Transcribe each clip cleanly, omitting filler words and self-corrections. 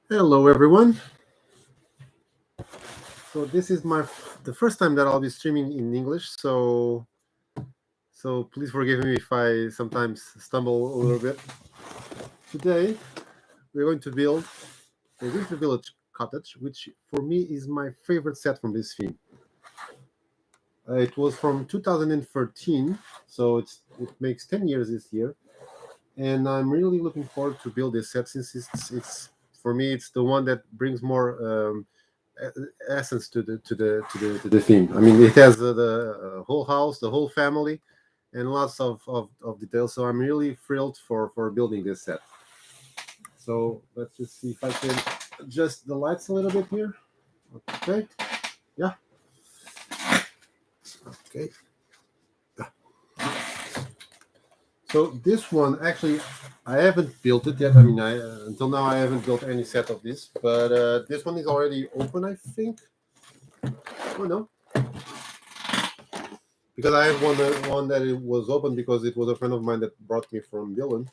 Hello, everyone. So this is the first time that I'll be streaming in English. So please forgive me if I sometimes stumble a little bit. Today we're going to build a winter village cottage, which for me is my favorite set from this theme. It was from 2013, so it makes 10 years this year, and I'm really looking forward to build this set since it's for me it's the one that brings more essence to the theme. I mean, it has the whole house, the whole family, and lots of details. So I'm really thrilled for building this set. So let's just see if I can adjust the lights a little bit here. Okay. Yeah. Okay. So this one actually, I haven't built it yet. I mean, until now I haven't built any set of this, but this one is already open, I think. Oh no, because I have one that it was open because it was a friend of mine that brought me from Dylan,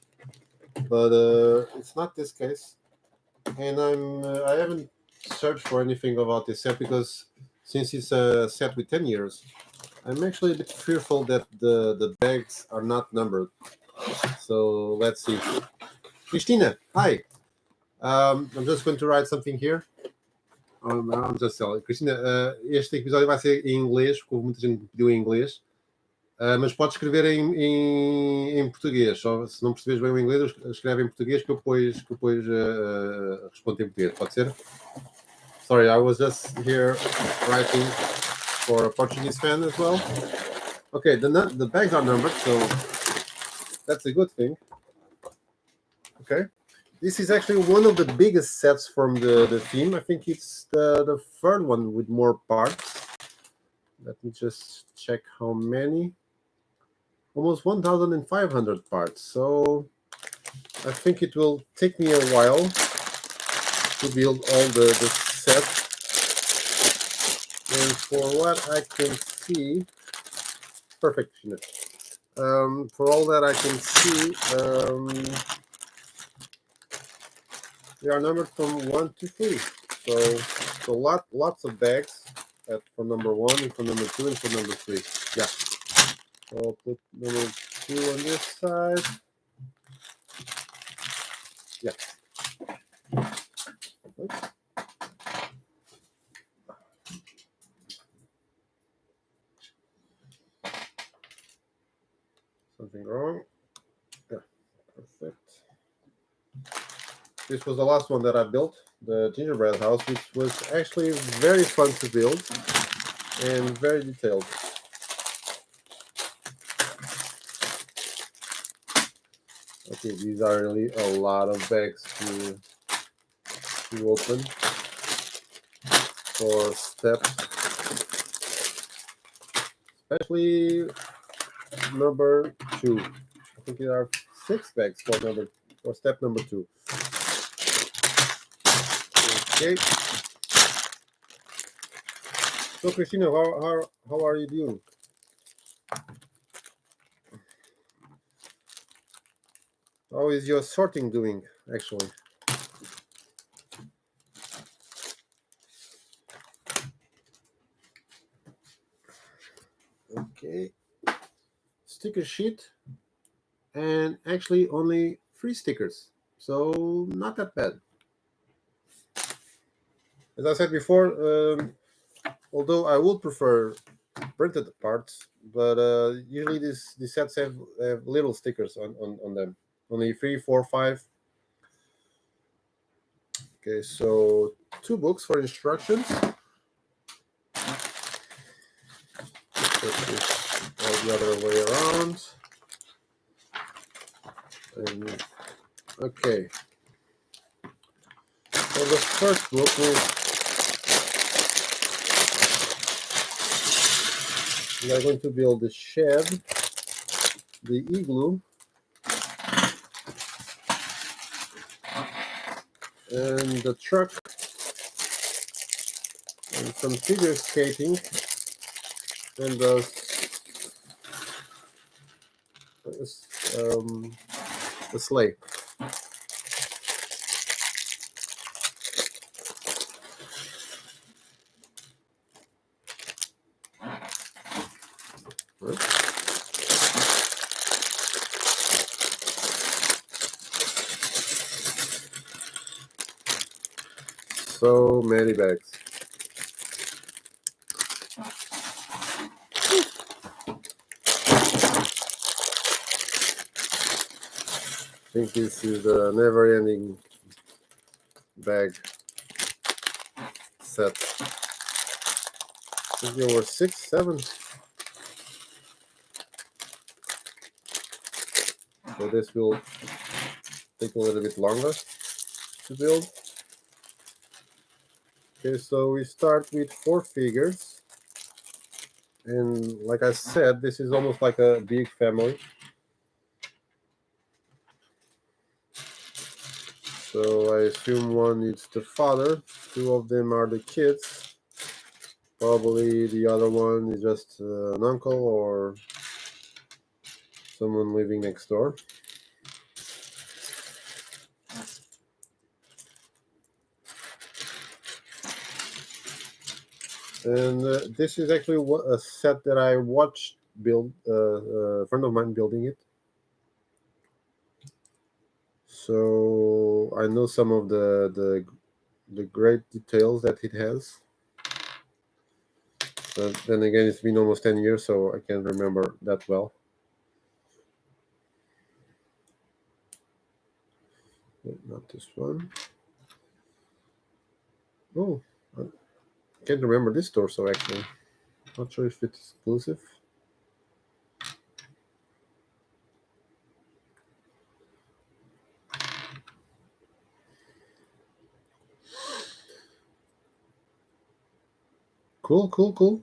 but it's not this case, and I haven't searched for anything about this set because since it's a set with 10 years, I'm actually a bit fearful that the bags are not numbered. So let's see. Christina, hi. I'm just going to write something here. I'm just telling. Cristina, este episódio vai ser em inglês, porque muita gente me pediu em inglês, mas pode escrever em português. Só, se não percebes bem o inglês, escreve em português que eu depois respondo em português. Pode ser? Sorry, I was just here writing for a Portuguese fan as well. Okay, the bags are numbered, so that's a good thing. Okay. This is actually one of the biggest sets from the theme. I think it's the third one with more parts. Let me just check how many. Almost 1,500 parts. So I think it will take me a while to build all the set. And for what I can see, perfect. For all that I can see, they are numbered from 1 to 3. So lots of bags from number 1 and from number 2 and from number 3. Yeah. So I'll put number 2 on this side. Yeah. Oops. Something wrong. Yeah. Perfect. This was the last one that I built, the gingerbread house, which was actually very fun to build and very detailed. Okay, these are really a lot of bags to open for steps, especially number 2. I think there are 6 bags for step number 2. Okay. So Christina, how are you doing? How is your sorting doing, actually? Okay. Sticker sheet, and actually only 3 stickers, so not that bad. As I said before, although I would prefer printed parts, but usually these sets have little stickers on them. Only 3, 4, 5. Okay, so 2 books for instructions. Put this all the other way around. And, okay. So the first book we are going to build the shed, the igloo, and the truck, and some figure skating, and a sleigh. Right? So many bags. I think this is a never-ending bag set. I think there were 6, 7. So this will take a little bit longer to build. Okay, so we start with 4 figures. And like I said, this is almost like a big family. So I assume one is the father, 2 of them are the kids. Probably the other one is just an uncle or someone living next door. And this is actually a set that I watched build a friend of mine building it. So I know some of the great details that it has. But then again, it's been almost 10 years, so I can't remember that well. Not this one. Oh, I can't remember this torso actually. Not sure if it's exclusive. Cool.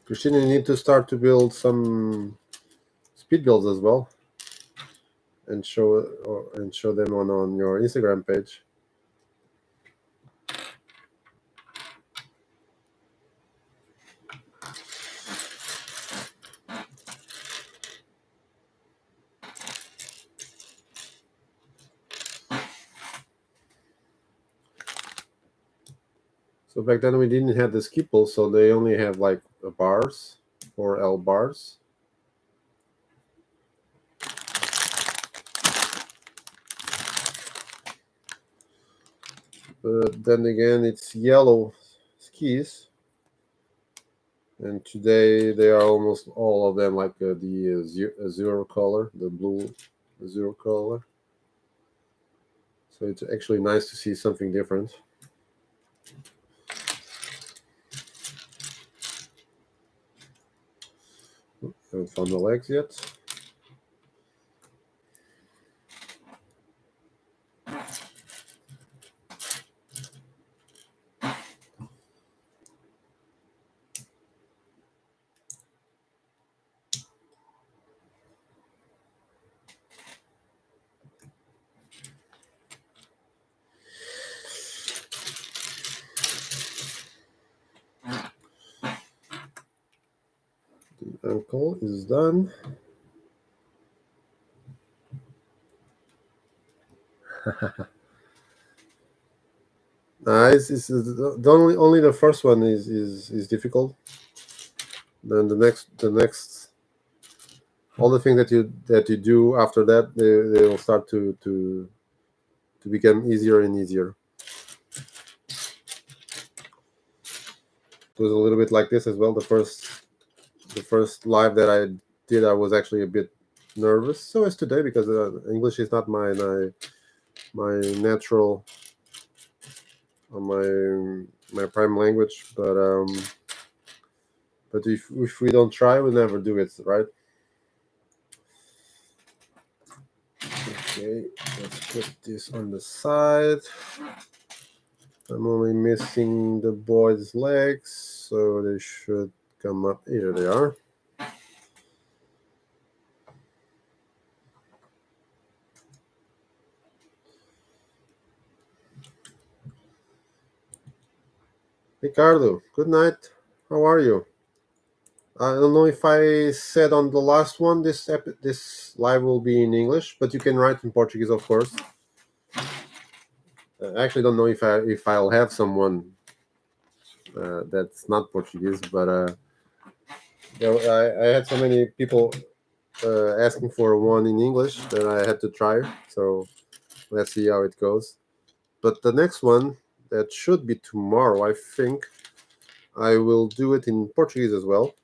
Christina, you need to start to build some speed builds as well, and show them on your Instagram page. So back then we didn't have the skipple, so they only have like bars or L bars. But then again, it's yellow skis, and today they are almost all of them like the zero color, the blue zero color. So it's actually nice to see something different. Haven't found the legs yet. The ankle is done. Nice. This is the only the first one is difficult. Then the next all the things that you do after that they will start to become easier and easier. It was a little bit like this as well. The first live that I did, I was actually a bit nervous. So is today because English is not my natural or my prime language. But if we don't try, we'll never do it, right? Okay, let's put this on the side. I'm only missing the boy's legs, so they should come up. Here they are. Ricardo, good night. How are you? I don't know if I said on the last one this live will be in English, but you can write in Portuguese, of course. I actually don't know if I'll have someone that's not Portuguese, but I had so many people asking for one in English that I had to try. So let's see how it goes. But the next one that should be tomorrow, I think I will do it in Portuguese as well.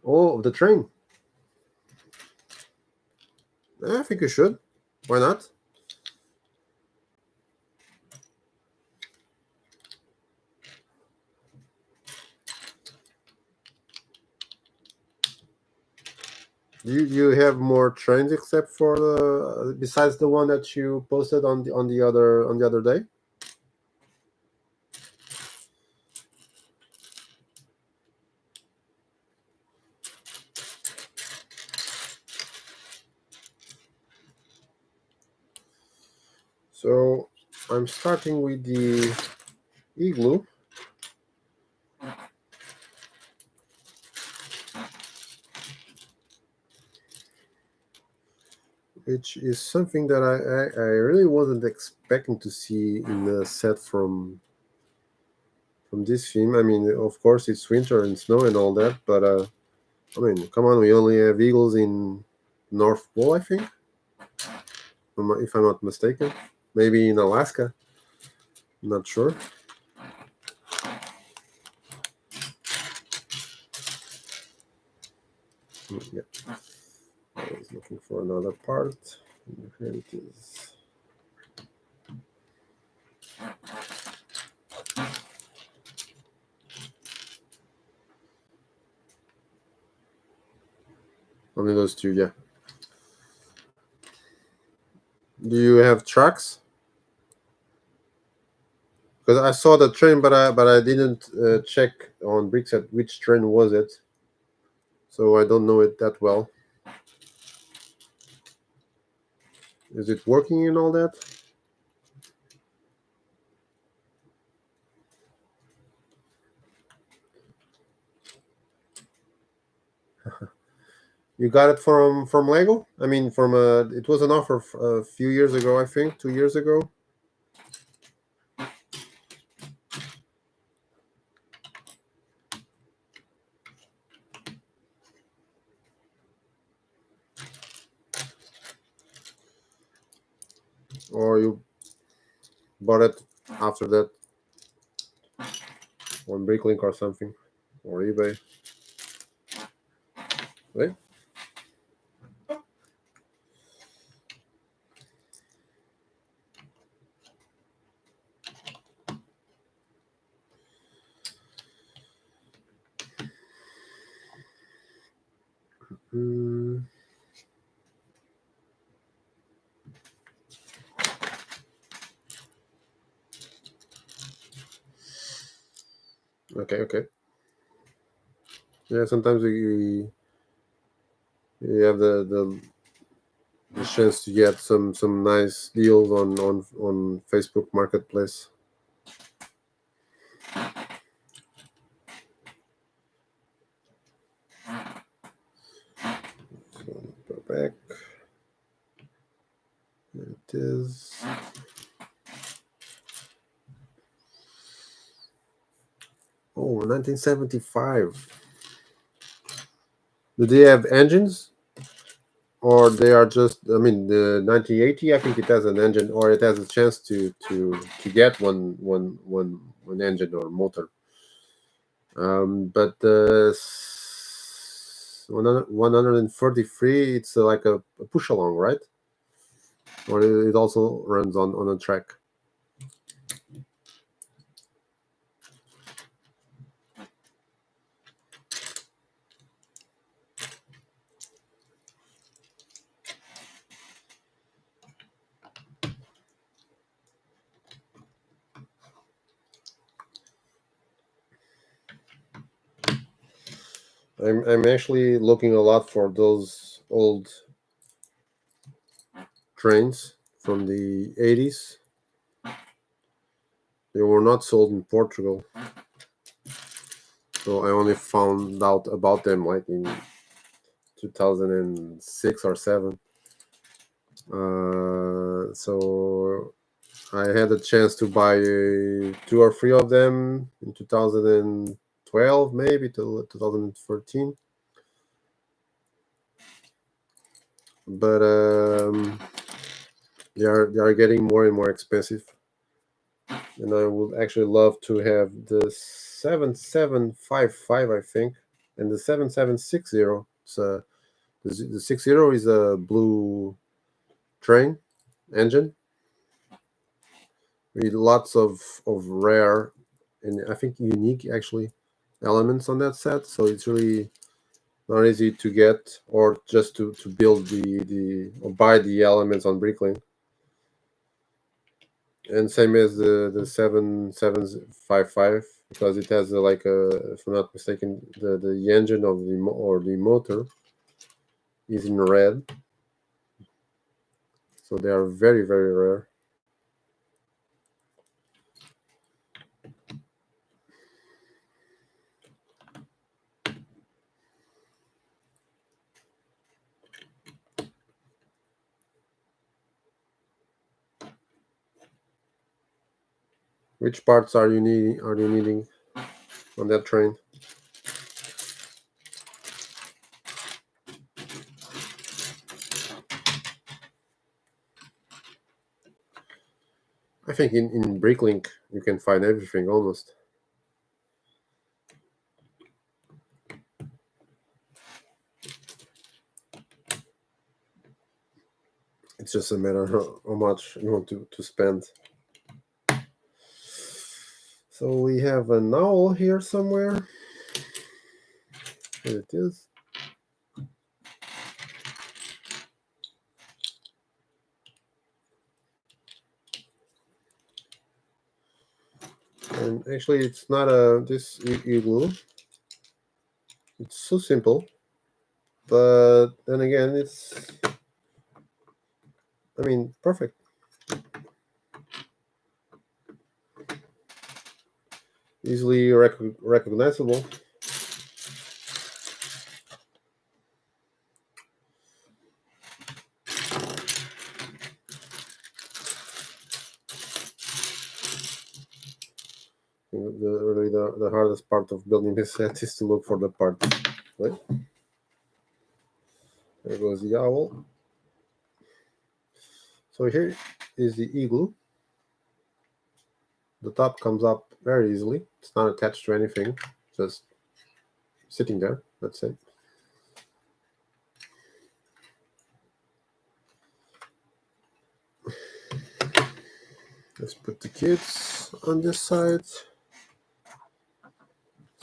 Oh, the train. I think you should. Why not? You have more trains except for the besides the one that you posted on the other day? So I'm starting with the igloo, which is something that I really wasn't expecting to see in the set from this theme. I mean, of course, it's winter and snow and all that, but I mean, come on, we only have eagles in North Pole, I think, if I'm not mistaken. Maybe in Alaska. Not sure. Yeah, I was looking for another part. Here it is. Only those two, yeah. Do you have tracks? Because I saw the train, but I didn't check on Brickset which train was it, so I don't know it that well. Is it working and all that? You got it from Lego? I mean, from it was an offer a few years ago, I think, 2 years ago. Or you bought it after that on Bricklink or something, or eBay, right? Mm, okay, okay. Yeah, sometimes you have the chance to get some nice deals on Facebook Marketplace. So go back. There it is. Oh, 1975. Do they have engines, or they are just? I mean, the 1980. I think it has an engine, or it has a chance to get one engine or motor. But the 143, it's like a push along, right? Or it also runs on a track. I'm actually looking a lot for those old trains from the 80s. They were not sold in Portugal, so I only found out about them like in 2006 or 7. So I had a chance to buy 2 or 3 of them in 2012, maybe to 2014. But they are getting more and more expensive, and I would actually love to have the 7755, I think, and the 7760. The 60 is a blue train engine with lots of rare and I think unique actually elements on that set. So it's really not easy to get or just to build the or buy the elements on Bricklink. And same as the 7755 because it has like if I'm not mistaken, the engine of or the motor is in red. So they are very, very rare. Which parts are you needing on that train? I think in Bricklink you can find everything almost. It's just a matter of how much you want to spend. So we have an owl here somewhere. Here it is. And actually it's not this igloo. It's so simple. But then again it's perfect. Easily recognizable. The hardest part of building this set is to look for the part. Right? There goes the owl. So here is the igloo. The top comes up very easily. It's not attached to anything, just sitting there. That's it. Let's put the kids on this side.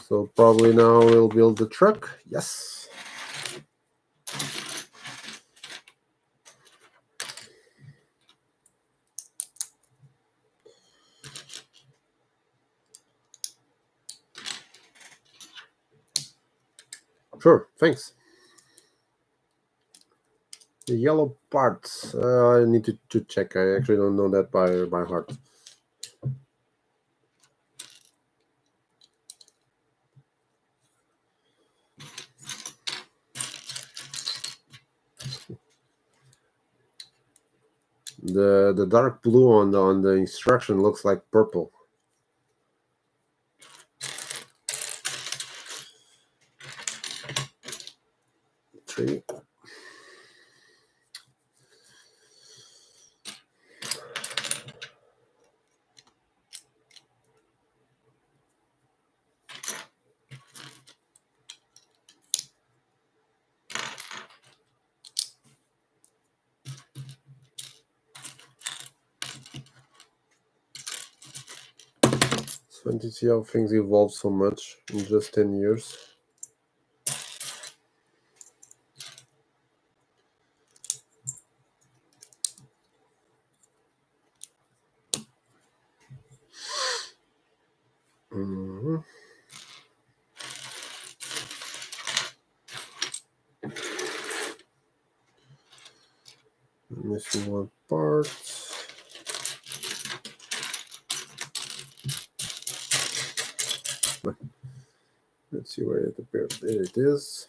So probably now we'll build the truck. Yes. Sure, thanks. The yellow parts, I need to check. I actually don't know that by heart. The dark blue on the instruction looks like purple. Three. So to see how things evolve so much in just 10 years. Mm-hmm. Missing one part. see where it appears. There it is.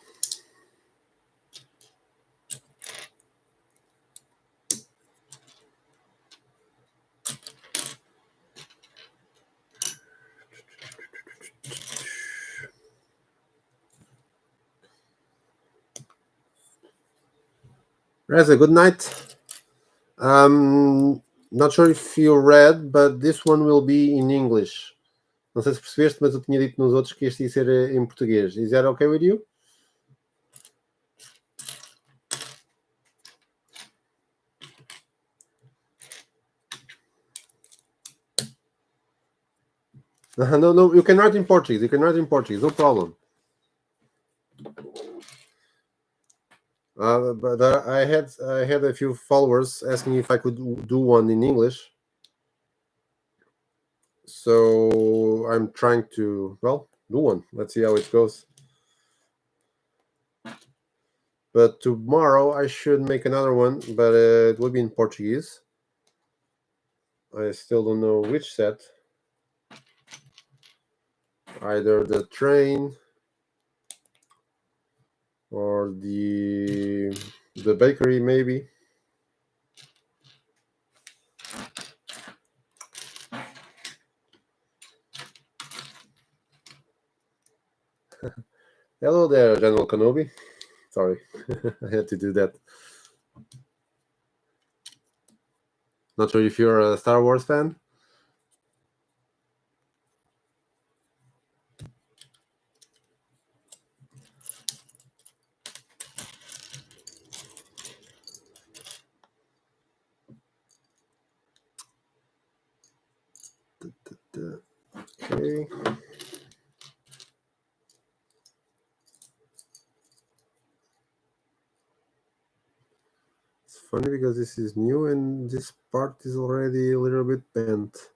Reza, good night. Not sure if you read, but this one will be in English. Não sei se percebeste, mas eu tinha dito nos outros que este ia ser em português. Is that okay with you? No, you can write in Portuguese. You can write in Portuguese, no problem. But I had a few followers asking if I could do one in English. So I'm trying to do one. Let's see how it goes. But tomorrow I should make another one, but it will be in Portuguese. I still don't know which set. Either the train or the bakery, maybe. Hello there, General Kenobi. Sorry, I had to do that. Not sure if you're a Star Wars fan. Okay. It's funny because this is new and this part is already a little bit bent.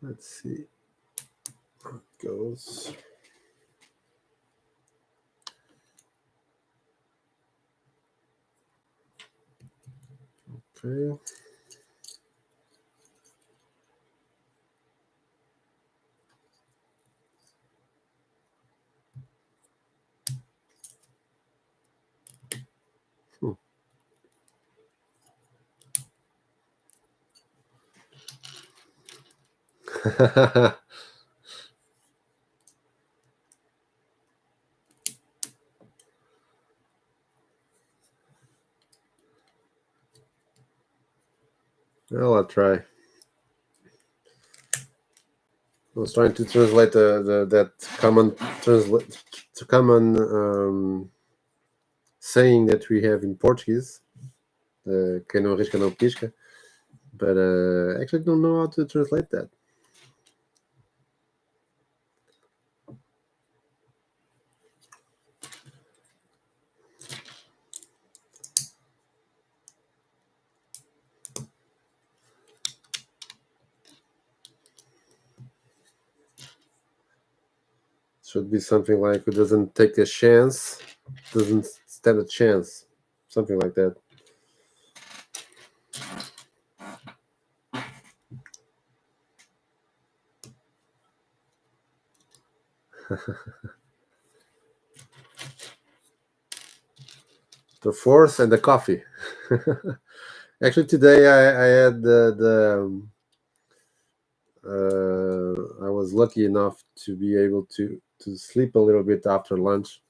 Let's see how it goes. Okay. Well, I'll try. I was trying to translate that common saying that we have in Portuguese, quem não arrisca não pisca, but I actually don't know how to translate that. Should be something like who doesn't take a chance, doesn't stand a chance. Something like that. The force and the coffee. Actually, today I had I was lucky enough to be able to sleep a little bit after lunch,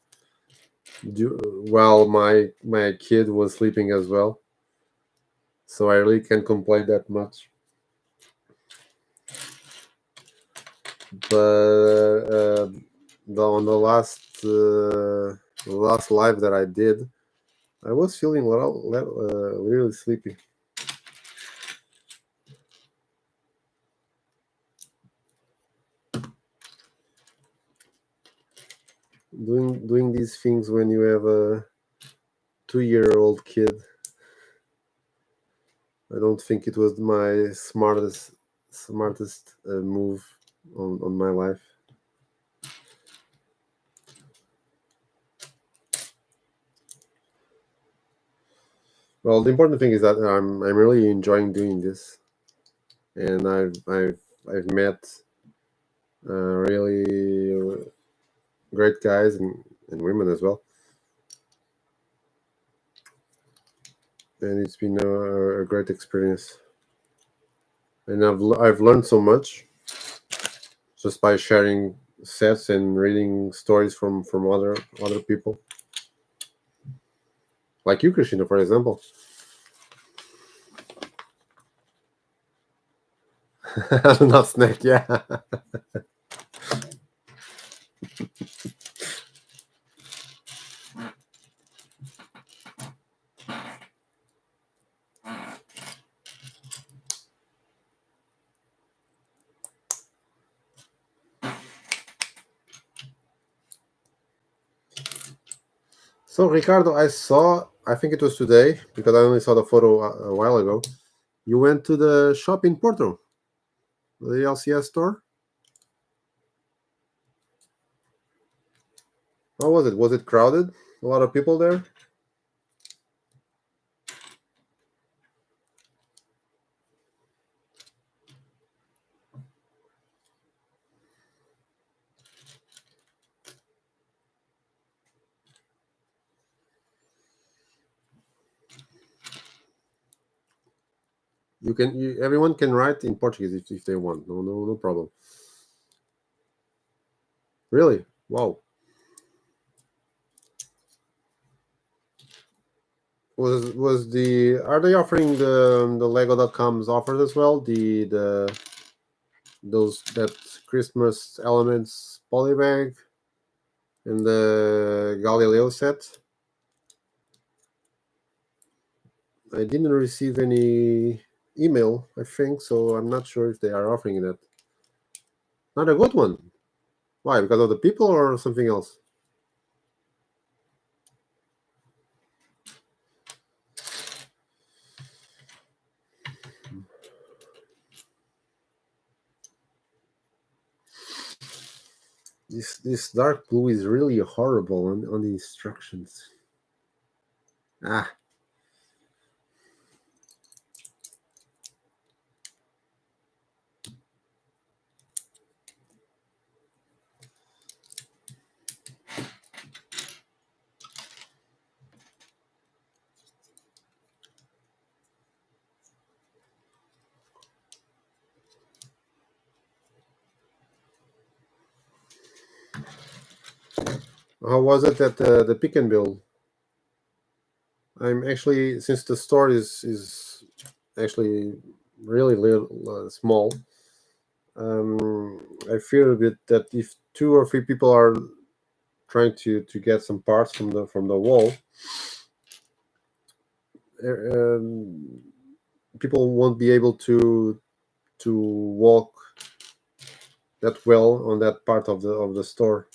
while my kid was sleeping as well. So I really can't complain that much. But on the last live that I did, I was feeling really sleepy. Doing these things when you have a 2-year-old kid, I don't think it was my smartest move on my life. Well, the important thing is that I'm really enjoying doing this, and I've met really great guys and women as well. And it's been a great experience. And I've learned so much just by sharing sets and reading stories from other people, like you, Christina, for example. Not snack, yeah. So Ricardo, I think it was today because I only saw the photo a while ago. You went to the shop in Porto, the LCS store. How was it? Was it crowded? A lot of people there? Everyone can write in Portuguese if they want. No problem. Really? Wow. Was the Are they offering the Lego.com's offers as well? The those that Christmas elements polybag and the Galileo set? I didn't receive any email, I think, so I'm not sure if they are offering that. Not a good one. Why? Because of the people or something else? This dark blue is really horrible on the instructions. Ah, how was it at the pick and build? I'm actually, since the store is actually really little, small. I fear a bit that if two or three people are trying to get some parts from the wall, um, people won't be able to walk that well on that part of the store.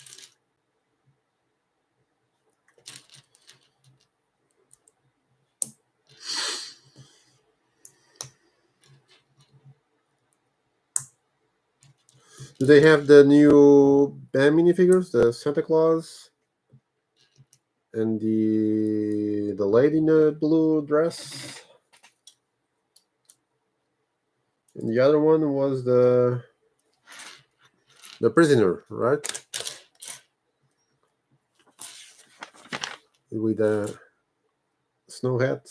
Do they have the new band minifigures, the Santa Claus and the lady in the blue dress? And the other one was the prisoner, right? With a snow hat.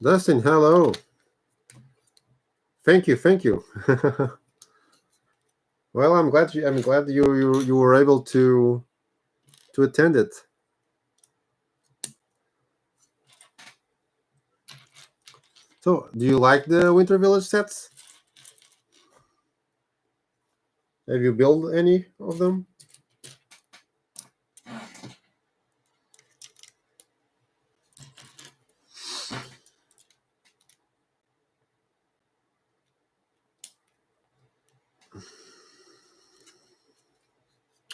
Dustin, hello. Thank you, thank you. Well, I'm glad you were able to attend it. So, do you like the Winter Village sets? Have you built any of them?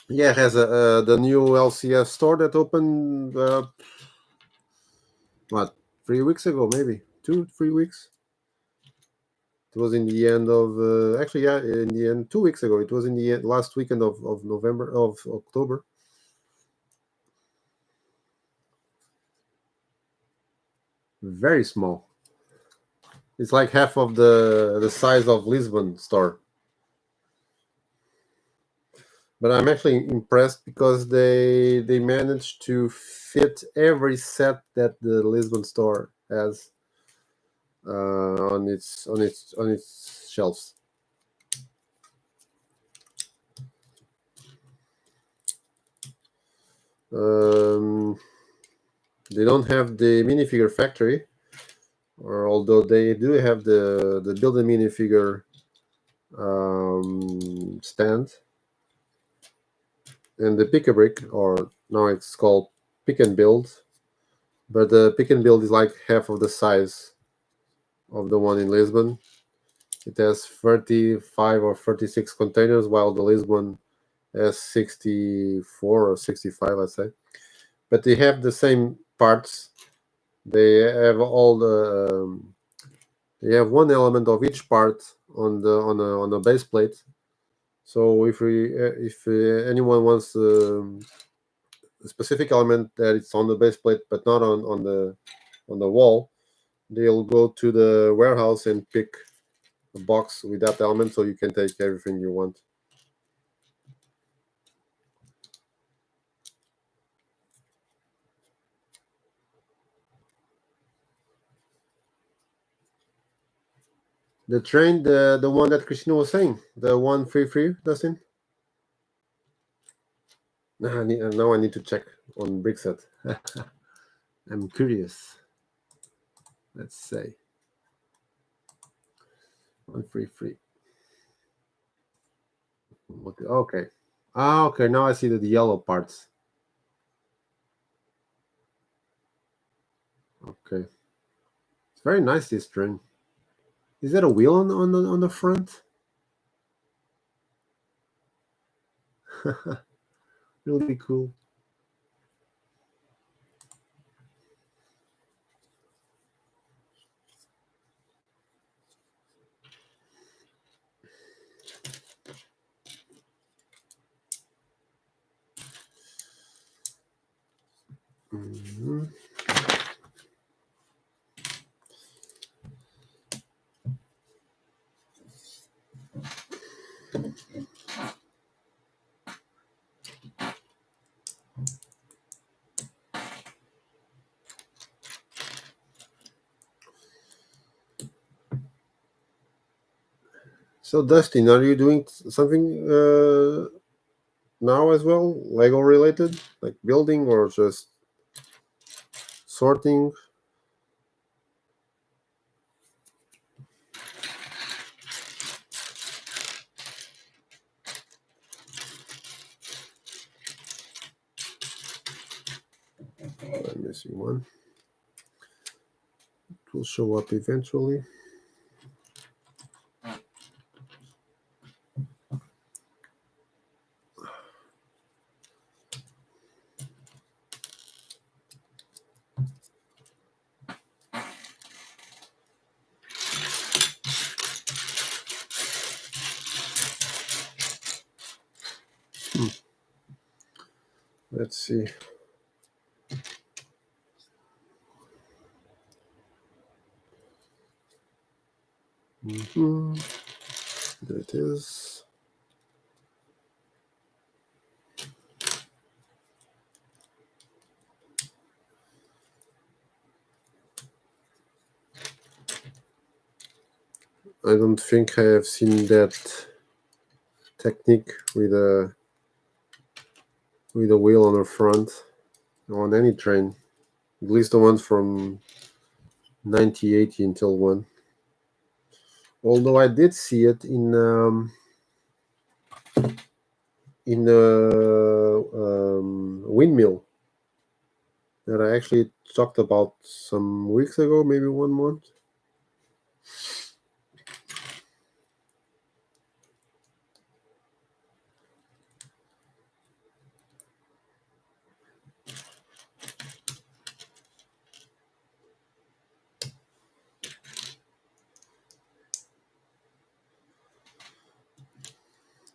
Yeah, it has the new LCS store that opened what 3 weeks ago, maybe 2 3 weeks. It was in the end of actually, yeah, in the end 2 weeks ago. It was in the last weekend of November of October. very small. It's like half of the size of Lisbon store. But I'm actually impressed because they managed to fit every set that the Lisbon store has on its shelves. Um, they don't have the minifigure factory, or although they do have the build a minifigure stand, and the pick a brick, or now it's called pick and build. But the pick and build is like half of the size of the one in Lisbon. It has 35 or 36 containers, while the Lisbon has 64 or 65, let's say. But they have the same parts. They have all they have one element of each part on the base plate. So if anyone wants a specific element that it's on the base plate but not on the wall, they'll go to the warehouse and pick a box with that element, so you can take everything you want. The train, the one that Christina was saying, the 133, Dustin. Now I need to check on Brickset. I'm curious. Let's say 133. Okay. Okay. Now I see the yellow parts. Okay. It's very nice, this train. Is that a wheel on the front? Really cool. Mhm. So, Dustin, are you doing something now as well, Lego related, like building or just sorting? I'm missing one. It will show up eventually. Let's see. Hmm. There it is. I don't think I have seen that technique with a wheel on the front on any train. At least the ones from 1980 until one. Although I did see it in a windmill that I actually talked about some weeks ago, maybe 1 month.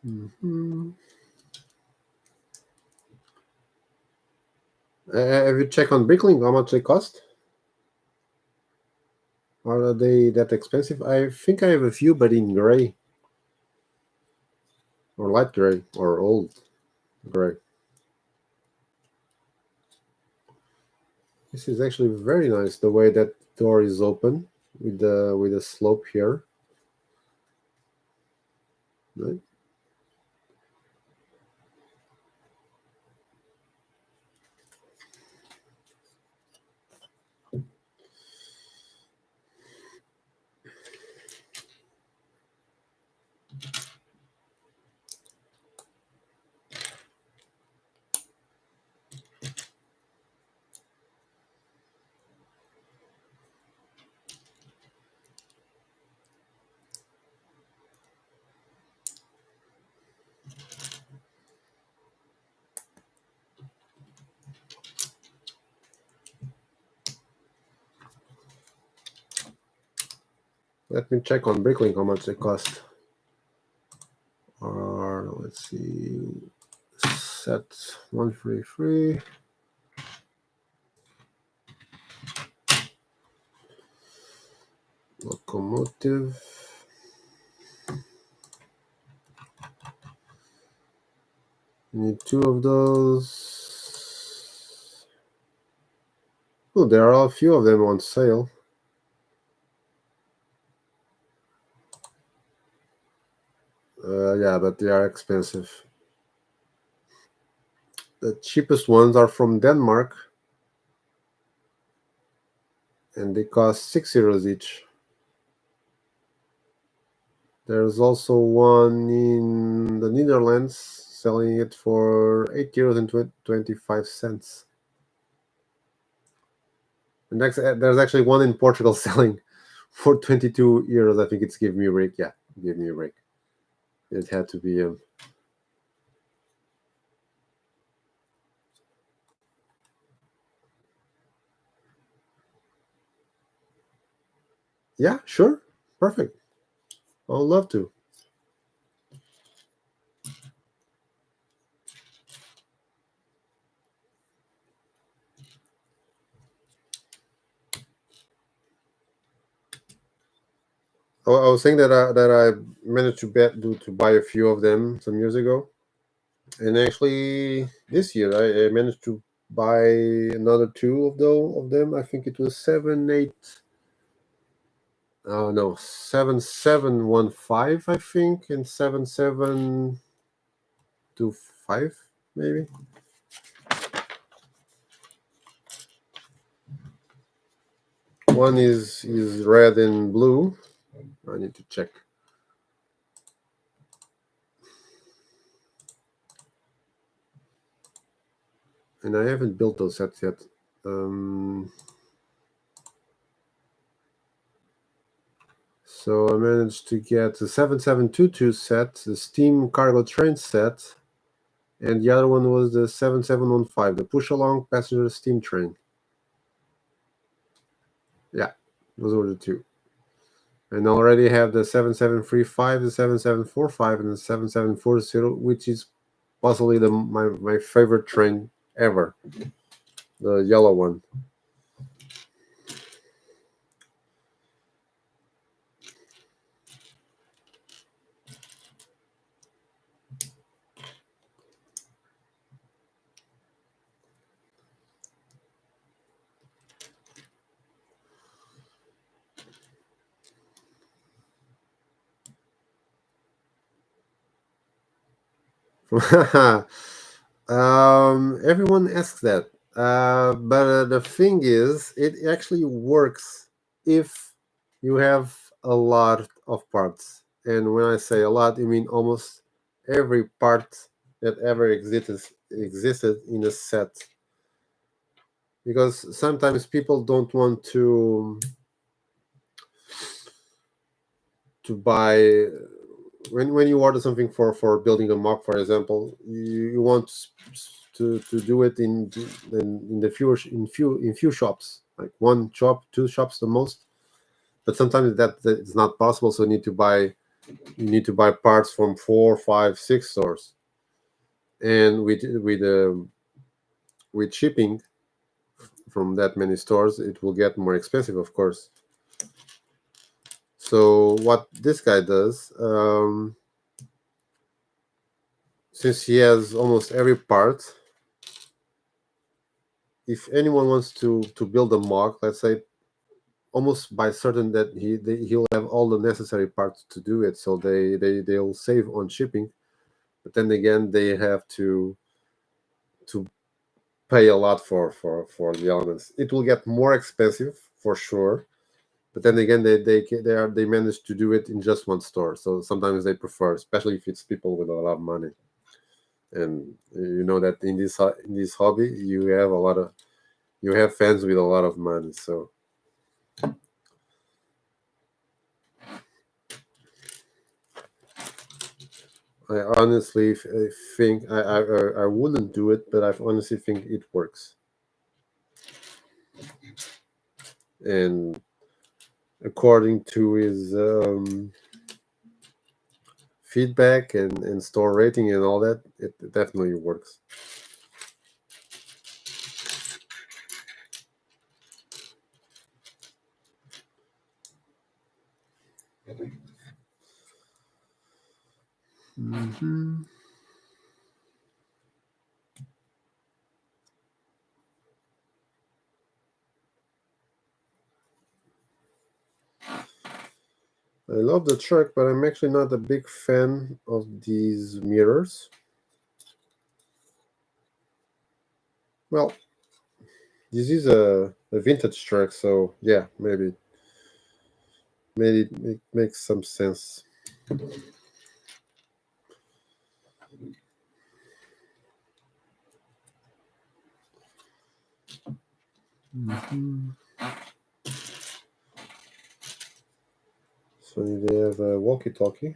Mm-hmm. Have you checked on Bricklink how much they cost? Are they that expensive? I think I have a few, but in gray or light gray or old gray. This is actually very nice. The way that door is open with the slope here. Right? Let me check on Bricklink how much they cost. Or let's see, set 133. Locomotive. Need two of those. Oh, there are a few of them on sale. Yeah, but they are expensive. The cheapest ones are from Denmark, and they cost 6 euros each. There's also one in the Netherlands selling it for 8 euros and 25 cents. And there's actually one in Portugal selling for 22 euros. I think it's Give Me a Break. Yeah, Give Me a Break. It had to be yeah, sure. Perfect. I'd love to. I was saying that I managed to buy a few of them some years ago, and actually this year I managed to buy another two of them. I think it was 7, 8. No, 7715. I think, and 7725 maybe. One is red and blue. I need to check. And I haven't built those sets yet. So I managed to get the 7722 set, the steam cargo train set, and the other one was the 7715, the push along passenger steam train. Yeah, those were the two. And I already have the 7735, the 7745, and the 7740, which is possibly my favorite train ever, the yellow one. Everyone asks that, but the thing is, it actually works if you have a lot of parts. And when I say a lot, I mean almost every part that ever existed in a set. Because sometimes people don't want to buy when you order something for building a mock, for example, you want to do it in the few shops, like one shop, two shops the most. But sometimes that it's not possible, so you need to buy parts from 4, 5, 6 stores, and with shipping from that many stores, it will get more expensive, of course. So what this guy does, since he has almost every part, if anyone wants to build a mock, let's say, almost by certain that he'll have all the necessary parts to do it, so they'll save on shipping, but then again they have to pay a lot for the elements. It will get more expensive for sure, but then again they manage to do it in just one store, so sometimes they prefer, especially if it's people with a lot of money. And you know that in this hobby you have fans with a lot of money. So I honestly think I wouldn't do it, but I honestly think it works. And according to his feedback and store rating and all that, it definitely works. Mm-hmm. I love the truck, but I'm actually not a big fan of these mirrors. Well, this is a vintage truck, so yeah, maybe it makes some sense. Mhm. So they have a walkie-talkie.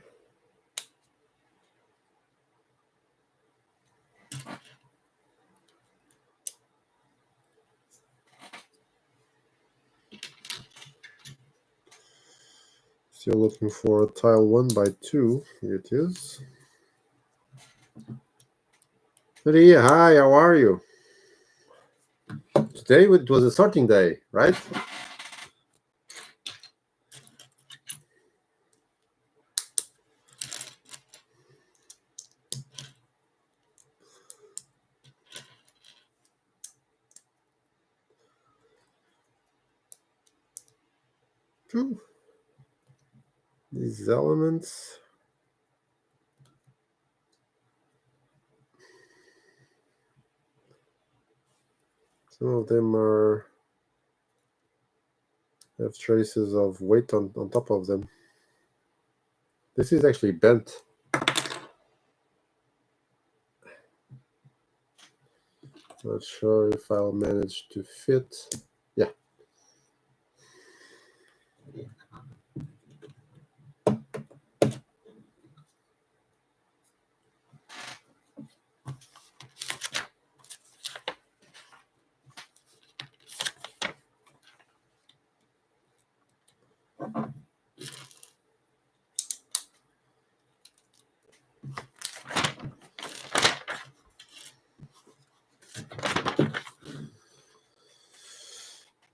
Still looking for a tile 1x2. Here it is. Maria, hi, how are you? Today it was a sorting day, right? True. These elements. Some of them have traces of weight on top of them. This is actually bent. Not sure if I'll manage to fit. Yeah.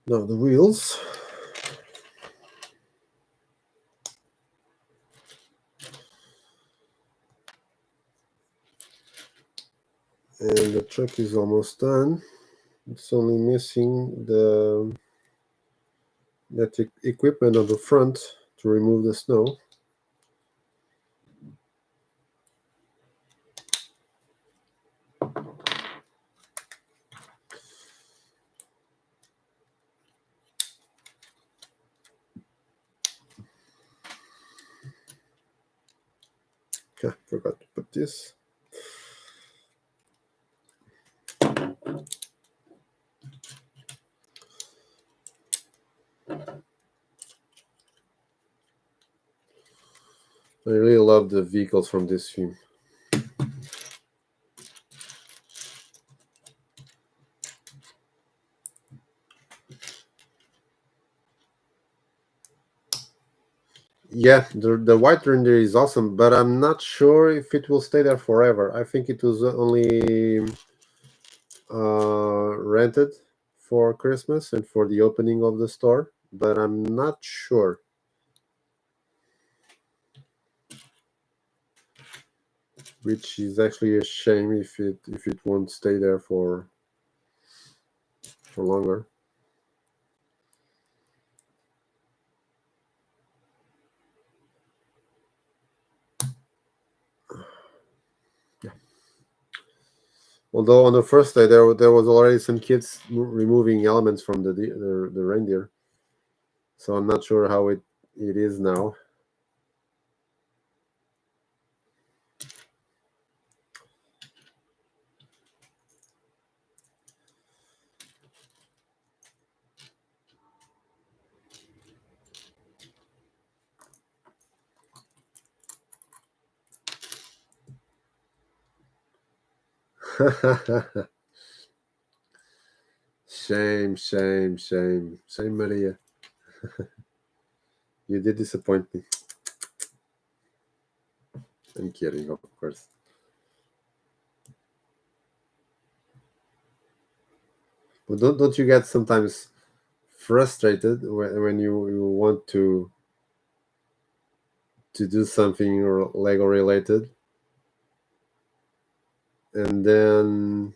Now the wheels. And the truck is almost done. It's only missing that equipment on the front to remove the snow. Okay, forgot to put this. I really love the vehicles from this film. Yeah, the white render is awesome, but I'm not sure if it will stay there forever. I think it was only rented for Christmas and for the opening of the store, but I'm not sure. which is actually a shame if it won't stay there for longer. Yeah. Although on the first day there was already some kids removing elements from the reindeer, so I'm not sure how it is now. Shame, shame, shame, shame, Maria. You did disappoint me. I'm kidding, of course. But don't you get sometimes frustrated when you want to do something Lego related, and then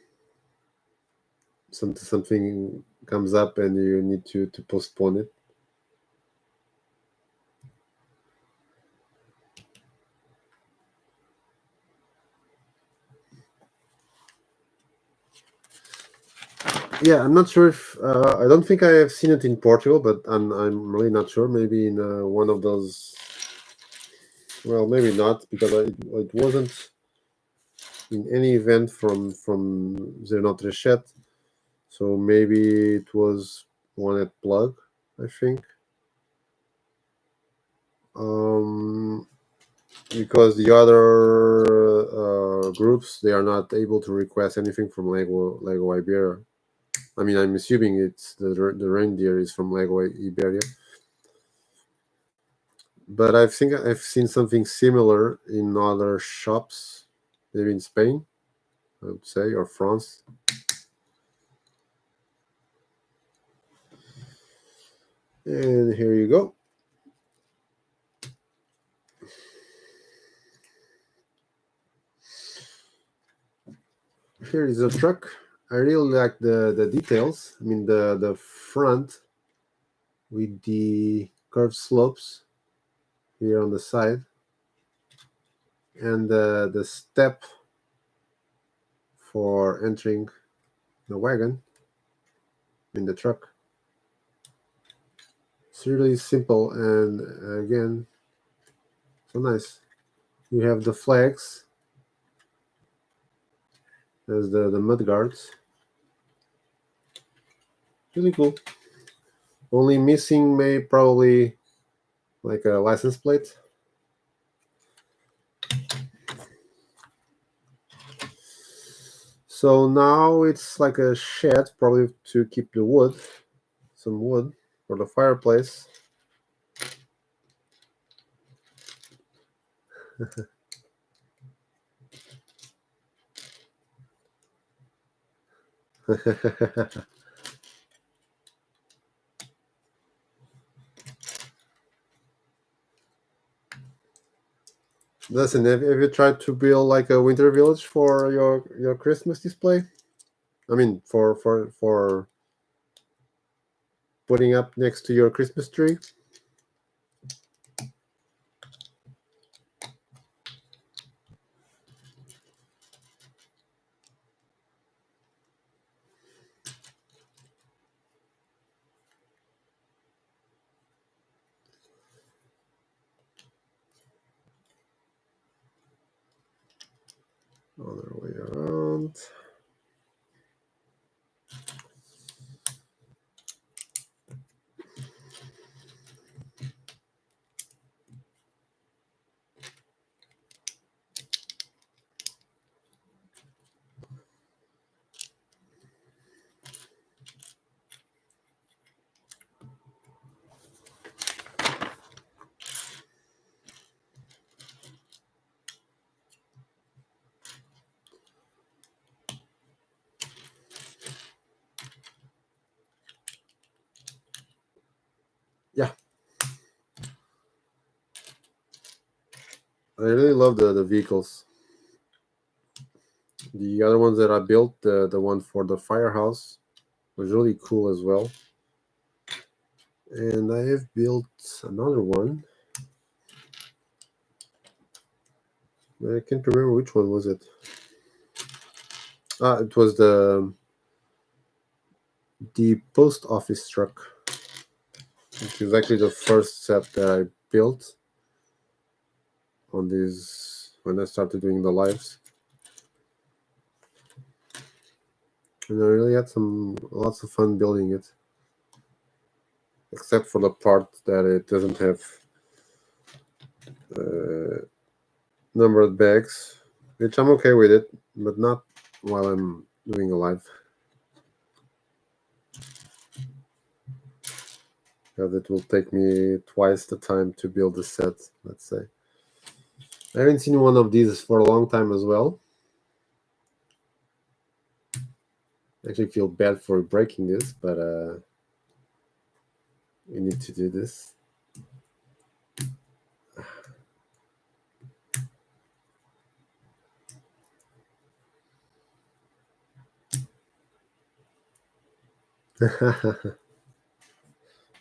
something comes up and you need to postpone it? Yeah, I'm not sure if I don't think I have seen it in Portugal, but I'm really not sure. Maybe in one of those. Well, maybe not because it wasn't in any event from Zero Not Rechet. So maybe it was one at Plug, I think. Um, because the other groups they are not able to request anything from Lego Iberia. I mean, I'm assuming it's the reindeer is from Lego Iberia, but I think I've seen something similar in other shops, maybe in Spain, I would say, or France. And here you go. Here is a truck. I really like the details. I mean the front with the curved slopes here on the side, and the step for entering the wagon in the truck. It's really simple and again so nice. You have the flags as the mud guards. Really cool. Only missing may probably like a license plate. So now it's like a shed, probably to keep the wood, some wood for the fireplace. Listen, have you tried to build like a winter village for your Christmas display? I mean, for putting up next to your Christmas tree. Other way around. Yeah, I really love the vehicles. The other ones that I built, the one for the firehouse, was really cool as well. And I have built another one. I can't remember which one was it. It was the post office truck, which is actually the first set that I built on this when I started doing the lives. And I really had lots of fun building it, except for the part that it doesn't have numbered bags, which I'm okay with it, but not while I'm doing a live. Because it will take me twice the time to build the set, let's say. I haven't seen one of these for a long time as well. I actually feel bad for breaking this, but we need to do this.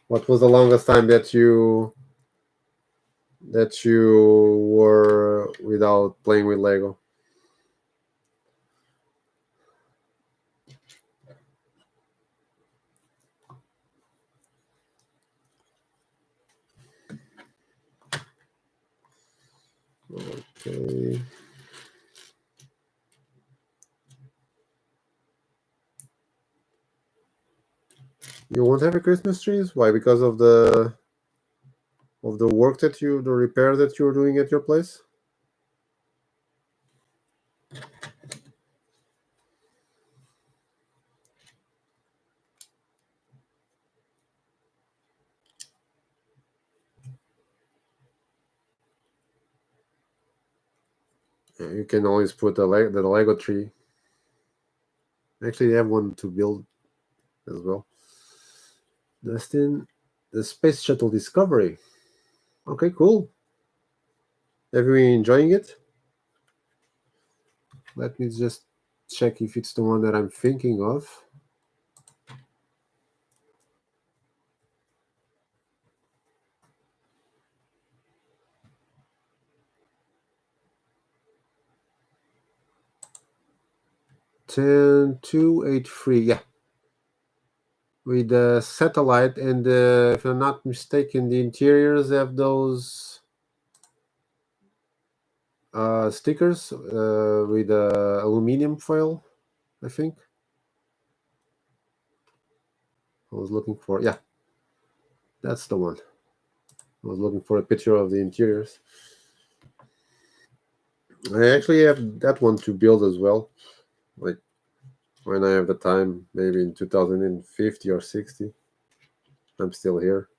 What was the longest time that you were without playing with Lego? Okay. You won't have a Christmas trees? Why? Because of the work the repair that you're doing at your place? Yeah, you can always put the Lego tree. Actually, I have one to build as well. Dustin, the Space Shuttle Discovery. Okay, cool. Have you been enjoying it? Let me just check if it's the one that I'm thinking of. $10,283, yeah. With the satellite and if I'm not mistaken, the interiors have those stickers with aluminum foil, I think. I was looking for, yeah, that's the one. I was looking for a picture of the interiors. I actually have that one to build as well. Like when I have the time, maybe in 2050 or 60. I'm still here.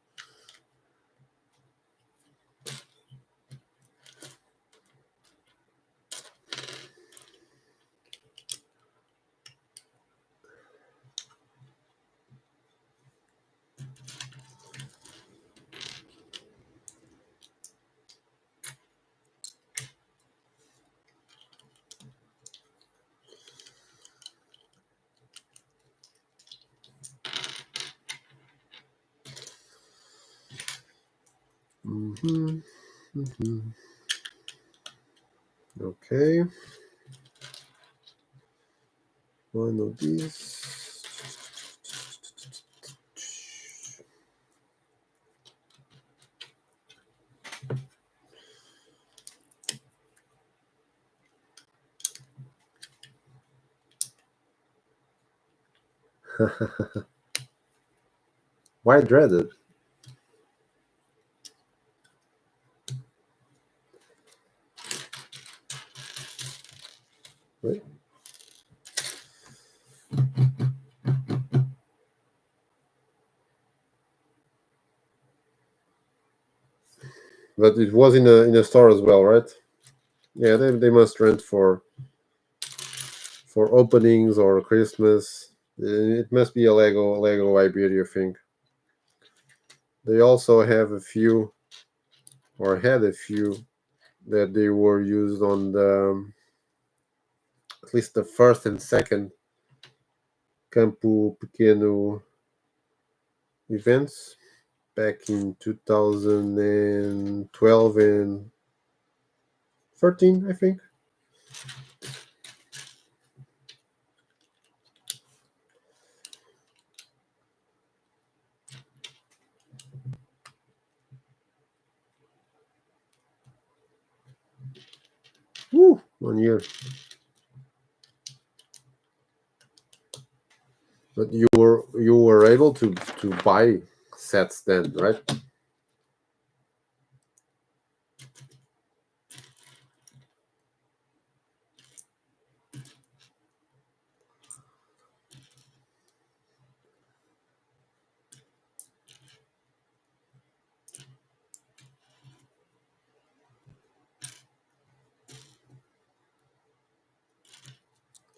Mm-hmm. Mm-hmm. Okay. One of these. Why dreaded? Right? But it was in a store as well, right? Yeah, they must rent for openings or Christmas. It must be a Lego Iberia thing. They also have a few, or had a few, that they were used on at least the first and second Campo Pequeno events back in 2012 and 13, I think. Woo, 1 year. But you were able to buy sets then, right?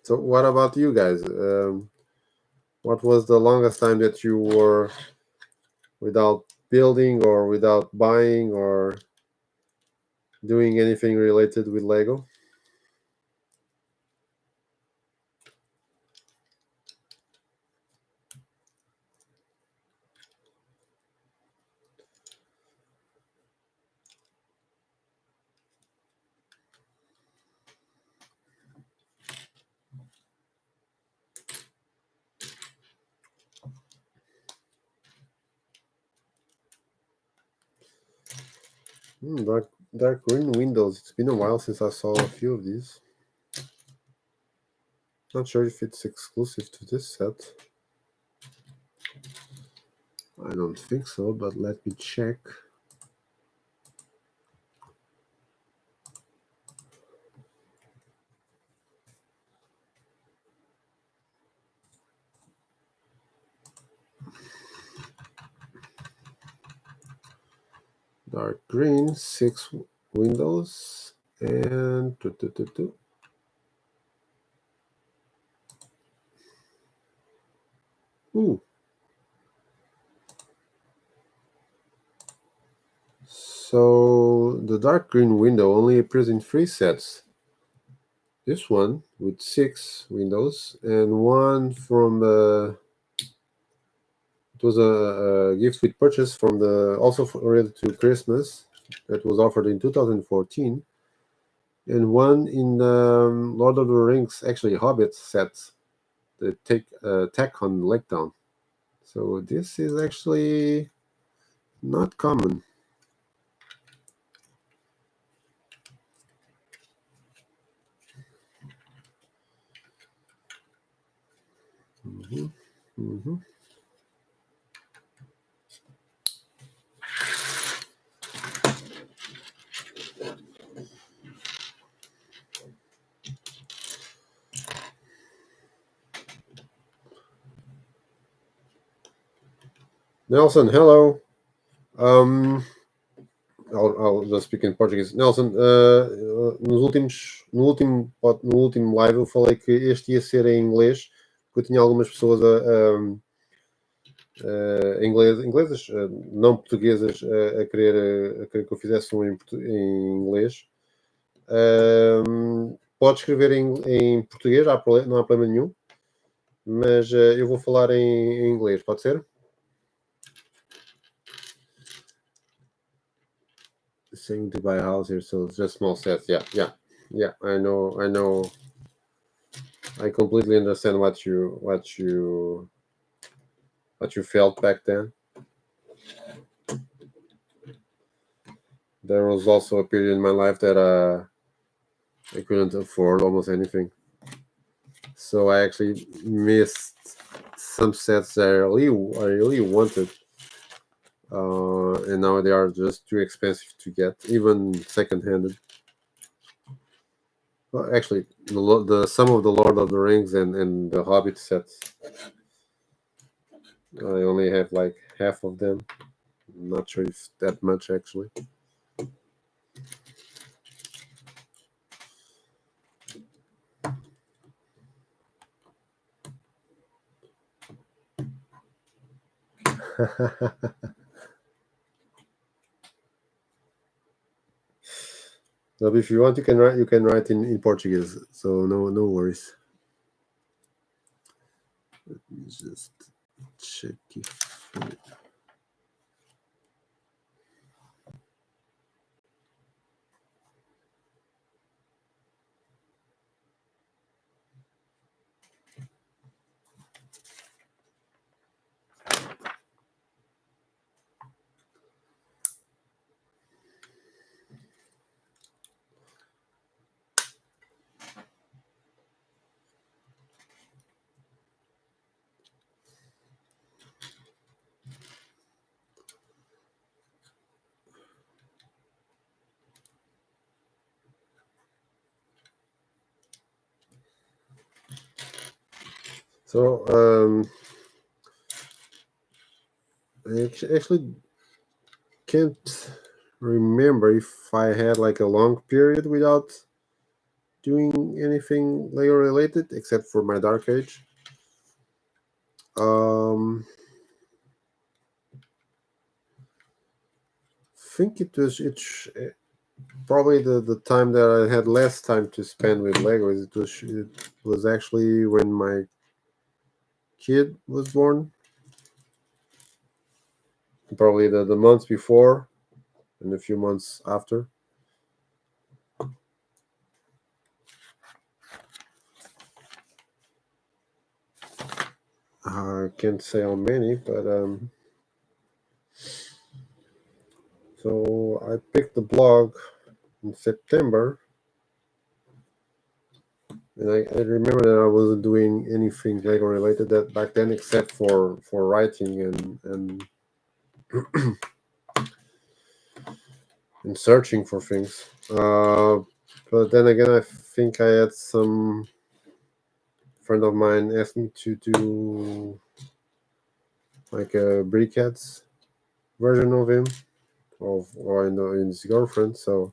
So what about you guys? What was the longest time that you were without building or without buying or doing anything related with Lego? Dark green windows. It's been a while since I saw a few of these. Not sure if it's exclusive to this set. I don't think so, but let me check. Dark green, 6 windows, and Ooh. So the dark green window only appears in 3 sets. This one with 6 windows and one from it was a gift with purchase from the also related to Christmas that was offered in 2014, and one in Lord of the Rings, actually Hobbit set, the Tech on Lake Town. So this is actually not common. Mm-hmm. Mm-hmm. Nelson, hello. Um, I'll just speak em português. Nelson, no último live eu falei que este ia ser em inglês, porque eu tinha algumas pessoas inglesas, não portuguesas, a querer que eu fizesse um em inglês. Pode escrever em português, não há problema nenhum, mas eu vou falar em inglês, pode ser? Saying to buy a house here, so it's just small sets. Yeah. I know. I completely understand what you felt back then. There was also a period in my life that I couldn't afford almost anything, so I actually missed some sets that I really wanted, and now they are just too expensive to get, even second-handed. Well, actually, some of the Lord of the Rings and the Hobbit sets, I only have like half of them. I'm not sure if that much actually. So if you want, you can write in Portuguese. So no worries. Let me just check if. So I actually can't remember if I had like a long period without doing anything Lego related, except for my Dark Age. Think probably the time that I had less time to spend with Lego. It was actually when my kid was born, probably the months before and a few months after. I can't say how many, but so I picked the blog in September, and I remember that I wasn't doing anything Lego related that back then, except for writing and searching for things. But then again, I think I had some friend of mine asked me to do like a Brickheads version of him, or in his girlfriend. So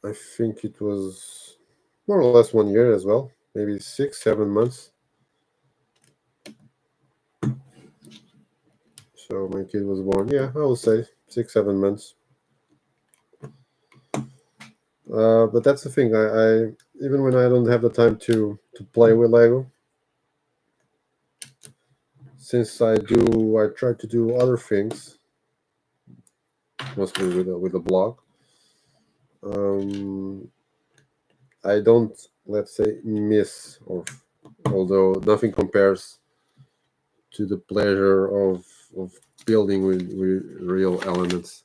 I think it was more or less 1 year as well, maybe 6, 7 months. So my kid was born. Yeah, I would say 6, 7 months. But that's the thing. I even when I don't have the time to play with Lego, since I try to do other things, mostly with the blog. Um, I don't, let's say, miss, or although nothing compares to the pleasure of building with real elements.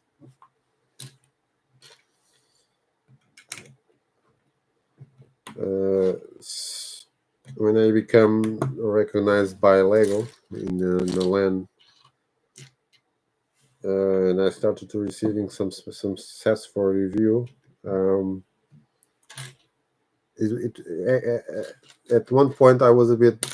Uh, when I become recognized by Lego in the land, and I started to receiving some sets for review. Um, at one point I was a bit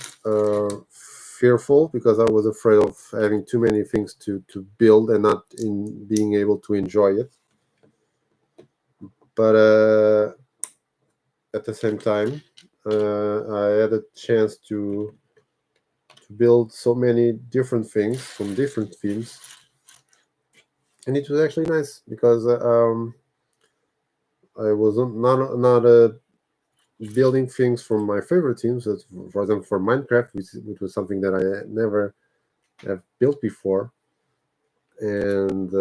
fearful because I was afraid of having too many things to build and not in being able to enjoy it. But at the same time, I had a chance to build so many different things from different themes, and it was actually nice because I was not building things from my favorite teams. For example, for Minecraft, which was something that I never have built before, and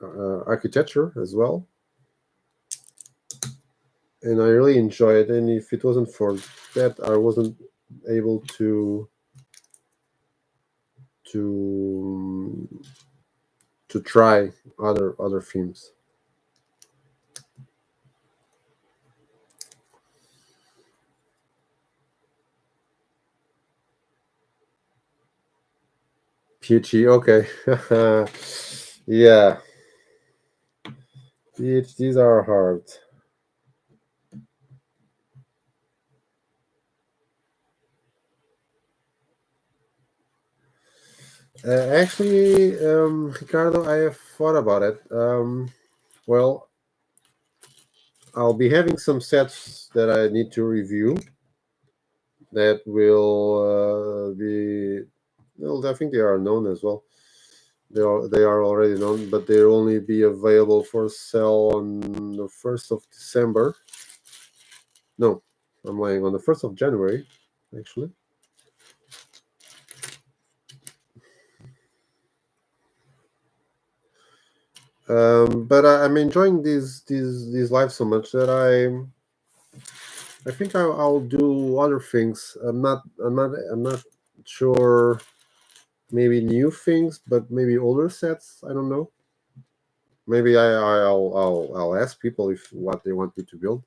architecture as well. And I really enjoy it. And if it wasn't for that, I wasn't able to to try other themes. PhD, okay, yeah, PhDs are hard. Actually, Ricardo, I have thought about it. Well, I'll be having some sets that I need to review that will be, well, I think they are known as well. They are already known, but they'll only be available for sale on the 1st of December. No, I'm lying, on the 1st of January, actually. But I'm enjoying these lives so much that I think I'll do other things. I'm not sure. Maybe new things, but maybe older sets. I don't know. Maybe I'll ask people if what they want me to build.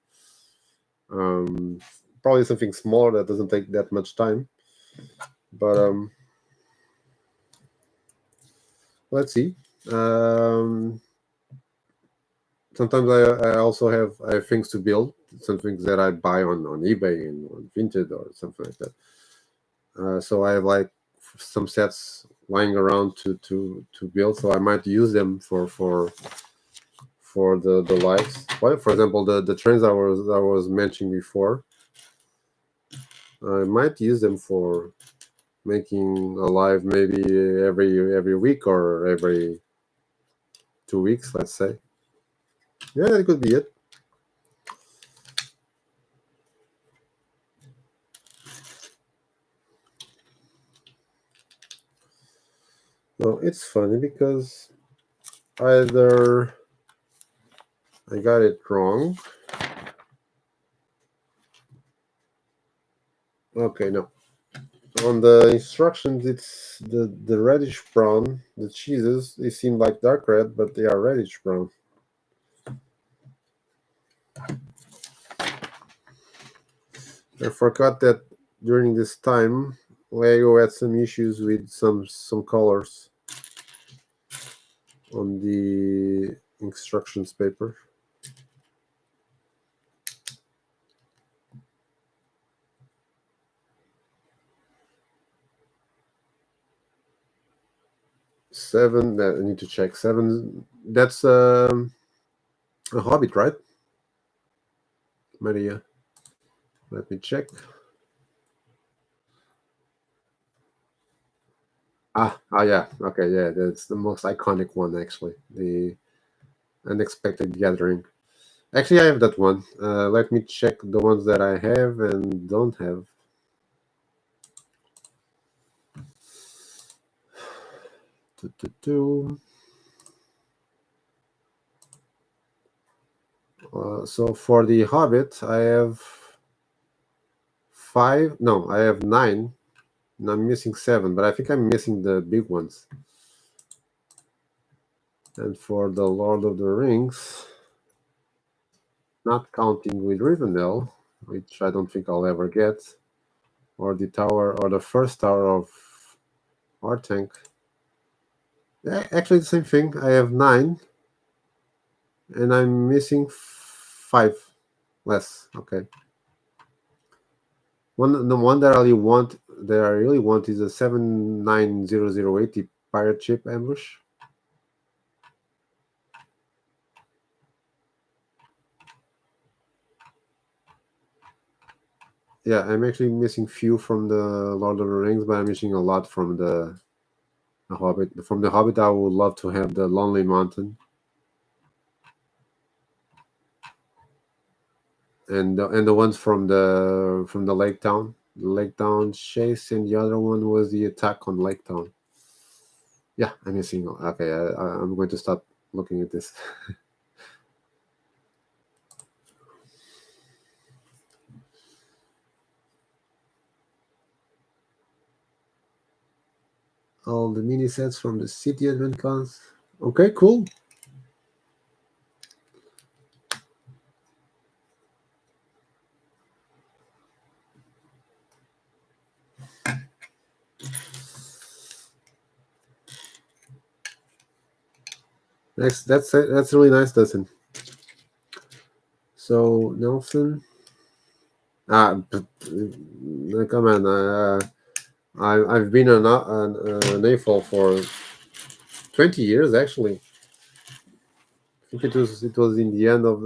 Um, Probably something smaller that doesn't take that much time. But let's see. Um, Sometimes I also have things to build. Some things that I buy on eBay and on Vinted or something like that. So I have like some sets lying around to build. So I might use them for the lights. Well, for example, the trains I was mentioning before. I might use them for making a live maybe every week or every 2 weeks, let's say. Yeah, that could be it. No, it's funny because either I got it wrong. Okay, no. On the instructions, it's the reddish brown. The cheeses, they seem like dark red, but they are reddish brown. I forgot that during this time, Lego had some issues with some colors on the instructions paper. Seven. That I need to check. Seven. That's a Hobbit, right, Maria? Let me check. Yeah. Okay, yeah. That's the most iconic one, actually. The Unexpected Gathering. Actually, I have that one. Let me check the ones that I have and don't have. Doo. So for the Hobbit, I have five. No, I have nine. And I'm missing seven, but I think I'm missing the big ones. And for the Lord of the Rings, not counting with Rivendell, which I don't think I'll ever get, or the tower, or the first tower of Artank. Actually, the same thing. I have nine, and I'm missing five less. Okay. The one that I really want is a 790080 pirate ship ambush. Yeah, I'm actually missing few from the Lord of the Rings, but I'm missing a lot from the Hobbit. From the Hobbit, I would love to have the Lonely Mountain and the ones from the Lake Town, the Lake Town chase, and the other one was the attack on Lake Town. Yeah, I'm missing. Okay, I'm going to stop looking at this. All the mini sets from the City Advent Cons. Okay, cool. That's really nice, Dustin. So Nelson, come on, I've been an AFOL for 20 years actually. I think it was in the end of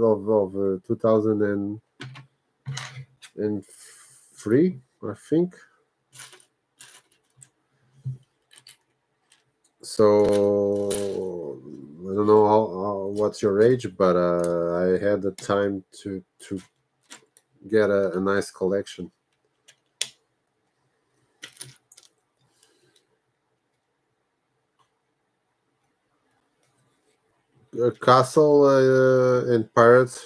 2003, I think. So I don't know what's your age, but I had the time to get a nice collection. Castle and Pirates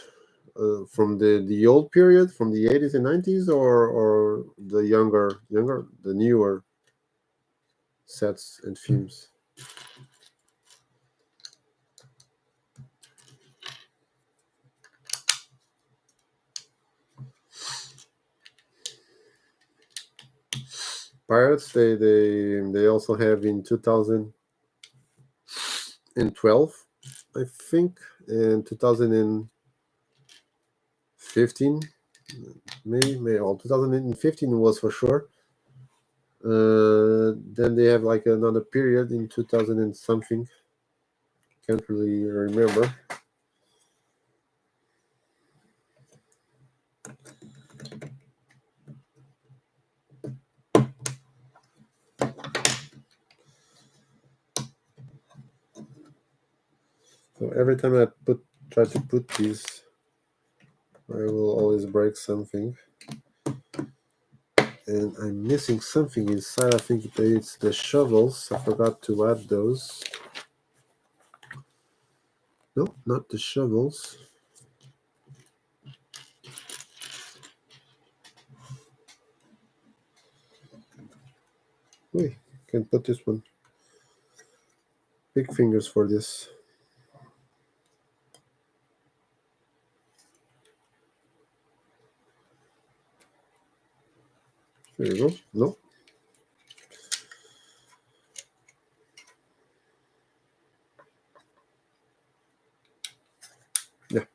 from the old period, from the 80s and 90s, or the the newer sets and themes. Pirates they also have in 2012, I think, and 2015, maybe or 2015 was for sure. Then they have like another period in 2000 and something. Can't really remember. So every time I try to put these, I will always break something, and I'm missing something inside. I think it's the shovels. I forgot to add those. No, not the shovels. Wait, can put this one. Big fingers for this. There you go. No. Yeah.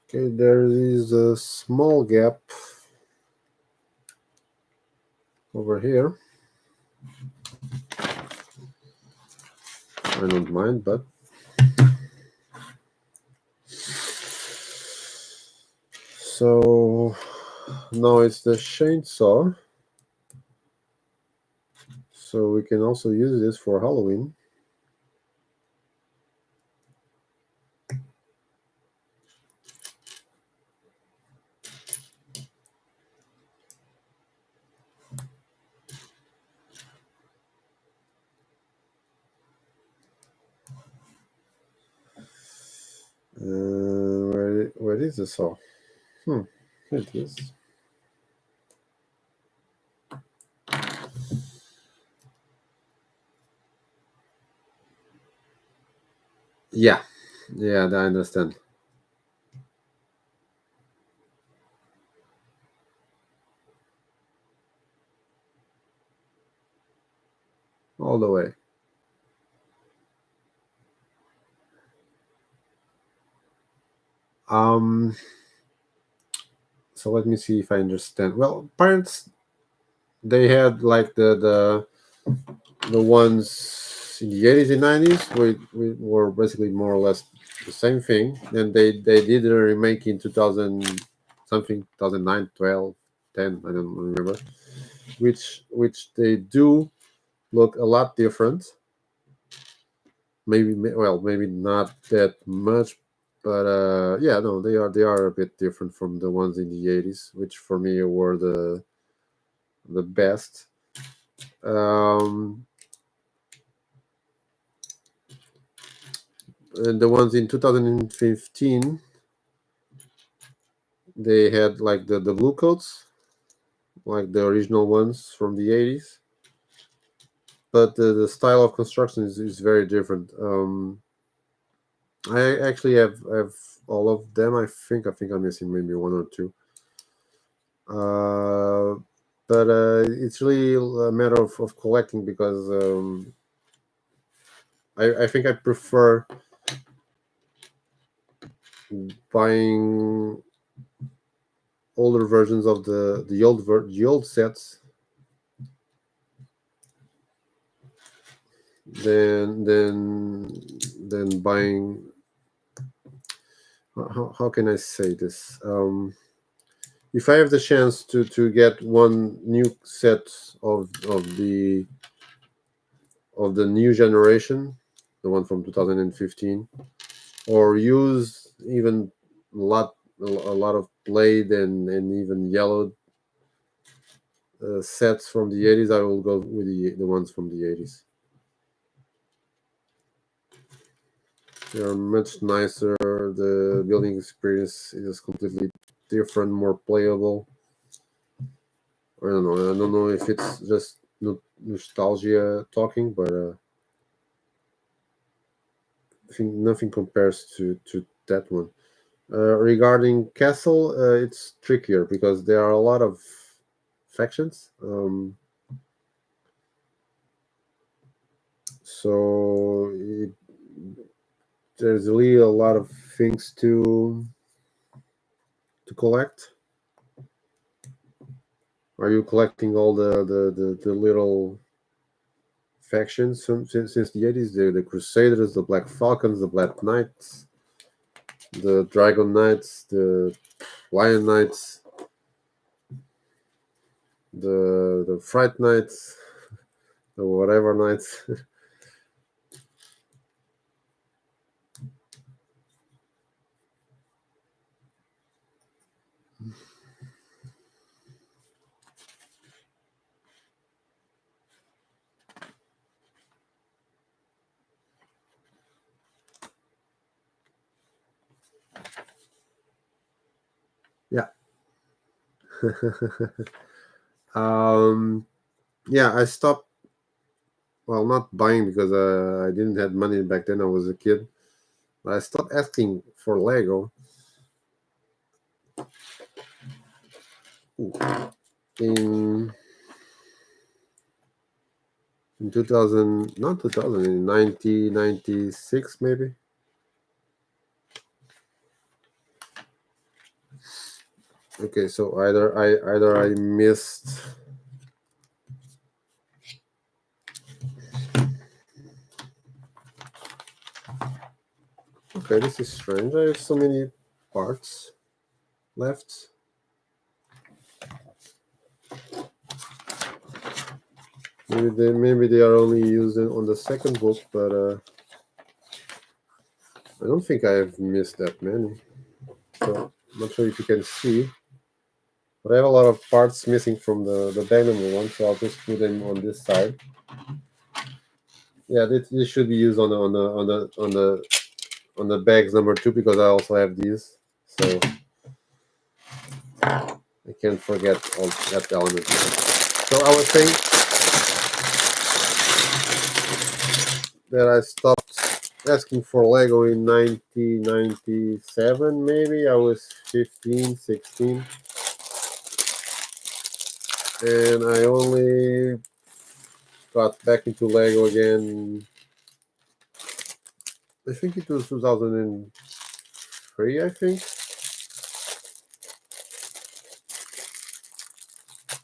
Okay, there is a small gap over here. I don't mind, but so now it's the chainsaw. So we can also use this for Halloween. Where is the saw? Here it is. Yeah, yeah, I understand. All the way. Um, so let me see if I understand. Well, parents they had like the ones in the 80s and 90s we were basically more or less the same thing. Then they did a remake in 2000 something 2009, 12, 10. I don't remember which they do look a lot different. Maybe not that much, but yeah, no, they are a bit different from the ones in the 80s, which for me were the best. um and the ones in 2015, they had like the blue coats, like the original ones from the 80s, but the style of construction is very different. I actually have all of them. I think I'm missing maybe one or two. uh but it's really a matter of collecting, because I think I prefer buying older versions of the old sets than buying how can I say this? If I have the chance to get one new set of the new generation, the one from 2015, or use even a lot of played and even yellowed sets from the 80s, I will go with the ones from the 80s. They are much nicer. The building experience is completely different, more playable. I don't know. I don't know if it's just nostalgia talking, but I think nothing compares to that one. Regarding Castle, it's trickier because there are a lot of factions. So there's really a lot of things to collect. Are you collecting all the little factions since the 80s? The Crusaders, the Black Falcons, the Black Knights, the Dragon Knights, the Lion Knights, the Fright Knights, the whatever Knights. Yeah. um, yeah, I stopped. Well, not buying because I didn't have money back then. I was a kid. But I stopped asking for Lego in in 2000, not 2000, in 1996 maybe. Okay, so either I missed. Okay, this is strange. I have so many parts left. Maybe they are only used on the second book, but I don't think I have missed that many. So I'm not sure if you can see, but I have a lot of parts missing from the Dynamo one, so I'll just put them on this side. Yeah, this should be used on the bags number 2 because I also have these, so I can't forget all that element. So I was saying that I stopped asking for Lego in 1997, maybe. I was 15, 16. And I only got back into Lego again. I think it was 2003. I think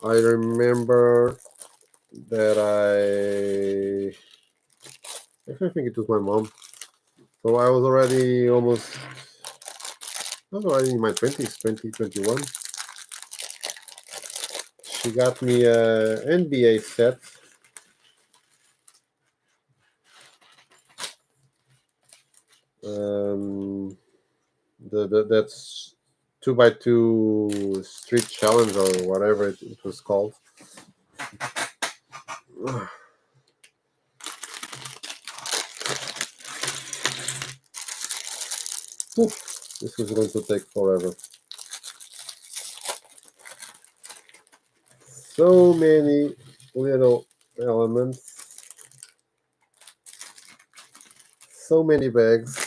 I remember that actually I think it was my mom. So I was already almost. I was already in my 20s, 2021. She got me a NBA set. Um, that's 2x2 Street Challenge or whatever it was called. This is going to take forever. So many little elements, so many bags.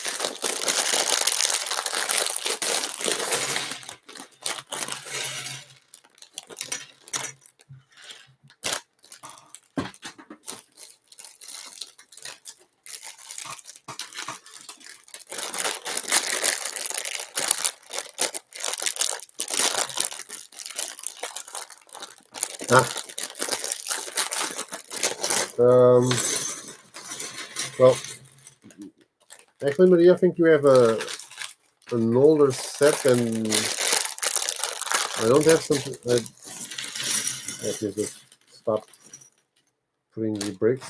Ah, um, well, actually, Maria, I think you have an older set, and I don't have something. I have to just stop putting the bricks.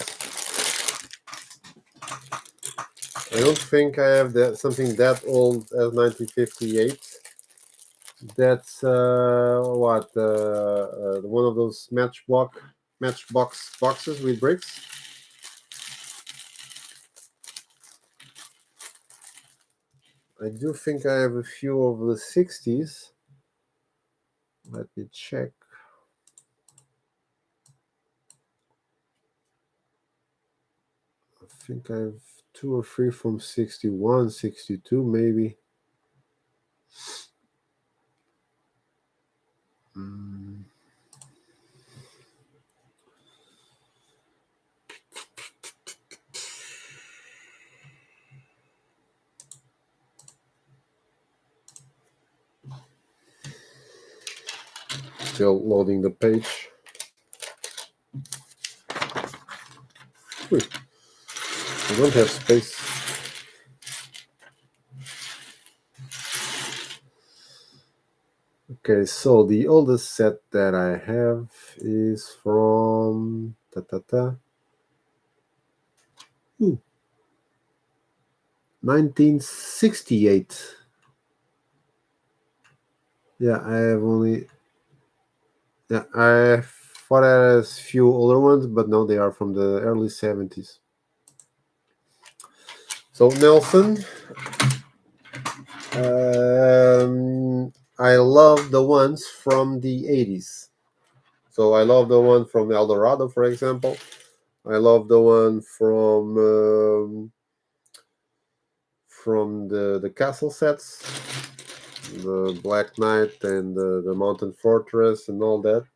I don't think I have something that old as 1958. That's what one of those matchbox boxes with bricks. I do think I have a few of the 60s. Let me check. I think I have 2 or 3 from 61, 62 maybe. Still loading the page. I don't have space. Okay, so the oldest set that I have is from 1968. Yeah, I have only. Yeah, I thought I had a few older ones, but no, they are from the early 70s. So Nelson, I love the ones from the 80s. So I love the one from El Dorado, for example. I love the one from the castle sets, the Black Knight and the Mountain Fortress and all that.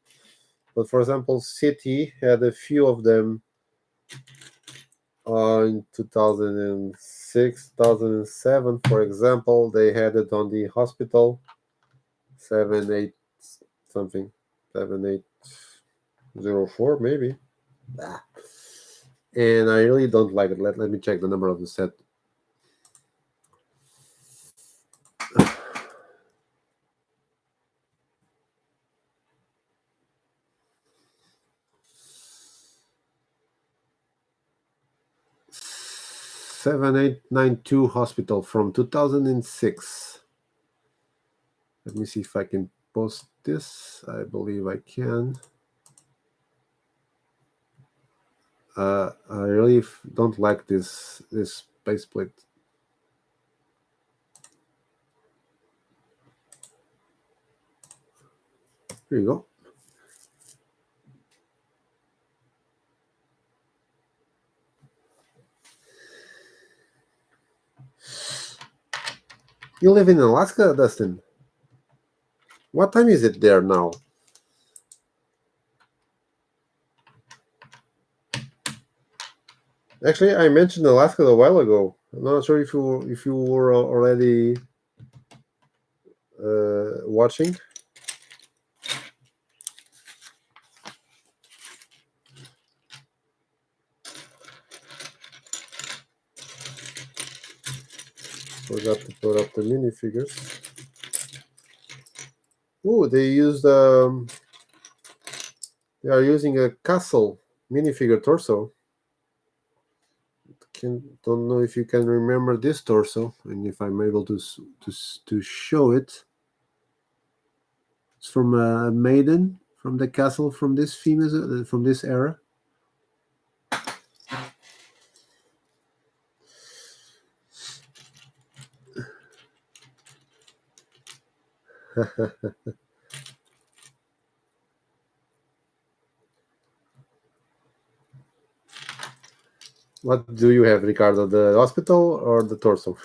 But for example, City had a few of them in 2006, 2007, for example. They had it on the hospital, 78 something, 7804 maybe. And I really don't like it. Let me check the number of the set. 7892 Hospital from 2006. Let me see if I can post this. I believe I can. I really don't like this base plate. Here you go. You live in Alaska, Dustin? What time is it there now? Actually, I mentioned Alaska a while ago. I'm not sure if you were already watching. Forgot to put up the minifigures. Oh, they are using a castle minifigure torso. Don't know if you can remember this torso and if I'm able to show it. It's from a maiden from the castle from this famous from this era. What do you have, Ricardo? The hospital or the torso?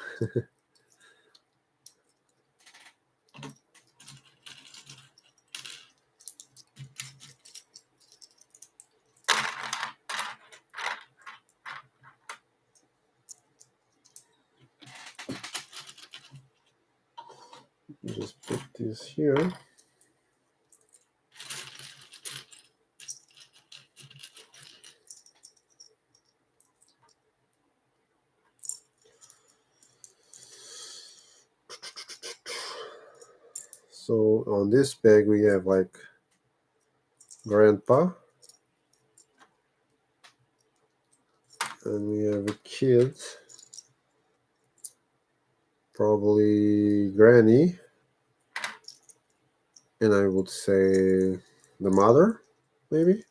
Just put this here. So on this bag we have like grandpa, and we have a kid, probably granny, and I would say the mother, maybe.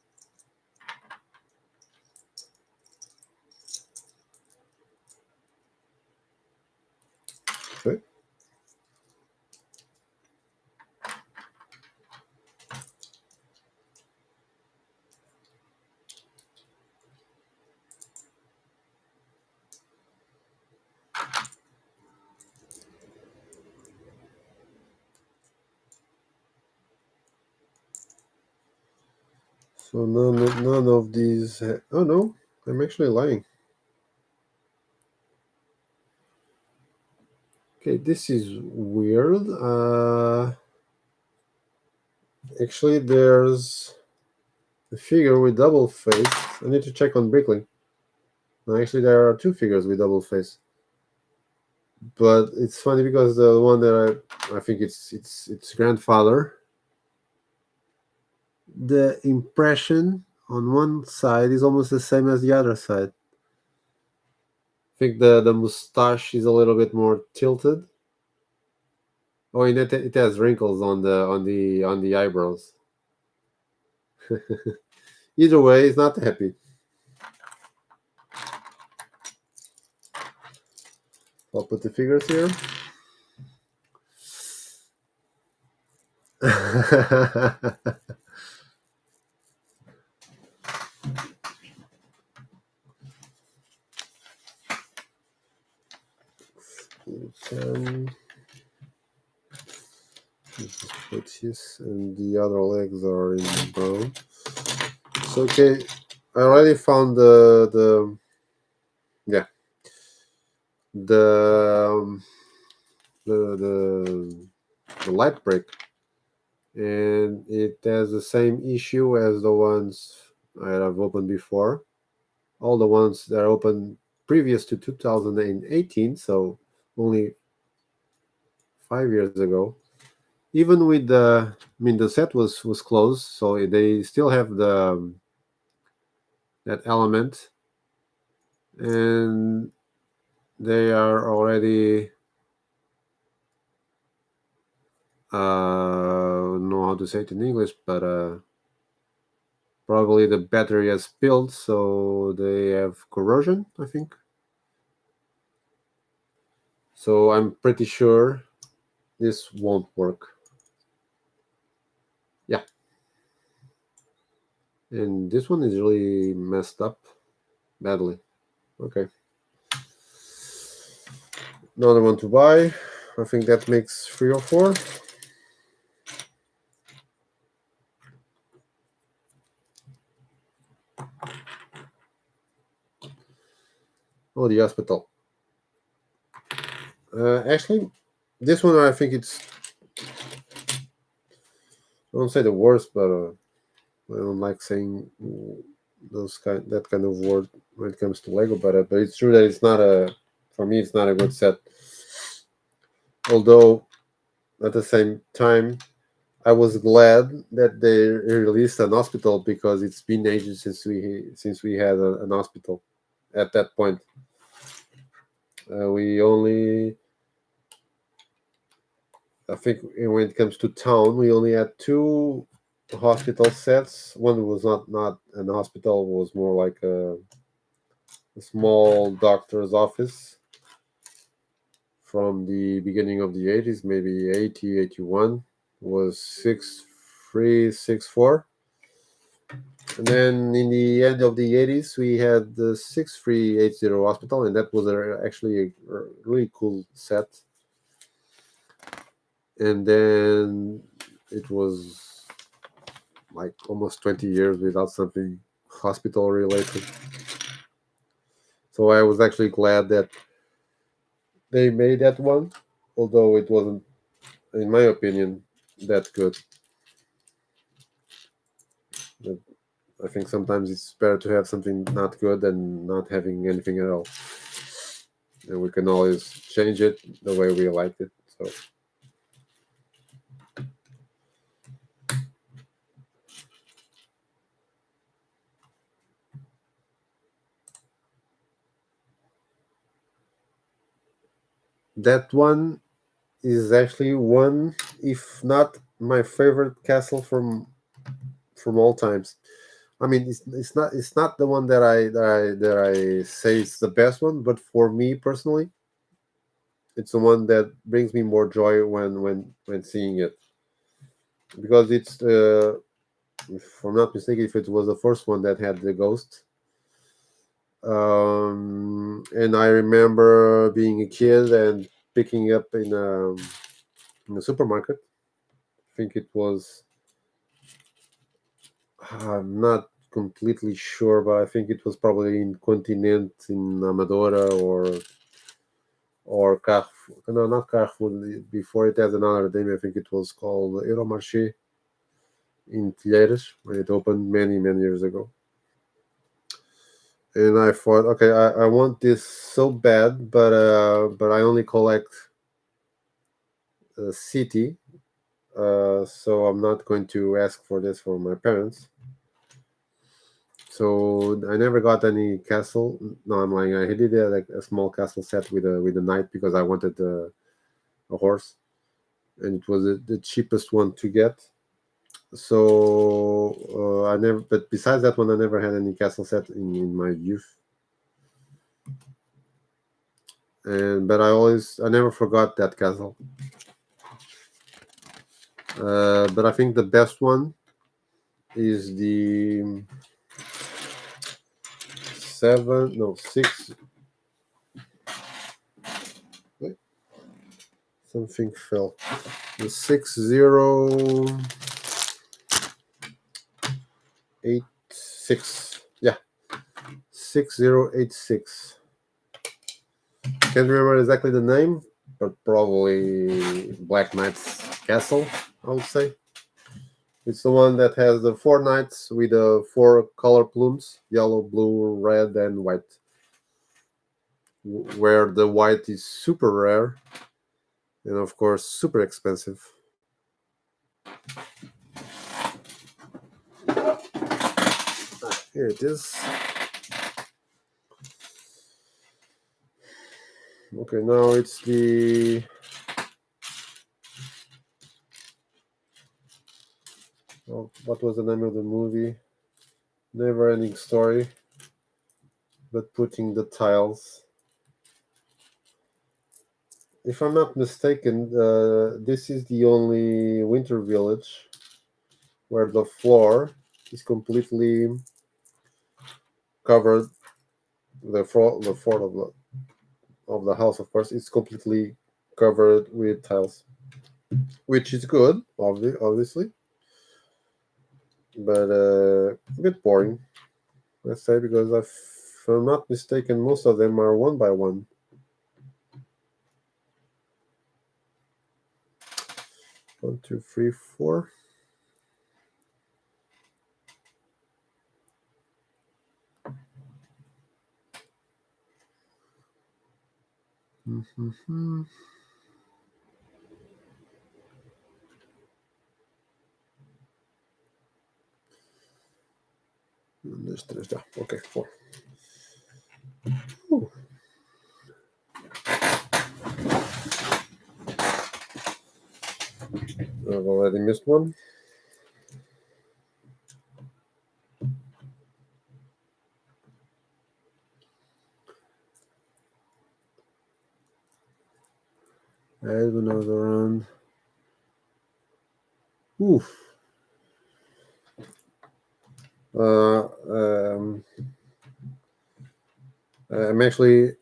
Okay. So none of these. Oh no, I'm actually lying. Okay, this is weird. Actually, there's a figure with double face. I need to check on Bricklink. No, actually, there are two figures with double face. But it's funny because the one that I think it's grandfather. The impression on one side is almost the same as the other side. I think the mustache is a little bit more tilted. Oh, and it has wrinkles on the eyebrows. Either way, he's not happy. I'll put the figures here. Can just put his, and the other legs are in brown. So okay, I already found the yeah the the light break, and it has the same issue as the ones I have opened before. All the ones that are open previous to 2018, so only 5 years ago. Even with the set was closed, so they still have that element, and they are already know how to say it in English, but probably the battery has spilled, so they have corrosion, I think. So I'm pretty sure this won't work. Yeah, and this one is really messed up badly. Okay, another one to buy. I think that makes 3 or 4. Oh, the hospital. Actually, this one I think it's. I don't say the worst, but I don't like saying that kind of word when it comes to Lego. But it's true that it's not a. For me, it's not a good set. Although at the same time, I was glad that they released an hospital because it's been ages since we had an hospital. At that point, we only. I think when it comes to town, we only had 2 hospital sets. One was not an hospital; was more like a small doctor's office from the beginning of the 80s, maybe 80, 81, was 6364. And then in the end of the 80s, we had the 6380 hospital, and that was actually a really cool set. And then it was like almost 20 years without something hospital related. So I was actually glad that they made that one, although it wasn't, in my opinion, that good. But I think sometimes it's better to have something not good than not having anything at all. And we can always change it the way we like it. So That one is actually one, if not my favorite castle from all times. I mean, it's not the one that I say it's the best one, but for me personally, it's the one that brings me more joy when seeing it, because it's if I'm not mistaken, if it was the first one that had the ghost. And I remember being a kid and picking up in a supermarket. I think it was, I'm not completely sure, but I think it was probably in Continent in Amadora or Carrefour. No, not Carrefour. Before it had another name. I think it was called Euromarché in Tilheiras when it opened many many years ago. And I thought, okay, I want this so bad, but I only collect city, so I'm not going to ask for this for my parents. So I never got any castle. No, I'm lying. I did like a small castle set with a knight because I wanted a horse, and it was the cheapest one to get. So I never. But besides that one, I never had any castle set in my youth. And but I never forgot that castle. But I think the best one is the seven, no six. Wait, something fell. The 6086. Yeah, 6086. Can't remember exactly the name, but probably Black Knight's Castle, I would say. It's the one that has the four knights with the four color plumes: yellow, blue, red, and white. Where the white is super rare and, of course, super expensive. Here it is. Okay, now it's the. Oh, what was the name of the movie? Never ending story, but putting the tiles. If I'm not mistaken, this is the only winter village where the floor is completely covered. The floor of the house, of course, is completely covered with tiles, which is good, obviously, but a bit boring, let's say, because if I'm not mistaken, most of them are one by one. One, two, three, four. Mm-hmm. There's three. Yeah, okay, four. Ooh, I've already missed one. I have another round. Oof. Uh, um, I'm actually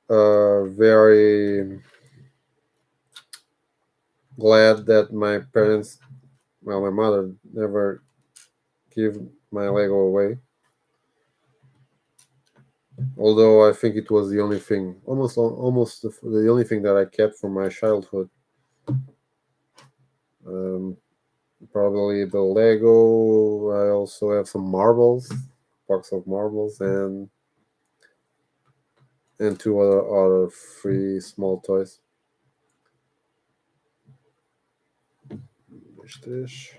very glad that my parents, well, my mother never gave my Lego away. Although I think it was the only thing, almost the only thing that I kept from my childhood. Um, Probably the Lego. I also have some marbles, box of marbles, and two other free small toys. This.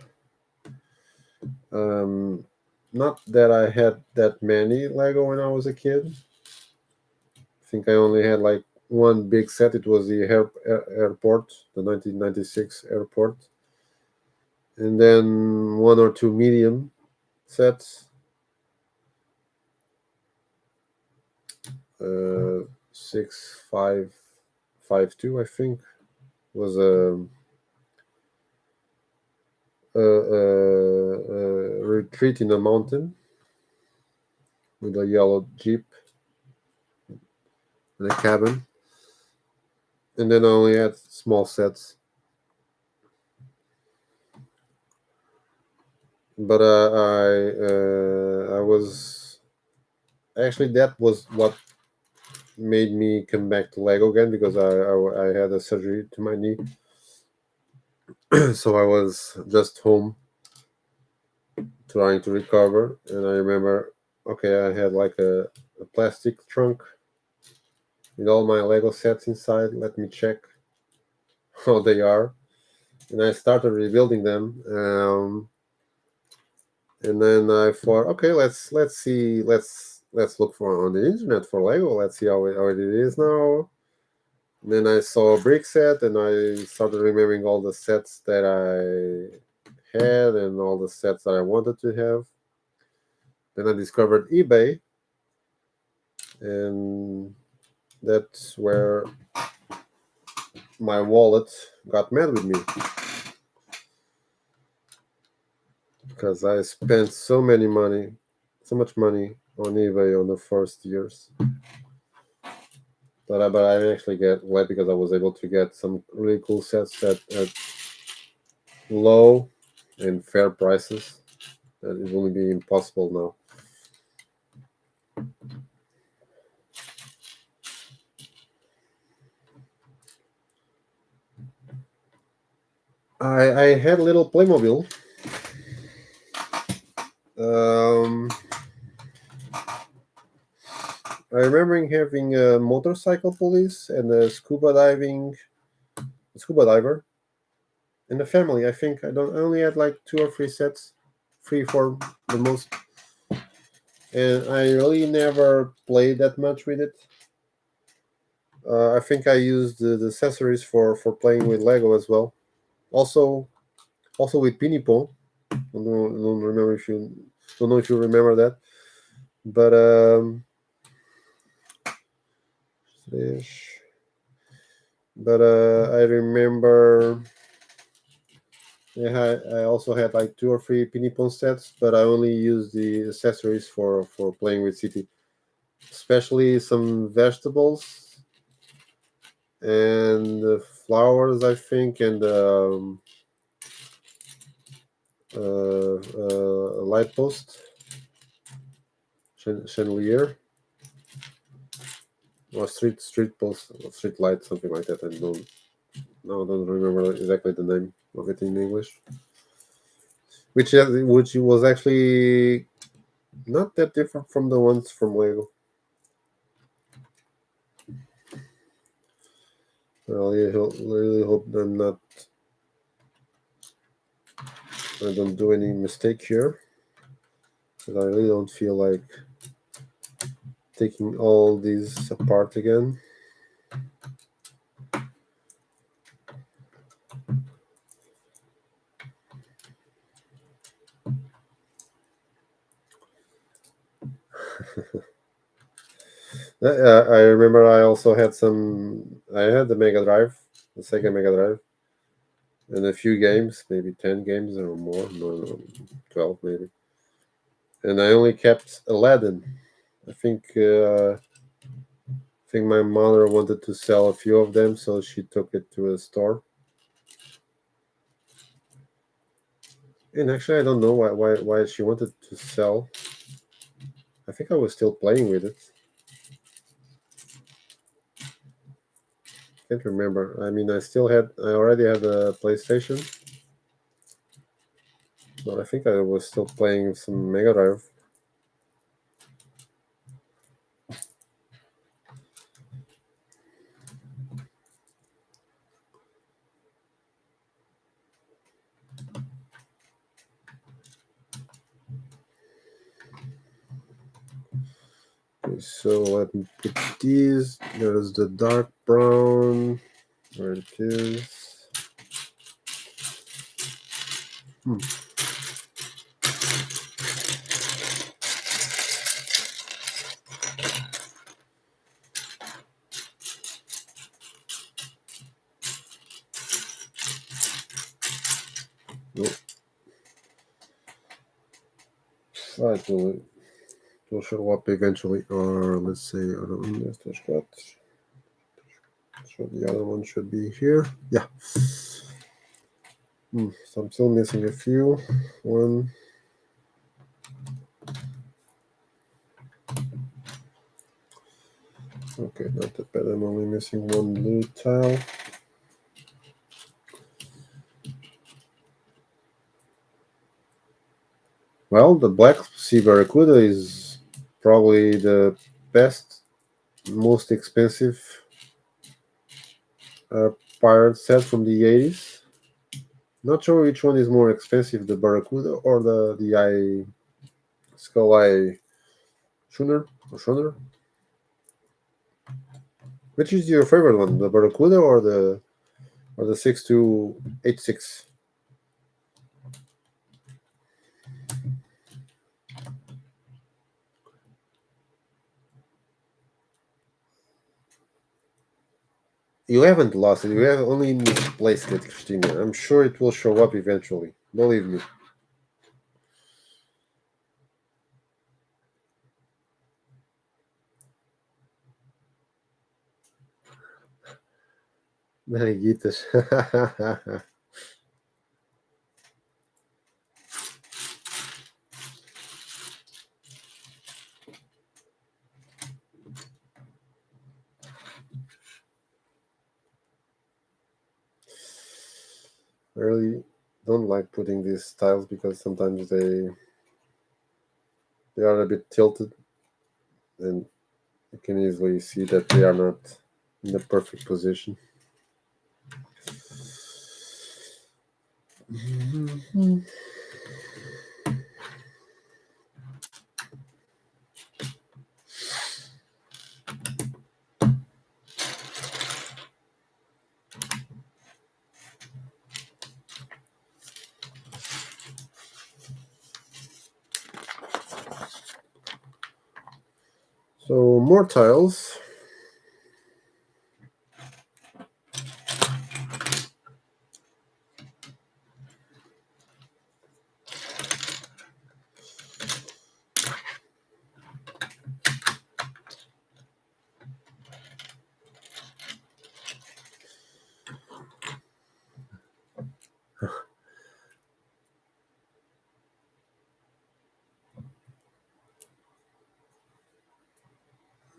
Um, Not that I had that many Lego when I was a kid. I think I only had like one big set. It was the airport, the 1996 airport, and then one or two medium sets. 6552, I think, was a retreat in a mountain with a yellow jeep and a cabin, and then I only had small sets. But I was actually, that was what made me come back to Lego again, because I had a surgery to my knee, so I was just home trying to recover, and I remember, okay, I had like a plastic trunk with all my Lego sets inside. Let me check how they are, and I started rebuilding them. And then I thought, okay, let's see, let's look for on the internet for Lego. Let's see how it is now. And then I saw a brick set, and I started remembering all the sets that I had and all the sets that I wanted to have. Then I discovered eBay, and that's where my wallet got mad with me, because I spent so much money on eBay on the first years. But I actually get glad, because I was able to get some really cool sets at low and fair prices. That it will be impossible now. I had a little Playmobil. Um, I remember having a motorcycle police and a scuba diver in the family. I think I only had like two or three sets, three, four the most, and I really never played that much with it. I think I used the accessories for playing with Lego as well. Also, also with Pinipon. Don't remember if you don't know if you remember that, but ish. But I remember. Yeah, I also had like two or three Pinipon sets, but I only used the accessories for playing with City, especially some vegetables and flowers, I think, and light post, chandelier, or street post, or street light, something like that. I don't remember exactly the name of it in English. Which was actually not that different from the ones from Lego. I really hope I don't do any mistake here, because I really don't feel like taking all these apart again. I remember I also had some. I had the Mega Drive, the Sega Mega Drive, and a few games, maybe 10 games or more. No, 12 maybe. And I only kept Aladdin. I think my mother wanted to sell a few of them, so she took it to a store. And actually, I don't know why she wanted to sell. I think I was still playing with it. Can't remember. I mean, I already had a PlayStation, but I think I was still playing some Mega Drive. so let me put these. There's the dark brown. Where it is. Hmm. No. It will show up eventually. Or let's say, I don't know, so the other one should be here. Yeah. So I'm still missing a few. One. Okay, not that bad. I'm only missing one blue tile. Well, the black sea barracuda is probably the best, most expensive uh, pirate set from the 80s. Not sure which one is more expensive, the barracuda or the eye skull eye schooner or schooner. Which is your favorite one, the barracuda or the 6286? You haven't lost it. You have only misplaced it, Christina. I'm sure it will show up eventually. Believe me. Nariguitas. I really don't like putting these tiles because sometimes they are a bit tilted, and you can easily see that they are not in the perfect position. So more tiles.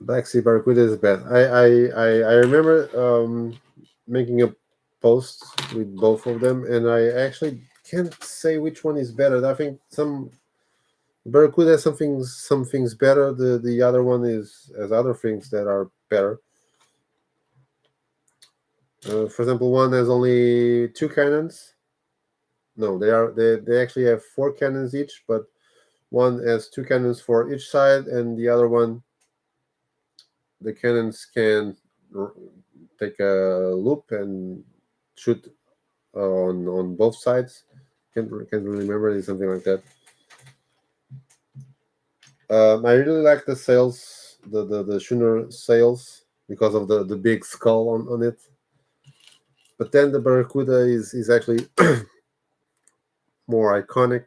Black Sea Barracuda is bad. I remember making a post with both of them, and I actually can't say which one is better. I think some Barracuda has some things better. The other one is has other things that are better. For example, one has only two cannons. No, they actually have four cannons each, but one has two cannons for each side, and the other one the cannons can take a loop and shoot on both sides. Can't really remember. It's something like that. I really like the sails, the schooner sails because of the big skull on it. But then the Barracuda is actually more iconic,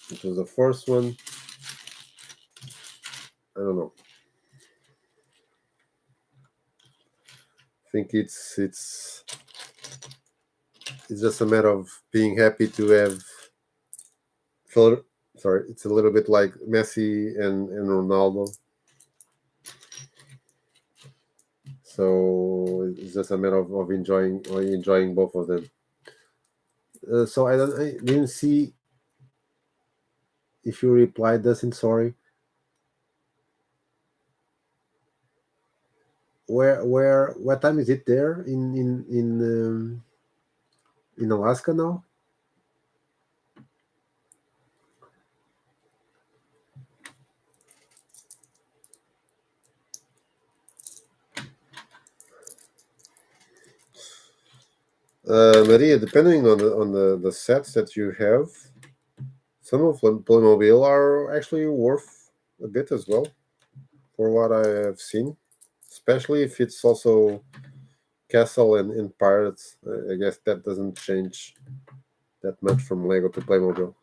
which was the first one. I don't know. I think it's just a matter of being happy to have. Sorry, it's a little bit like Messi and Ronaldo. So it's just a matter of enjoying both of them. So I didn't see if you replied this in sorry. Where what time is it there in Alaska now? Maria, depending on the sets that you have, some of them Playmobil are actually worth a bit as well, for what I have seen. Especially if it's also Castle and Pirates. I guess that doesn't change that much from Lego to Playmobil.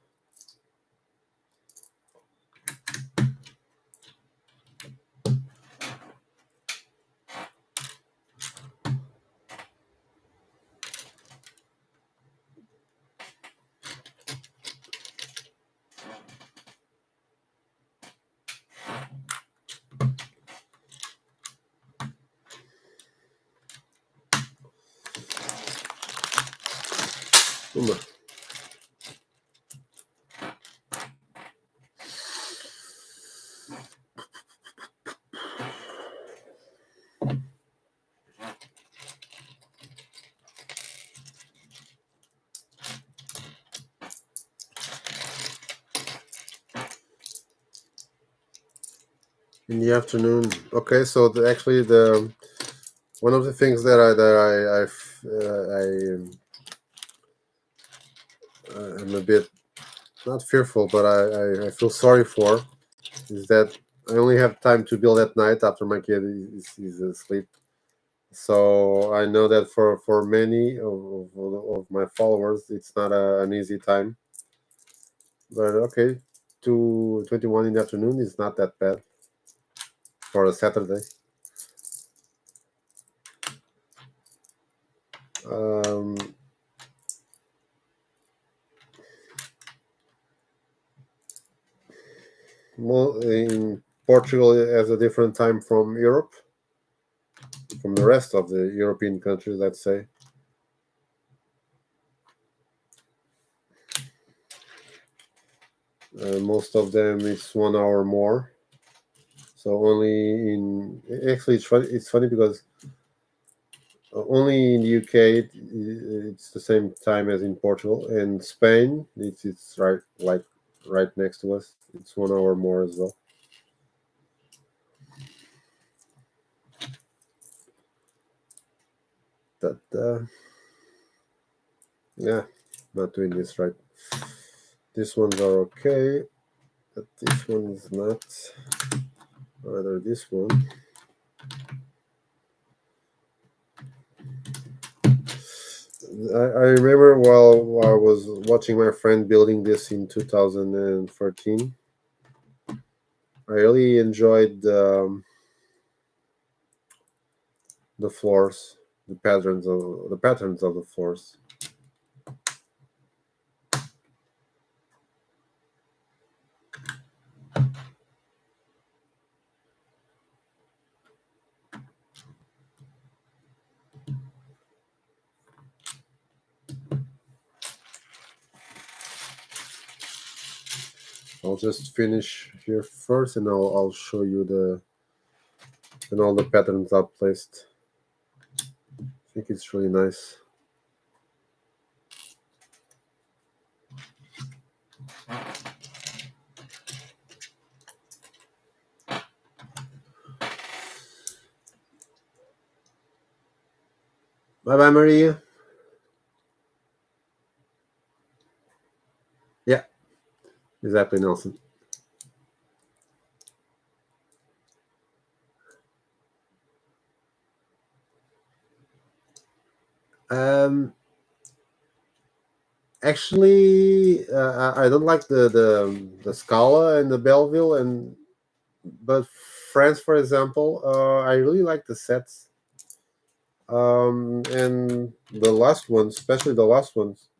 Uma. In the afternoon. Okay, so actually the one of the things that I'm a bit not fearful, but I feel sorry for is that I only have time to build at night after my kid is asleep. So I know that for many of my followers, it's not an easy time. But okay, 2:21 in the afternoon is not that bad for a Saturday. Um, in Portugal, it has a different time from Europe, from the rest of the European countries, let's say. Most of them it's 1 hour more. So only in actually it's funny because only in the UK it's the same time as in Portugal, and Spain it's right next to us. It's 1 hour more as well. That yeah, not doing this right. These ones are okay, but this one is not. Rather this one. I remember while I was watching my friend building this in 2013. I really enjoyed the floors, the patterns of the floors. I'll just finish here first, and I'll show you all the patterns I've placed. I think it's really nice. Bye bye, Maria. Yeah, exactly, Nelson. Um, Actually, I don't like the Scala and the Belleville, but France, for example, I really like the sets. And the last ones, especially the last ones.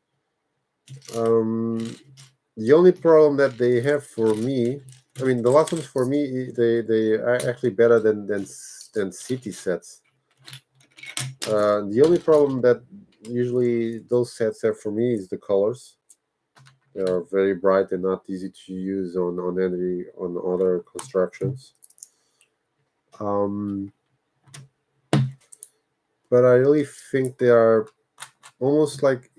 Um, the only problem that they have for me, I mean, the last ones for me, they are actually better than city sets. The only problem that usually those sets have for me is the colors. They are very bright and not easy to use on other constructions. Um, but I really think they are almost like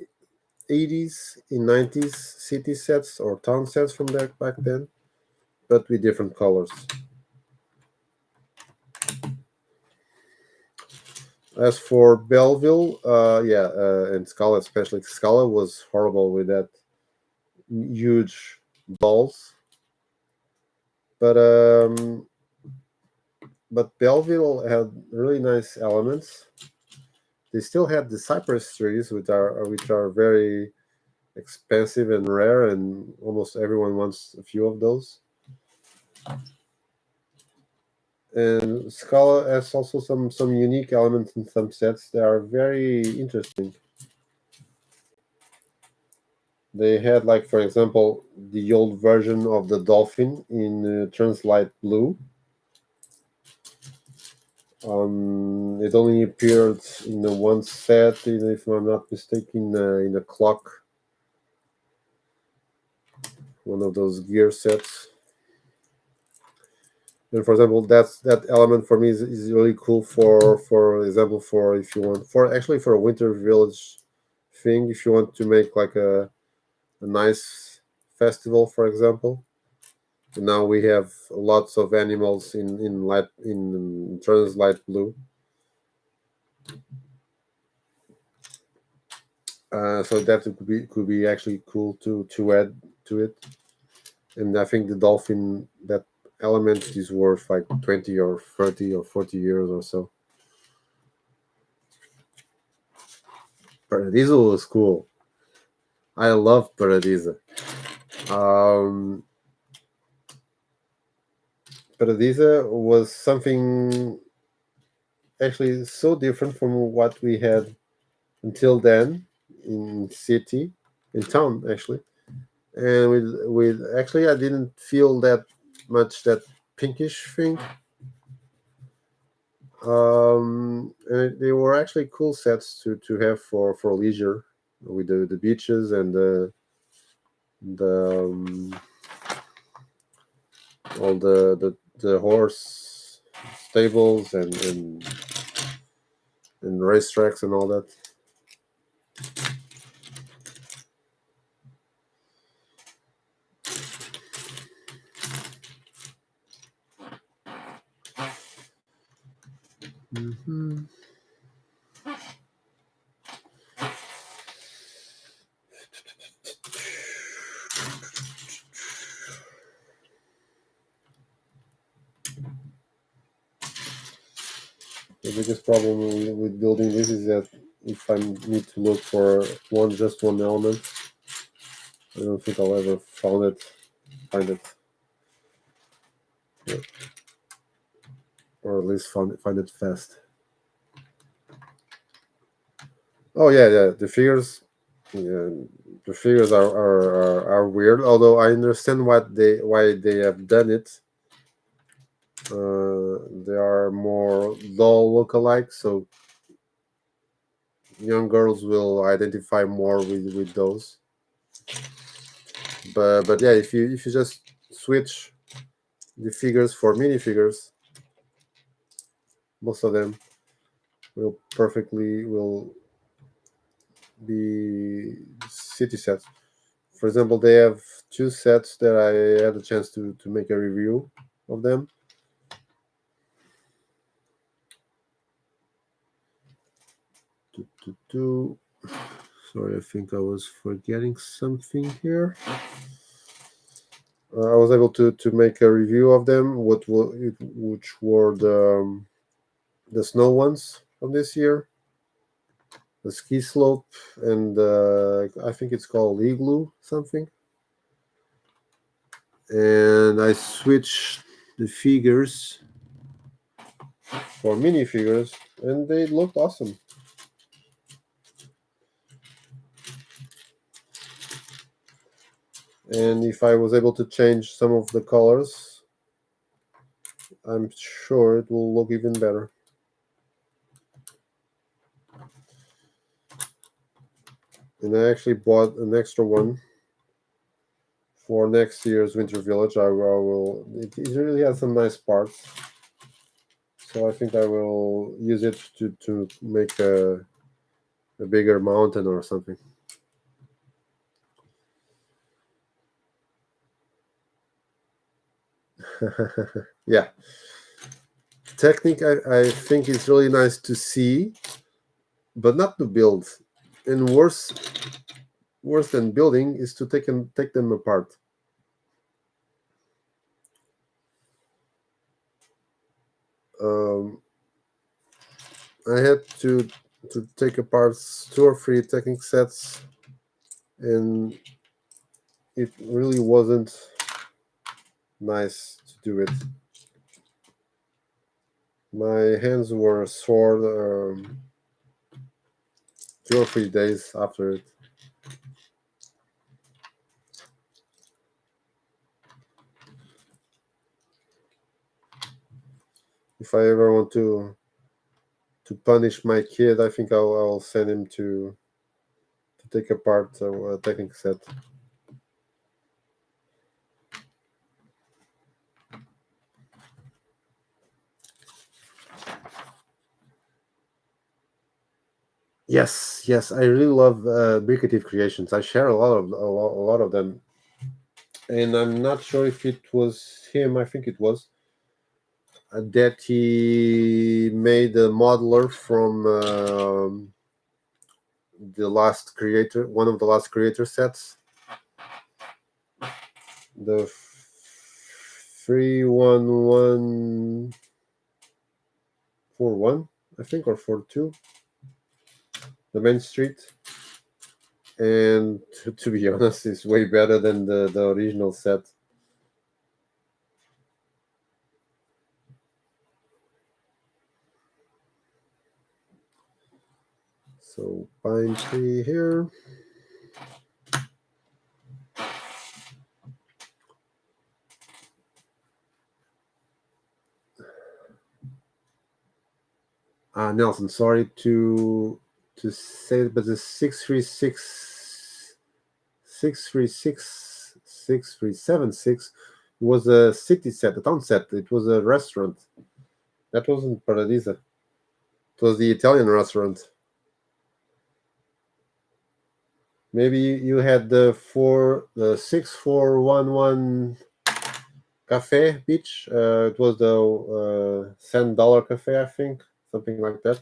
80s and 90s city sets or town sets from back then, but with different colors. As for Belleville, yeah, and Scala, especially Scala, was horrible with that huge balls. But Belleville had really nice elements. They still had the cypress trees, which are very expensive and rare, and almost everyone wants a few of those. And Scala has also some unique elements in some sets that are very interesting. They had, like, for example, the old version of the dolphin in Translight Blue. It only appeared in the one set, if I'm not mistaken, in a clock, one of those gear sets. And for example, that element for me is really cool for example, for if you want, for actually for a winter village thing, if you want to make like a nice festival, for example. And now we have lots of animals in trans light blue. So that could be actually cool to add to it. And I think the dolphin, that element is worth like 20 or 30 or 40 euros or so. Paradiso was cool. I love Paradiso. Um, Paradiso was something actually so different from what we had until then in city, in town actually. And with actually, I didn't feel that much that pinkish thing. And they were actually cool sets to have for leisure, with the beaches and the all the horse stables and racetracks and all that. Hmm. The biggest problem with building this is that if I need to look for just one element, I don't think I'll ever find it, or at least find it fast. Oh yeah, yeah. Yeah, the figures are weird. Although I understand why they have done it. They are more doll lookalike, so young girls will identify more with those. But yeah, if you just switch the figures for minifigures, most of them will be city sets. For example, they have two sets that I had a chance to make a review of them. Do. Sorry, I think I was forgetting something here. I was able to make a review of them, which were the snow ones of this year, the ski slope, and I think it's called igloo something. And I switched the figures for minifigures, and they looked awesome. And if I was able to change some of the colors, I'm sure it will look even better. And I actually bought an extra one for next year's Winter Village. I will. It really has some nice parts, so I think I will use it to make a bigger mountain or something. Yeah. Technique, I think it's really nice to see, but not to build. And worse than building is to take them apart. Um, I had to take apart 2 or 3 technique sets, and it really wasn't nice to do it. My hands were sore 2 or 3 days after it. If I ever want to punish my kid, I think I'll send him to take apart a technique set. Yes, yes, I really love Bricative Creations. I share a lot of them, and I'm not sure if it was him. I think it was that he made a modeler from the last creator, one of the last creator sets, the 31141, I think, or 42, the Main Street. And to be honest, it's way better than the original set. So pine tree here. Nelson, sorry to say it, but the 636 was a city set, a town set. It was a restaurant. That wasn't Paradisa. It was the Italian restaurant. Maybe you had the 6411 Cafe Beach. It was the $10 cafe, I think, something like that,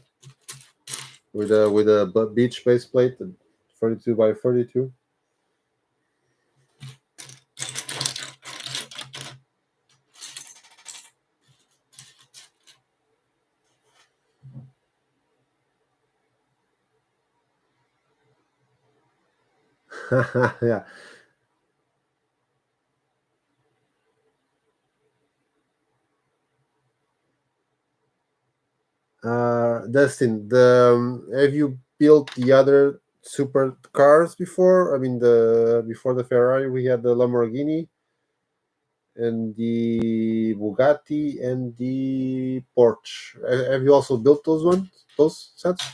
with a beach base plate, 42 by 32. Yeah. Dustin, have you built the other super cars before? I mean, the before the Ferrari, we had the Lamborghini and the Bugatti and the Porsche. Have you also built those sets?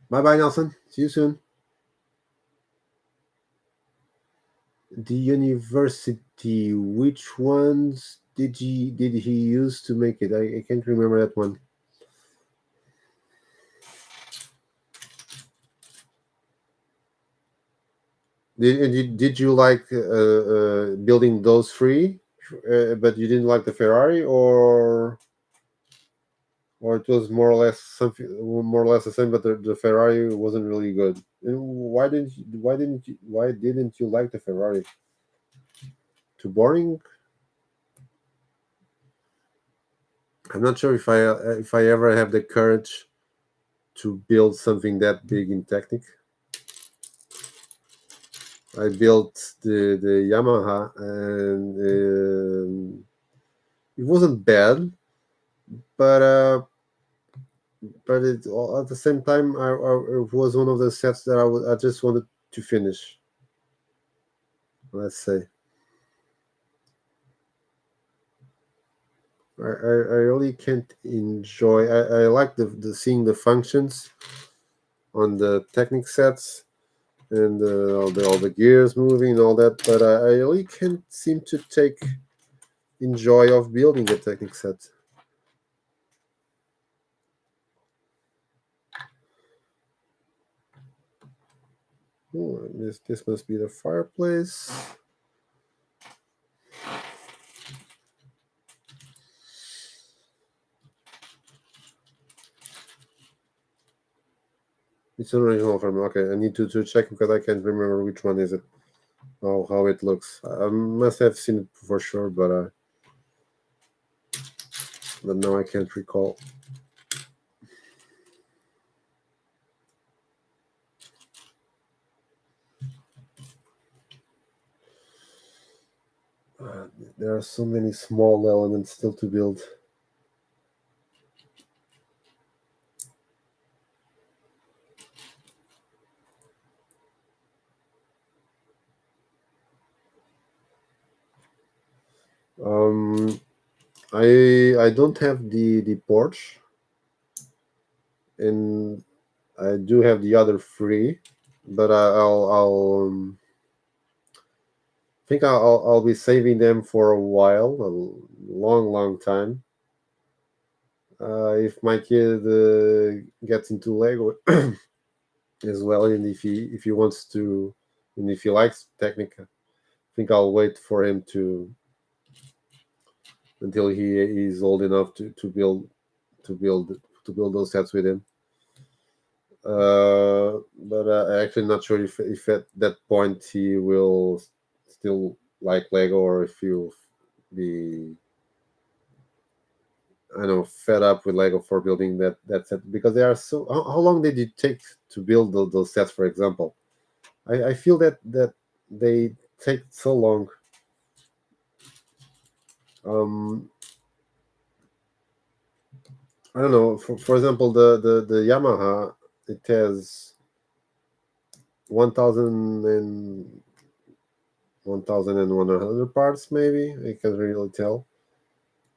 Bye bye, Nelson. See you soon. The university. Which ones did he use to make it? I can't remember that one. Did you like building those 3, but you didn't like the Ferrari, or it was more or less something more or less the same, but the Ferrari wasn't really good. And why didn't you like the Ferrari? Too boring? I'm not sure if I ever have the courage to build something that big in Technic. I built the Yamaha, and it wasn't bad, but at the same time, it was one of the sets that I just wanted to finish. Let's say I really can't enjoy. I like the seeing the functions on the Technic sets, and all the gears moving and all that, but I really can't seem to take enjoy of building a Technic set. Oh, this must be the fireplace. It's an original from. Okay, I need to check because I can't remember which one is it. How it looks. I must have seen it for sure, but now I can't recall. Uh, there are so many small elements still to build. Um, I don't have the porch, and I do have the other three, but I'll think I'll be saving them for a while, a long time. If my kid gets into Lego as well, and if he wants to, and if he likes Technic, I think I'll wait for him to until he is old enough to build to build those sets with him. But I'm actually not sure if at that point he will still like Lego or if he'll be, I don't know, fed up with Lego for building that set because they are so. How long did it take to build those sets? For example, I feel that they take so long. Um, I don't know. For example, the Yamaha, it has 1,000 and 1,100 parts, maybe. I can't really tell.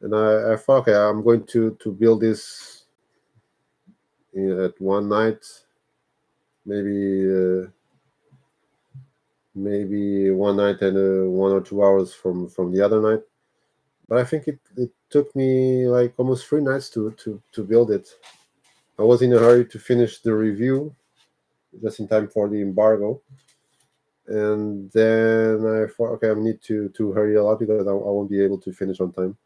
And I thought, okay, I'm going to build this at one night, maybe maybe one night and 1 or 2 hours from the other night. But I think it took me like almost 3 nights to build it. I was in a hurry to finish the review just in time for the embargo, and then I thought, okay, I need to hurry a lot because I won't be able to finish on time.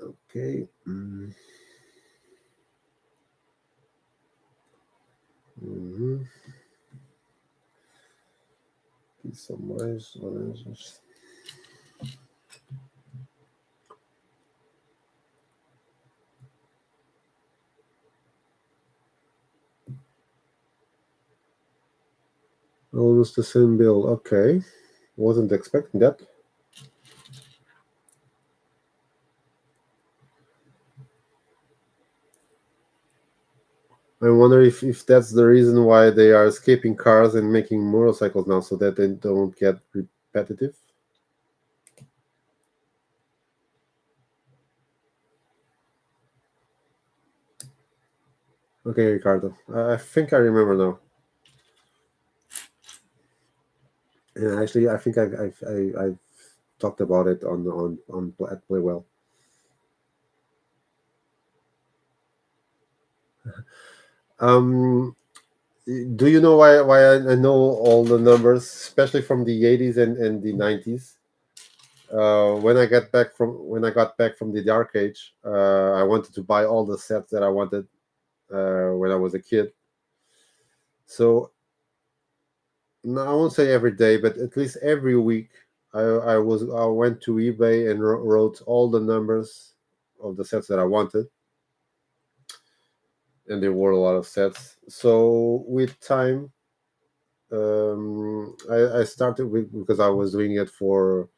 Okay. Mm-hmm. Some oranges. Almost the same bill. Okay. Wasn't expecting that. I wonder if that's the reason why they are escaping cars and making motorcycles now so that they don't get repetitive. Okay, Ricardo. I think I remember now. And actually, I think I've talked about it at Playwell. Um, do you know why I know all the numbers, especially from the 80s and the 90s? When I got back from the Dark Age, I wanted to buy all the sets that I wanted when I was a kid. So no, I won't say every day, but at least every week, I went to eBay and wrote all the numbers of the sets that I wanted, and there were a lot of sets. So with time, I started with because I was doing it for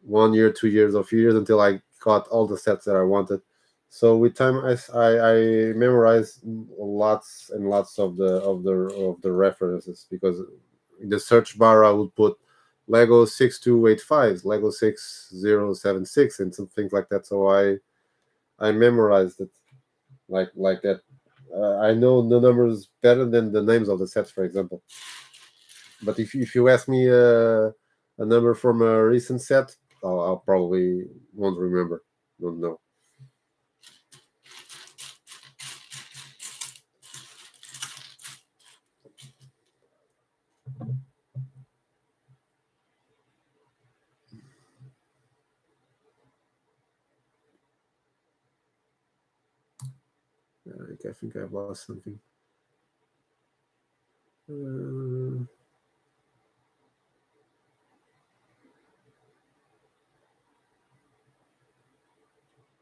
1 year, 2 years, or few years until I got all the sets that I wanted. So with time, I memorized lots and lots of the references because in the search bar I would put Lego 6285, Lego 6076, and some things like that. So I memorized it like that. I know the numbers better than the names of the sets, for example. But if you ask me a number from a recent set, I'll probably won't remember. Don't know. think I've lost something. Uh,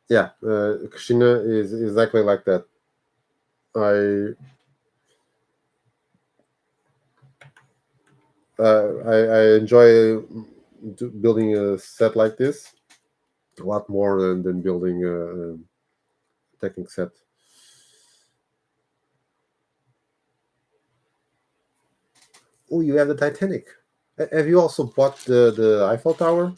yeah, Christina is exactly like that. I I enjoy building a set like this a lot more than building a technic set. Oh, you have the Titanic. Have you also bought the Eiffel Tower?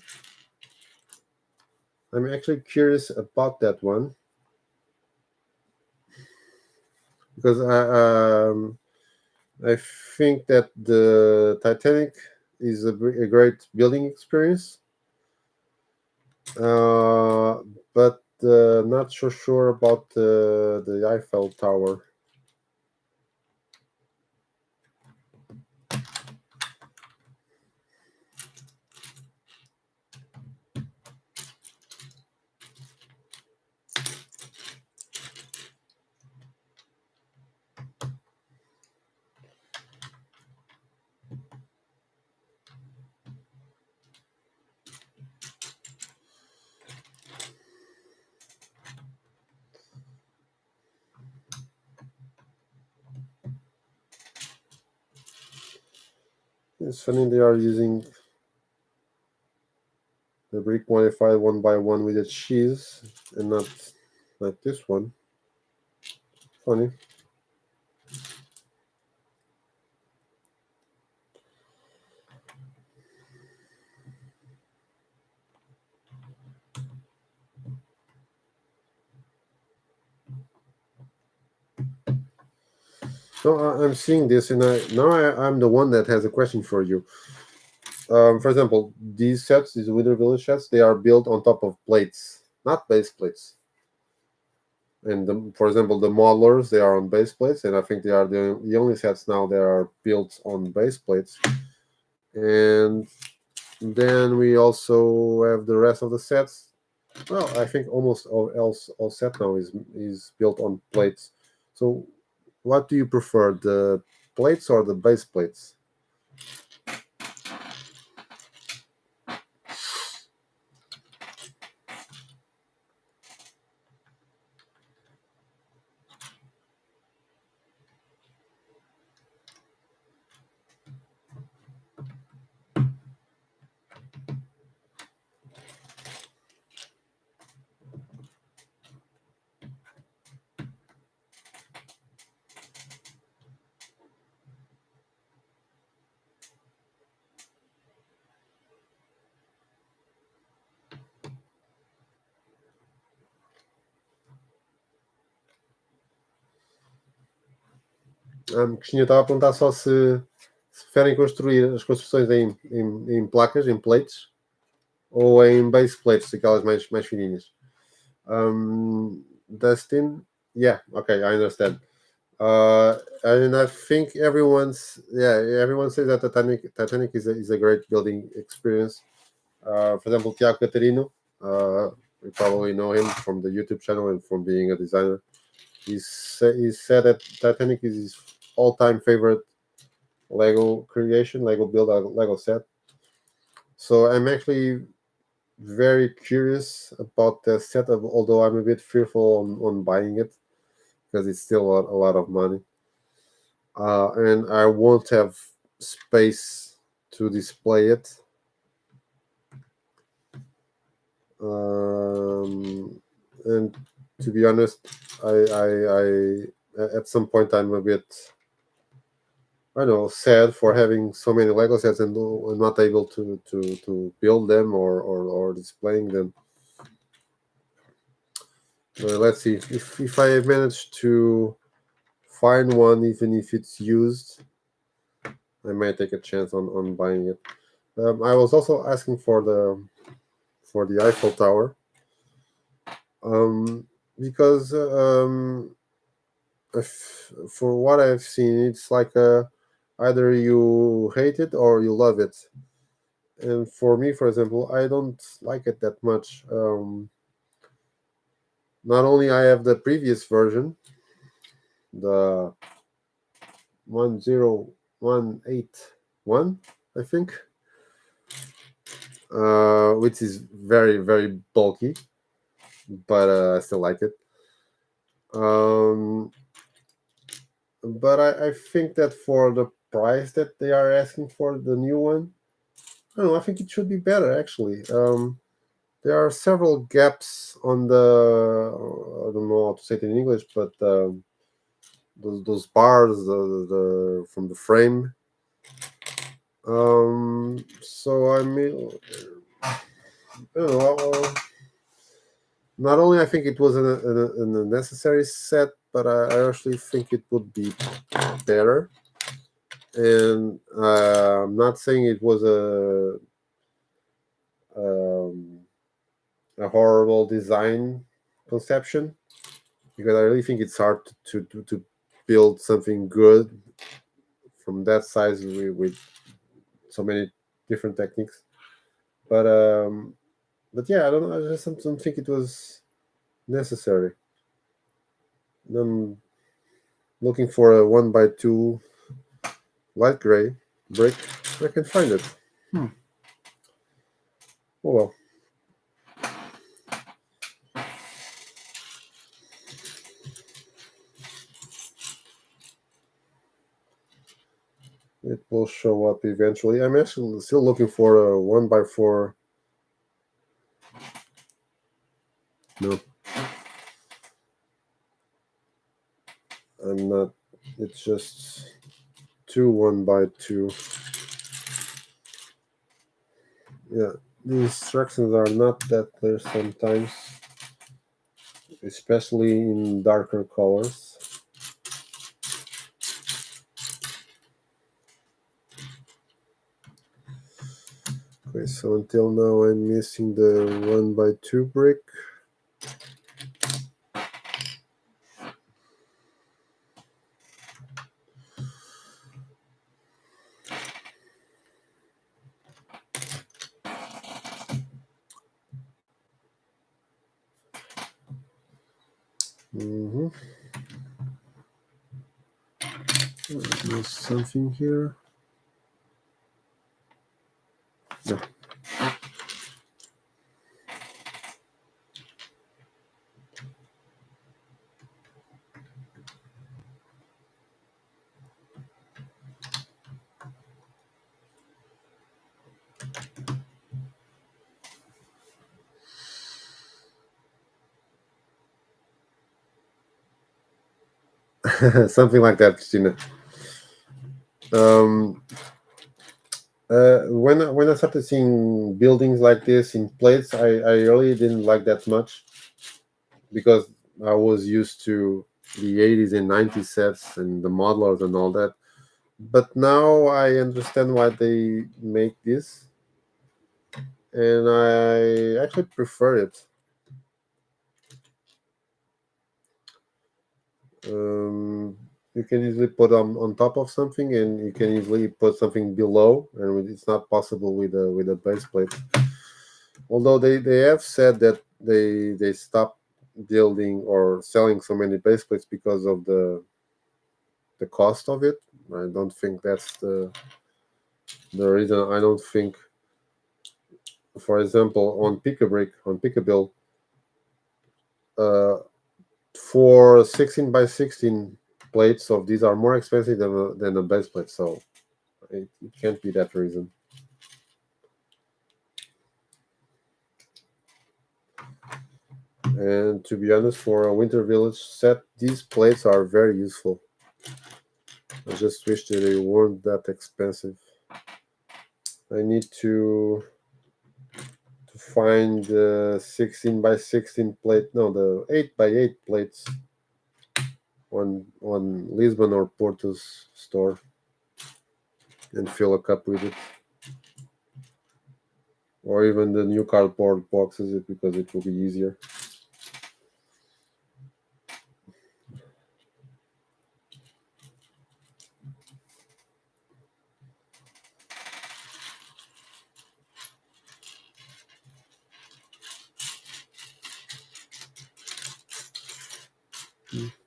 I'm actually curious about that one because I think that the Titanic is a great building experience, uh, but not so sure about the Eiffel Tower. It's funny they are using the brick modified one by one with the cheese and not like this one. Funny. So I'm seeing this, and I'm the one that has a question for you. For example, these sets, these Wither Village sets, they are built on top of plates, not base plates. And for example, the modelers, they are on base plates, and I think they are the only sets now that are built on base plates. And then we also have the rest of the sets. Well, I think almost all set now is built on plates. So, what do you prefer, the plates or the base plates? Cristina, estava a perguntar só se preferem construir as construções em placas, em plates, ou em base plates, aquelas mais fininhas. Dustin, yeah, okay, I understand. And I think everyone says that Titanic is a great building experience. For example, Tiago Catarino, you probably know him from the YouTube channel and from being a designer. He said that Titanic is his all-time favorite Lego creation, Lego build, Lego set. So I'm actually very curious about the setup, although I'm a bit fearful on buying it because it's still a lot of money. And I won't have space to display it. And to be honest, I at some point I'm a bit, I don't know, sad for having so many Lego sets and not able to build them or displaying them. Let's see if I manage to find one, even if it's used, I might take a chance on buying it. I was also asking for the Eiffel Tower, because for what I've seen, it's like either you hate it or you love it. And for me, for example, I don't like it that much. Not only I have the previous version, the 10181, I think, which is very, very bulky, but I still like it. Um, but I think that for the price that they are asking for the new one, I don't know. I think it should be better actually. There are several gaps on the, I don't know how to say it in English, but those bars, the from the frame. So I mean, I don't know. Not only I think it was a necessary set, but I actually think it would be better. And I'm not saying it was um, a horrible design conception, because I really think it's hard to build something good from that size with so many different techniques. But but yeah, I don't know. I just don't think it was necessary. I'm looking for a 1x2 light gray brick. I can find it. Hmm. Oh well. It will show up eventually. I'm actually still looking for a 1x4. No, I'm not. It's just two 1x2. Yeah, the instructions are not that clear sometimes, especially in darker colors. Okay, so until now I'm missing the 1x2 brick. Mm-hmm. There's something here. No. Something like that, Christina. Um, when I started seeing buildings like this in plates, I really didn't like that much, because I was used to the 80s and 90s sets and the modelers and all that. But now I understand why they make this, and I actually prefer it. Um, you can easily put on top of something, and you can easily put something below, and it's not possible with a base plate. Although they have said that they stopped building or selling so many base plates because of the cost of it. I don't think that's the reason. I don't think, for example, on Pick-a-Brick, on Pick-a-Bill, uh, for 16 by 16 plates of these are more expensive than a base plate. So it can't be that reason. And to be honest, for a Winter Village set, these plates are very useful. I just wish that they weren't that expensive. I need to find the 16 by 16 plate, no, the 8 by 8 plates on Lisbon or Porto's store, and fill a cup with it, or even the new cardboard boxes, because it will be easier.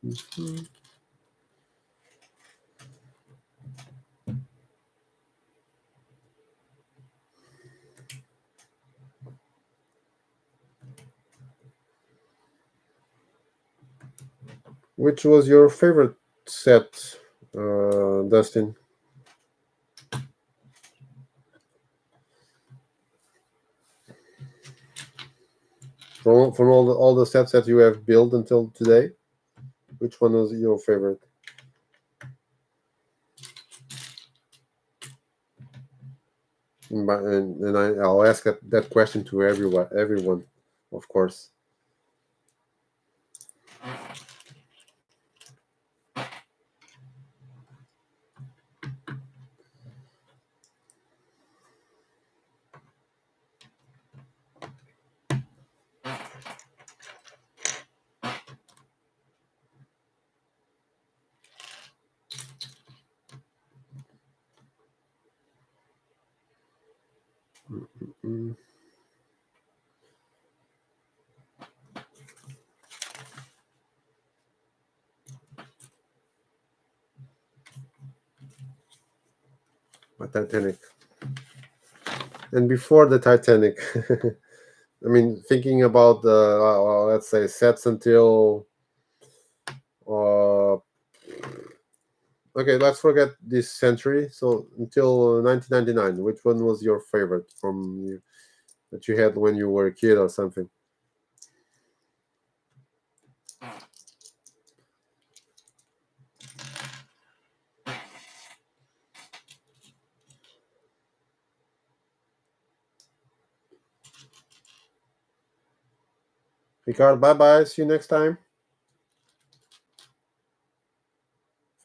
Mhm. Which was your favorite set, Dustin? From all the sets that you have built until today, which one was your favorite? And I'll ask that question to everyone, of course. Mm, my Titanic. And before the Titanic, I mean, thinking about the let's say sets until uh, okay, let's forget this century. So until 1999, which one was your favorite that you had when you were a kid or something? Ricard, bye bye. See you next time.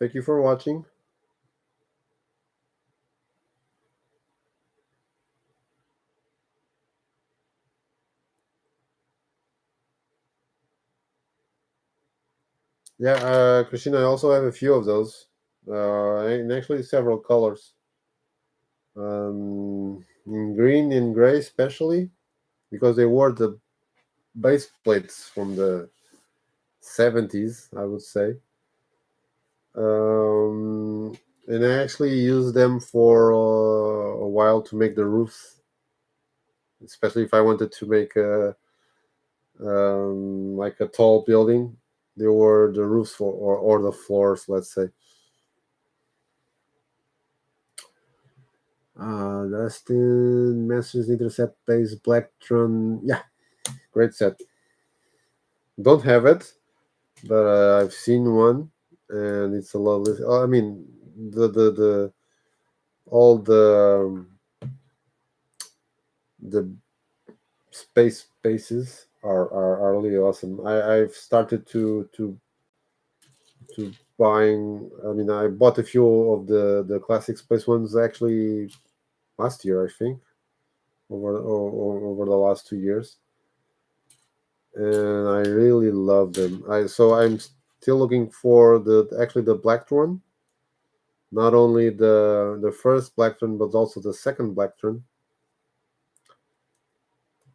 Thank you for watching. Yeah, Christina, I also have a few of those, and actually several colors. In green and gray, especially because they were the base plates from the 70s, I would say. Um, and I actually used them for a while to make the roofs, especially if I wanted to make like a tall building. They were the roofs or the floors, let's say. Dustin Masters Intercept base Blacktron. Yeah, great set. Don't have it, but I've seen one, and it's a lovely. I mean, the all the spaces are really awesome. I've started to buying. I mean, I bought a few of the classic space ones actually last year, I think, over the last 2 years, and I really love them. I'm still looking for the black one, not only the first Blacktron but also the second Blacktron,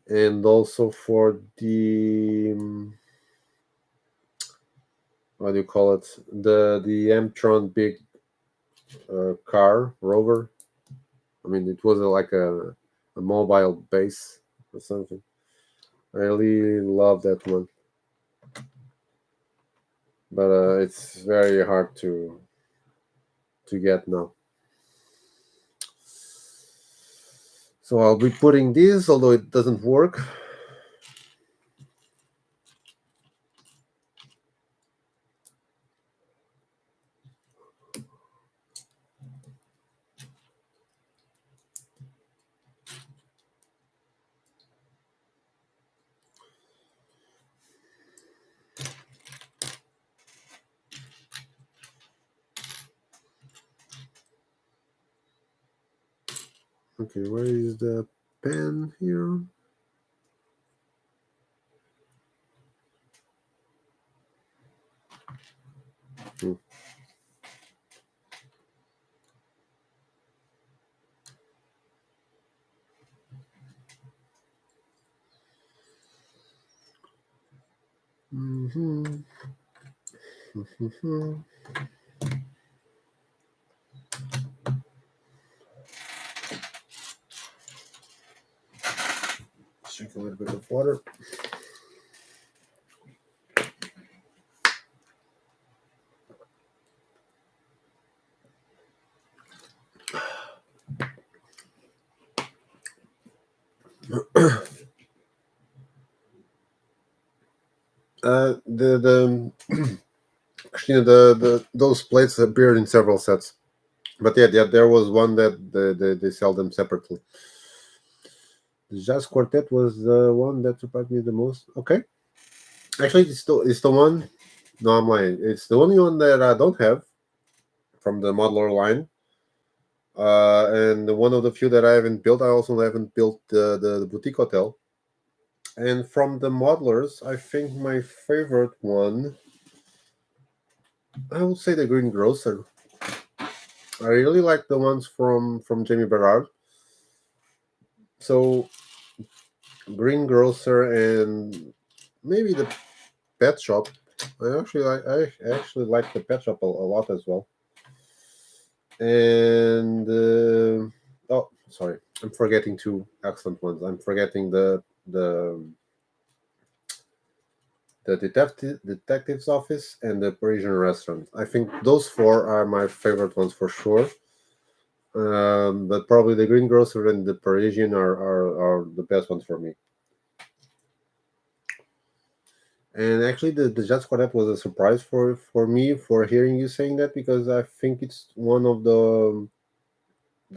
and also for the what do you call it, the Mtron big car rover. I mean, it was like a mobile base or something. I really love that one, but it's very hard to get now. So I'll be putting this, although it doesn't work. Okay, where is the pen here? Hmm. Mm-hmm. Mm-hmm. Drink a little bit of water. The Christina, the those plates appeared in several sets, but yeah, there was one that they sell them separately. The jazz quartet was the one that surprised me the most. Okay, actually, it's the one. No, I'm lying. It's the only one that I don't have from the modular line. And one of the few that I haven't built. I also haven't built the boutique hotel. And from the modelers, I think my favorite one, I would say the Green Grocer. I really like the ones from Jamie Berard. So Green Grocer and maybe the Pet Shop. I actually like the Pet Shop a lot as well. And oh, sorry, I'm forgetting two excellent ones. I'm forgetting the detective's office and the Parisian restaurant. I think those four are my favorite ones for sure. But probably the Green Grocer and the Parisian are the best ones for me. And actually, the Jazz Quartet was a surprise for me for hearing you saying that, because I think it's one of the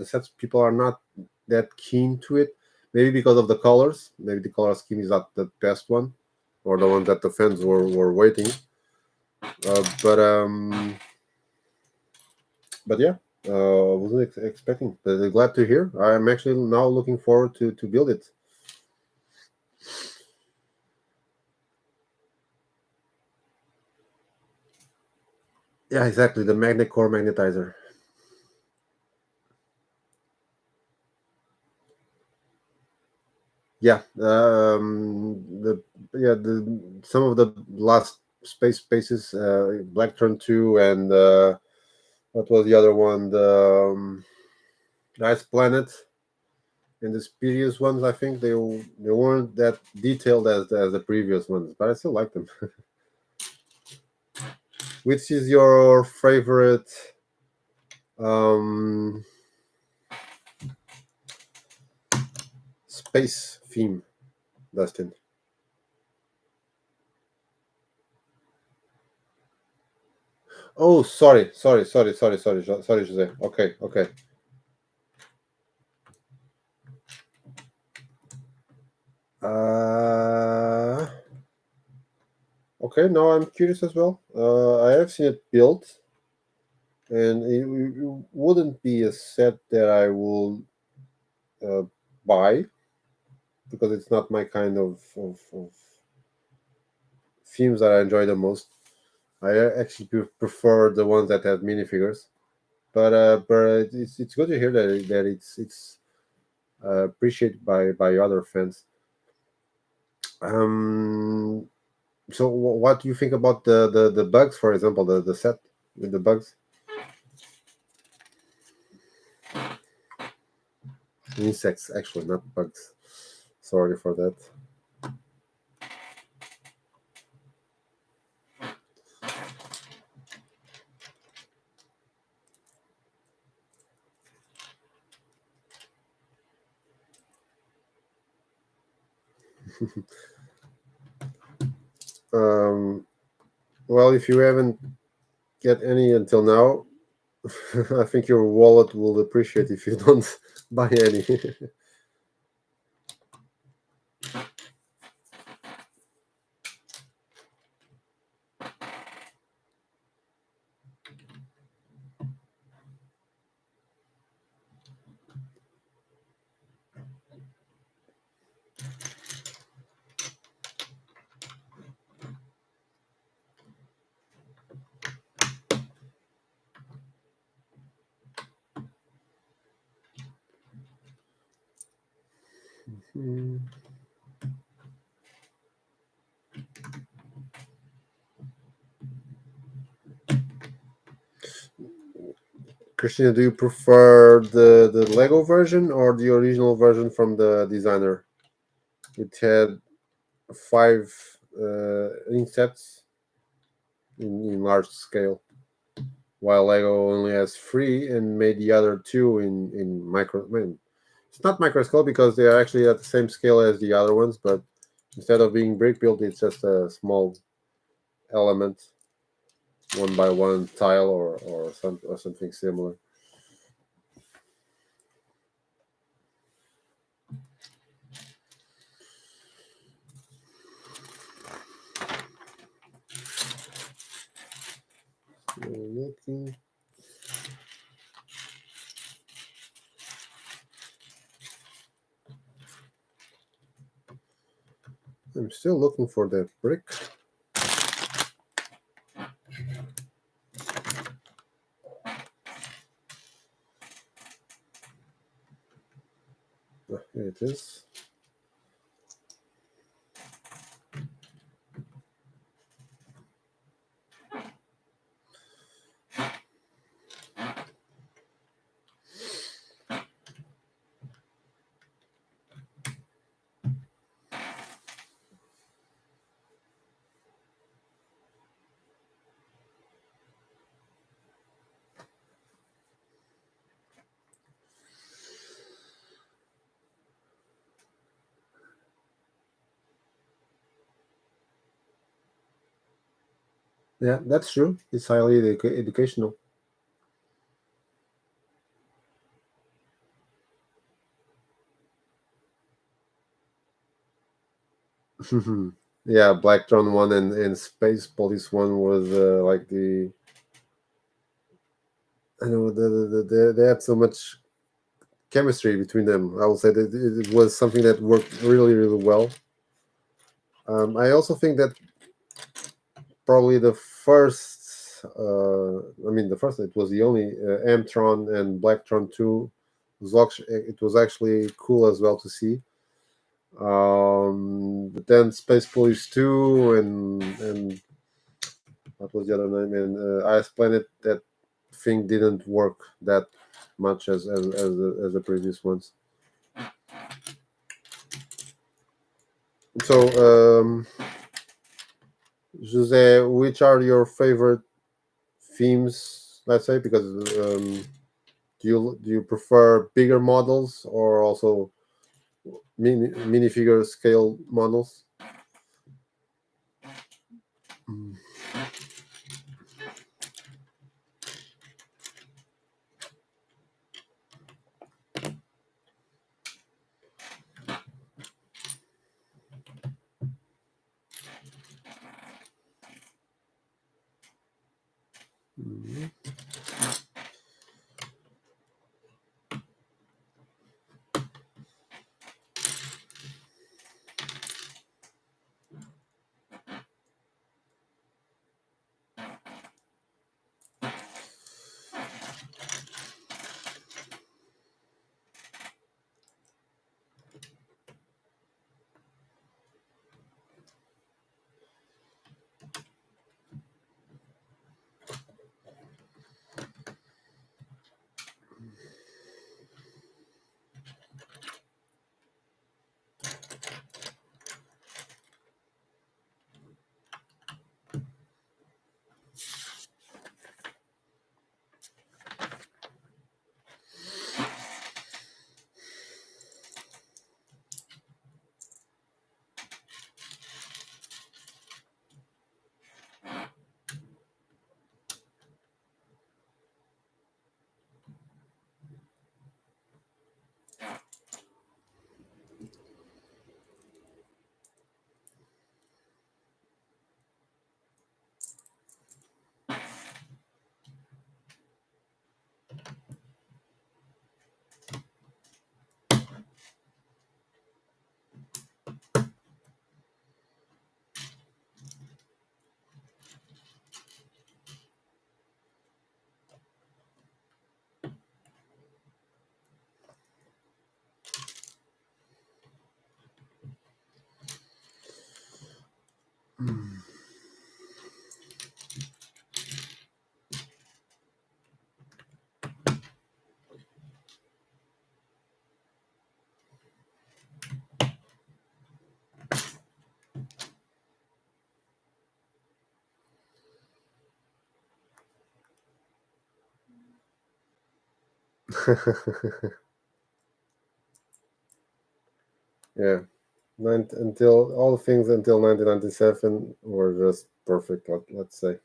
sets people are not that keen to it. Maybe because of the colors. Maybe the color scheme is not the best one, or the one that the fans were waiting. But yeah, wasn't expecting. But glad to hear. I'm actually now looking forward to build it. Yeah, exactly. The magnet core magnetizer. Yeah, the yeah the some of the last spaces, Black Turn 2, and what was the other one? The Ice Planet, and the previous ones. I think they weren't that detailed as the previous ones, but I still like them. Which is your favorite um, space theme, Dustin? Oh, sorry, Jose. Okay, okay. Uh, okay, now I'm curious as well. I have seen it built, and it wouldn't be a set that I will uh, buy, because it's not my kind of themes that I enjoy the most. I actually prefer the ones that have minifigures. But it's good to hear that it's appreciated by other fans. Um, so what do you think about the bugs, for example, the set with the bugs, insects, actually, not bugs. Sorry for that. Um, well, if you haven't get any until now, I think your wallet will appreciate if you don't buy any. Hmm. Christina, do you prefer the Lego version or the original version from the designer? It had five insets in large scale, while Lego only has three and made the other two in micro. I mean, It's not micro scale because they are actually at the same scale as the other ones, but instead of being brick built, it's just a small element, one by one tile or something similar. Looking. I'm still looking for that brick. Here it is. Yeah, that's true. It's highly educational. Yeah, Blacktron one and Space Police one was like the I know they had so much chemistry between them. I would say that it was something that worked really well. I also think that probably the first, I mean, the first, it was the only Amtron and Blacktron 2. It was actually cool as well to see. But then Space Police 2 and what was the other name? And Ice Planet, that thing didn't work that much as the previous ones. So, Jose, which are your favorite themes? Let's say because do you prefer bigger models or also minifigure scale models? Mm. Mhm. Yeah, until all things until 1997 were just perfect. Let's say.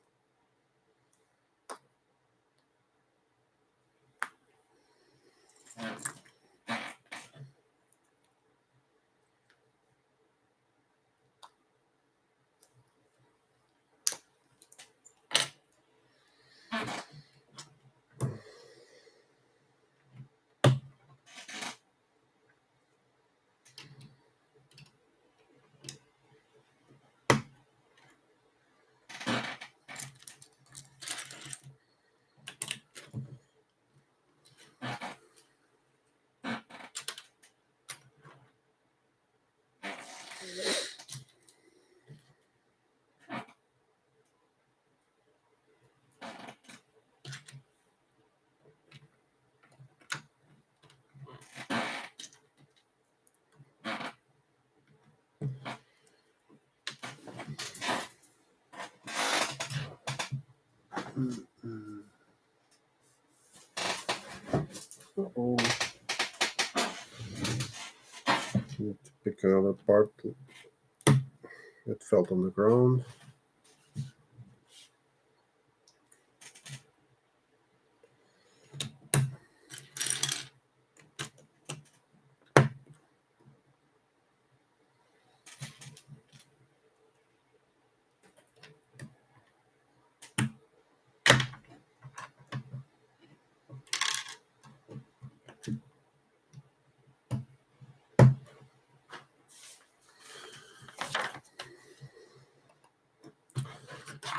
Oh, need to pick another part that fell on the ground.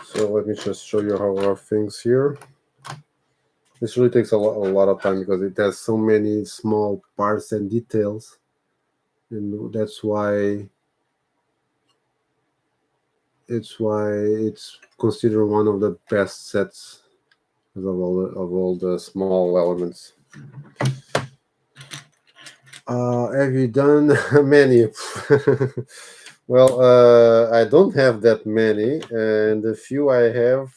So let me just show you how our things here. This really takes a lot of time because it has so many small parts and details, and that's why it's considered one of the best sets of all the small elements. Have you done many? Well, I don't have that many, and the few I have,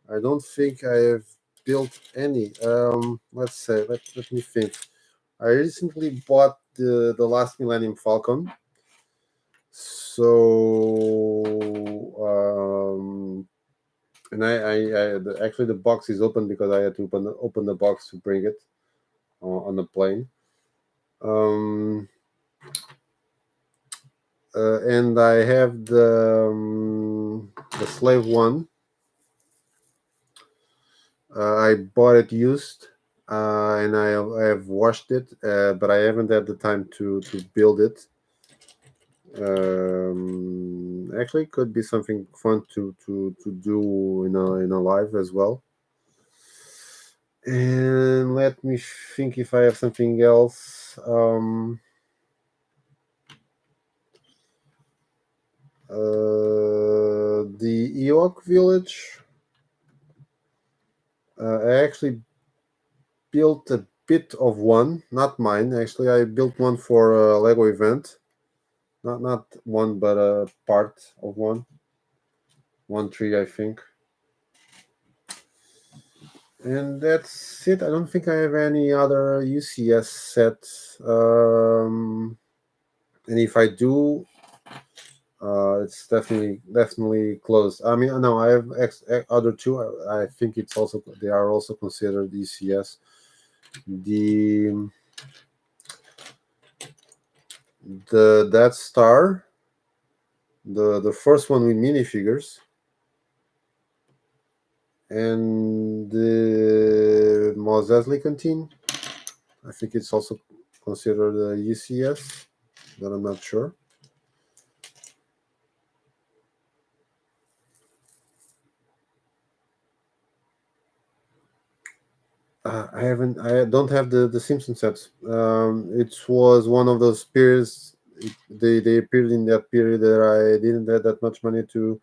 I don't think I have built any. Let's say, let me think. I recently bought the last Millennium Falcon, so and actually the box is open because I had to open the box to bring it on the plane. Um, and I have the Slave One. I bought it used, and I have washed it, but I haven't had the time to build it. Actually, could be something fun to do in a live as well. And let me think if I have something else. The Ewok village. I actually built a bit of one, not mine. Actually, I built one for a Lego event. Not one, but a part of one tree, I think. And that's it. I don't think I have any other UCS sets. And if I do, it's definitely closed. I mean, no, I have other two. I think they are also considered UCS. The Death Star, the first one with minifigures, and the Mos Eisley Canteen. I think it's also considered a UCS, but I'm not sure. I don't have the Simpson sets. It was one of those periods. They appeared in that period that I didn't have that much money to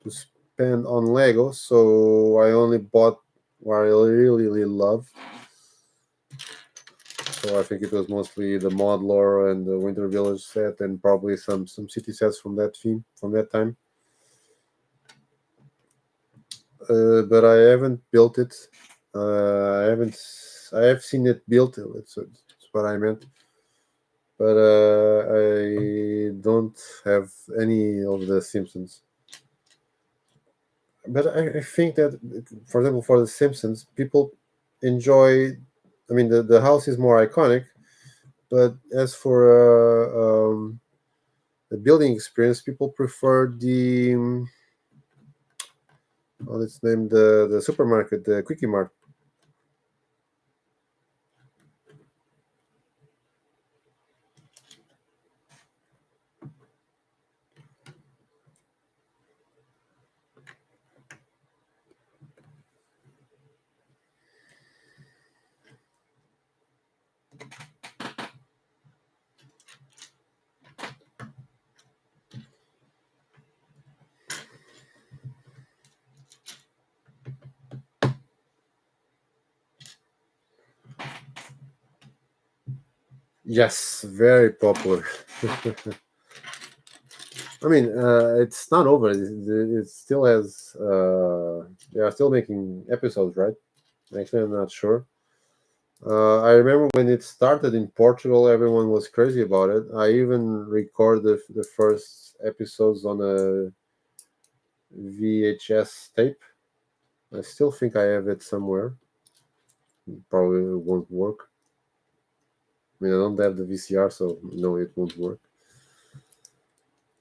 spend on Lego, so I only bought what I really love. So I think it was mostly the Mod Lore and the Winter Village set, and probably some city sets from that theme from that time. But I haven't built it. I haven't. I have seen it built. That's what I meant. but I don't have any of the Simpsons. But I think that, for example, for the Simpsons, people enjoy. I mean, the house is more iconic, but as for the building experience, people prefer the let's name the supermarket, the Quickie Mart. Yes, very popular. I mean, it's not over. It still has. They are still making episodes, right? Actually, I'm not sure. I remember when it started in Portugal, everyone was crazy about it. I even recorded the first episodes on a VHS tape. I still think I have it somewhere. Probably won't work. I mean, I don't have the VCR, so no, it won't work.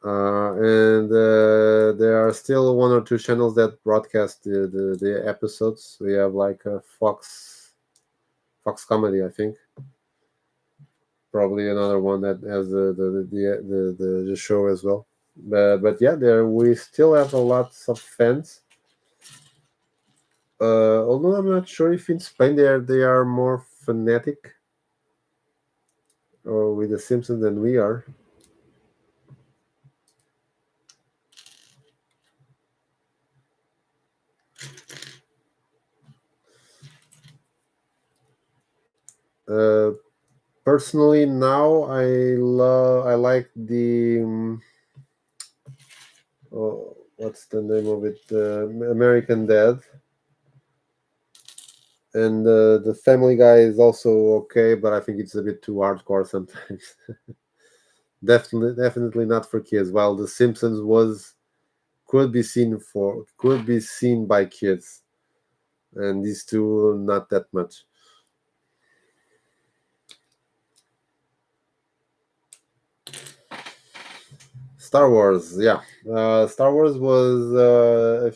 And there are still one or two channels that broadcast the episodes. We have like a Fox Comedy, I think. Probably another one that has the show as well. But yeah, there we still have a lots of fans. Although I'm not sure if in Spain they are more fanatic or with the Simpsons than we are. Uh, Personally, now I like the oh, what's the name of it? American Dad, and the Family Guy is also okay, but I think it's a bit too hardcore sometimes. Definitely not for kids. While The Simpsons was could be seen by kids, and these two not that much. Star Wars, yeah. Star Wars was a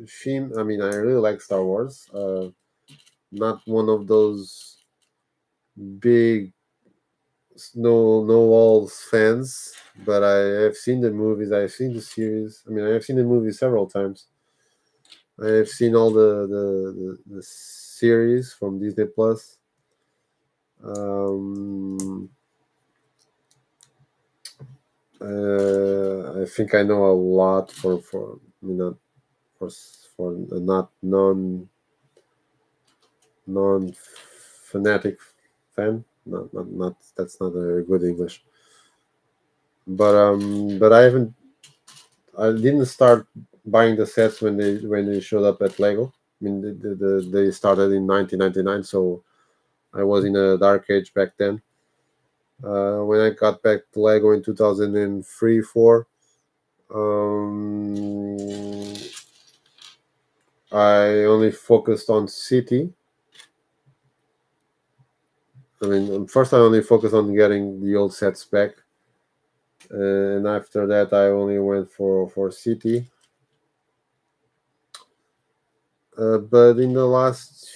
theme. I mean, I really like Star Wars. Not one of those big no walls fans, but I have seen the movies. I've seen the series. I mean, I have seen the movie several times. I have seen all the series from Disney Plus. Um, I think I know a lot for I mean, not for a not non fanatic fan. Not that's not a good English. But I didn't start buying the sets when they showed up at Lego. I mean, they started in 1999, so I was in a dark age back then. When I got back to Lego in 2003, four, um, I only focused on City. I mean, first I only focused on getting the old sets back, and after that I only went for City. But in the last,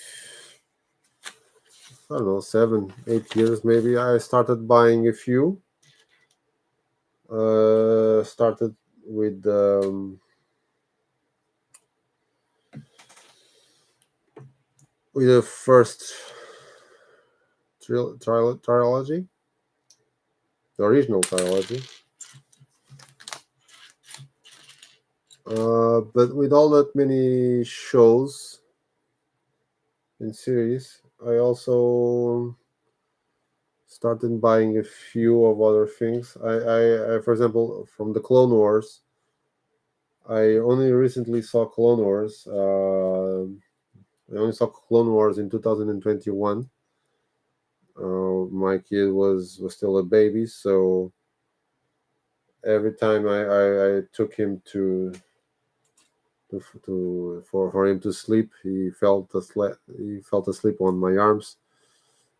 I don't know, 7 8 years maybe, I started buying a few. Started with the first trilogy, the original trilogy. But with all that many shows and series, I also started buying a few of other things. For example, from the Clone Wars, I only recently saw Clone Wars. I only saw Clone Wars in 2021. My kid was still a baby, so every time I took him for him to sleep, he felt asleep on my arms.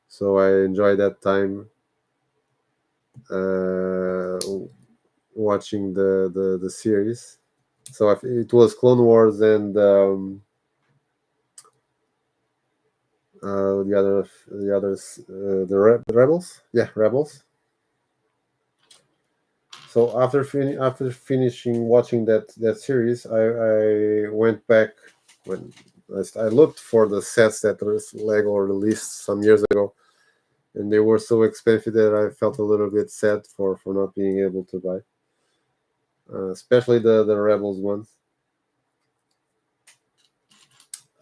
So I enjoyed that time uh, watching the series. So it was Clone Wars and the others the Rebels. Yeah, Rebels. So after finishing watching that series, I went back when I looked for the sets that Lego released some years ago, and they were so expensive that I felt a little bit sad for not being able to buy, especially the Rebels ones.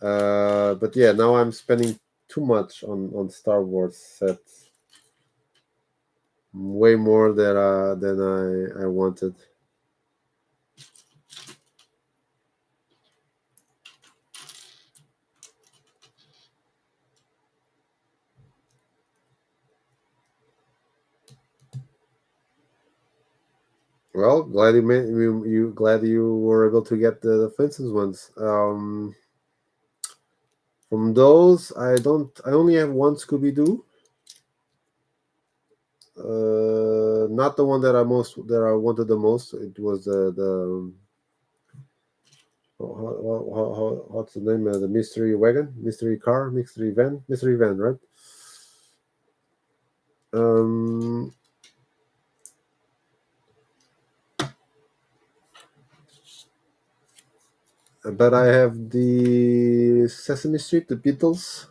But yeah, now I'm spending too much on Star Wars sets, way more than I wanted. Well, glad you glad you were able to get the Flintstones ones. From those, I only have one Scooby Doo. Not the one that I wanted the most. It was the what's the name? The mystery wagon, mystery car, mystery van, right? Um, but I have the Sesame Street, the Beatles,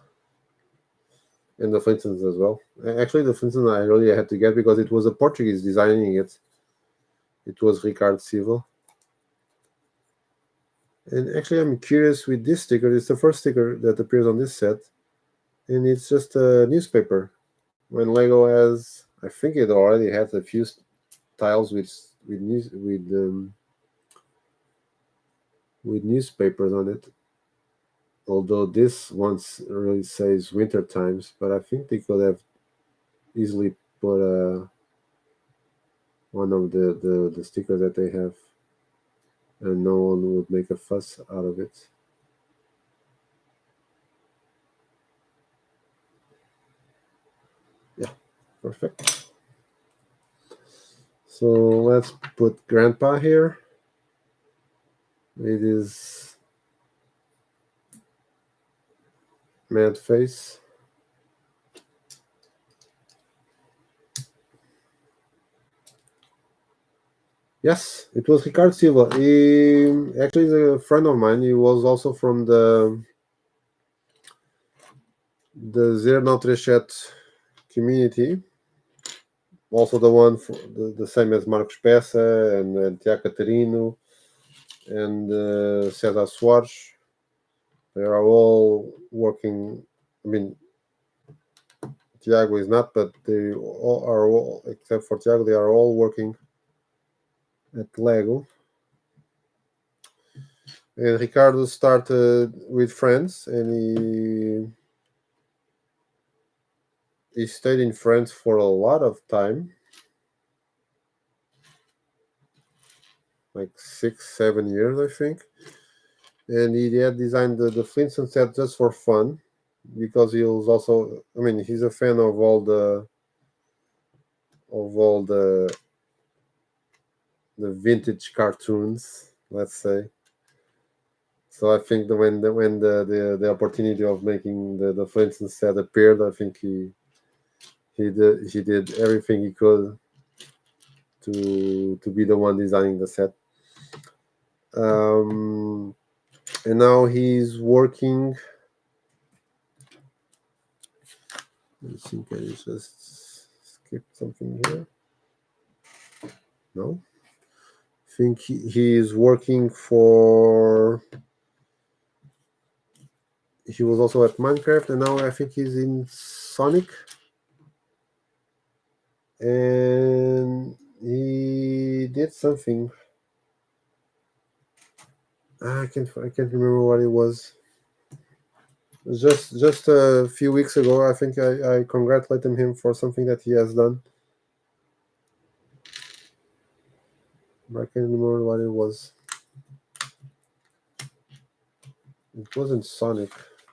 and the Flintstones as well. Actually, the Flintstones I really had to get because it was a Portuguese designing it. It was Ricardo Silva. And actually, I'm curious with this sticker. It's the first sticker that appears on this set, and it's just a newspaper. When Lego has, I think it already has a few tiles with newspapers on it. Although this one really says winter times, but I think they could have easily put one of the stickers that they have, and no one would make a fuss out of it. Yeah, perfect. So let's put Grandpa here. It is mad face. Yes, it was Ricardo Silva. He actually is a friend of mine. He was also from the Zero Not community. Also the one for the same as Marcos Peça and Tiago Catarino and César Soares. They are all working. I mean, Tiago is not, but they all are all, except for Tiago, they are all working at Lego. And Ricardo started with friends, and he stayed in France for a lot of time, like 6, 7 years, I think. And he had designed the Flintstone set just for fun, because he was also, I mean, he's a fan of all the vintage cartoons, let's say. So I think when the opportunity of making the Flintstone set appeared, I think he did everything he could to be the one designing the set. Um, and now he's working. I think I just skipped something here. No, I think he is working for. He was also at Minecraft, and now I think he's in Sonic. And he did something. I can't remember what it was. Just a few weeks ago, I think I congratulated him for something that he has done. I can't remember what it was. It wasn't Sonic.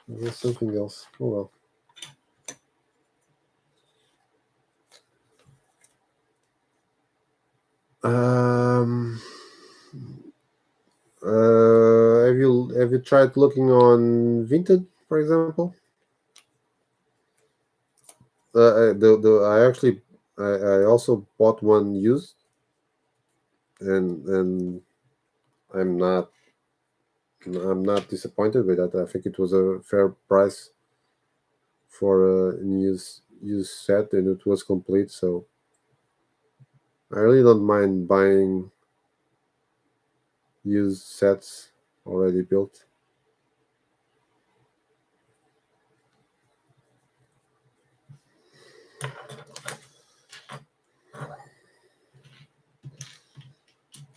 It was something else. Oh well. Um, have you tried looking on Vinted, for example? I actually I also bought one used, and I'm not I'm not disappointed with that. I think it was a fair price for a used set, and it was complete. So I really don't mind buying used sets already built.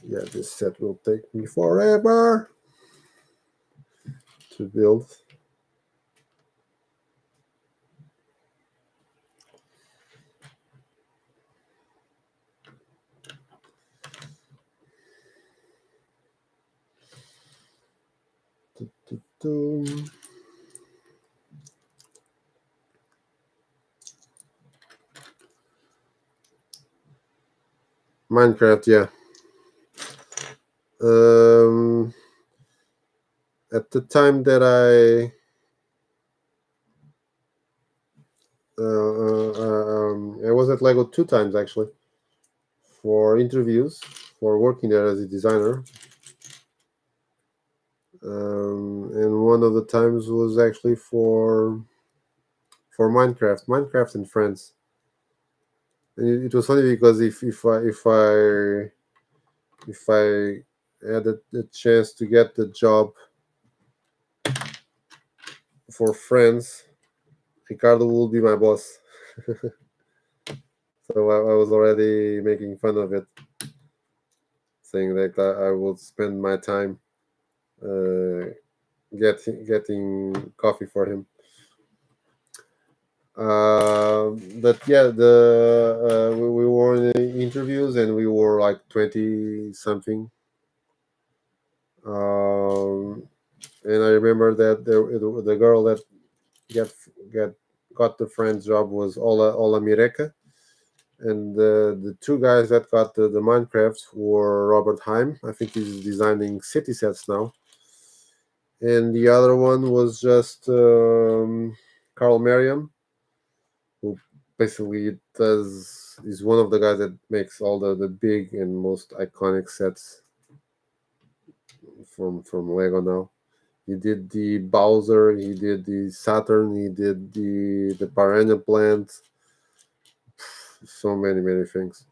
Yeah, this set will take me forever to build. Doo-doo-doo. Minecraft, yeah. Um, at the time that I was at Lego two times actually for interviews for working there as a designer, and one of the times was actually for Minecraft and Friends. And it was funny because if I had the chance to get the job for Friends, Ricardo will be my boss. So I was already making fun of it, saying that I would spend my time uh, getting coffee for him. But yeah, the we were in the interviews and we were like 20 something. Um, and I remember that the girl that get get got the friend's job was Ola Mireka, and the two guys that got the Minecraft were Robert Heim. I think he's designing city sets now, and the other one was just Carl Merriam, who basically does is one of the guys that makes all the big and most iconic sets from Lego now. He did the Bowser, he did the Saturn, he did the Piranha Plant, so many things.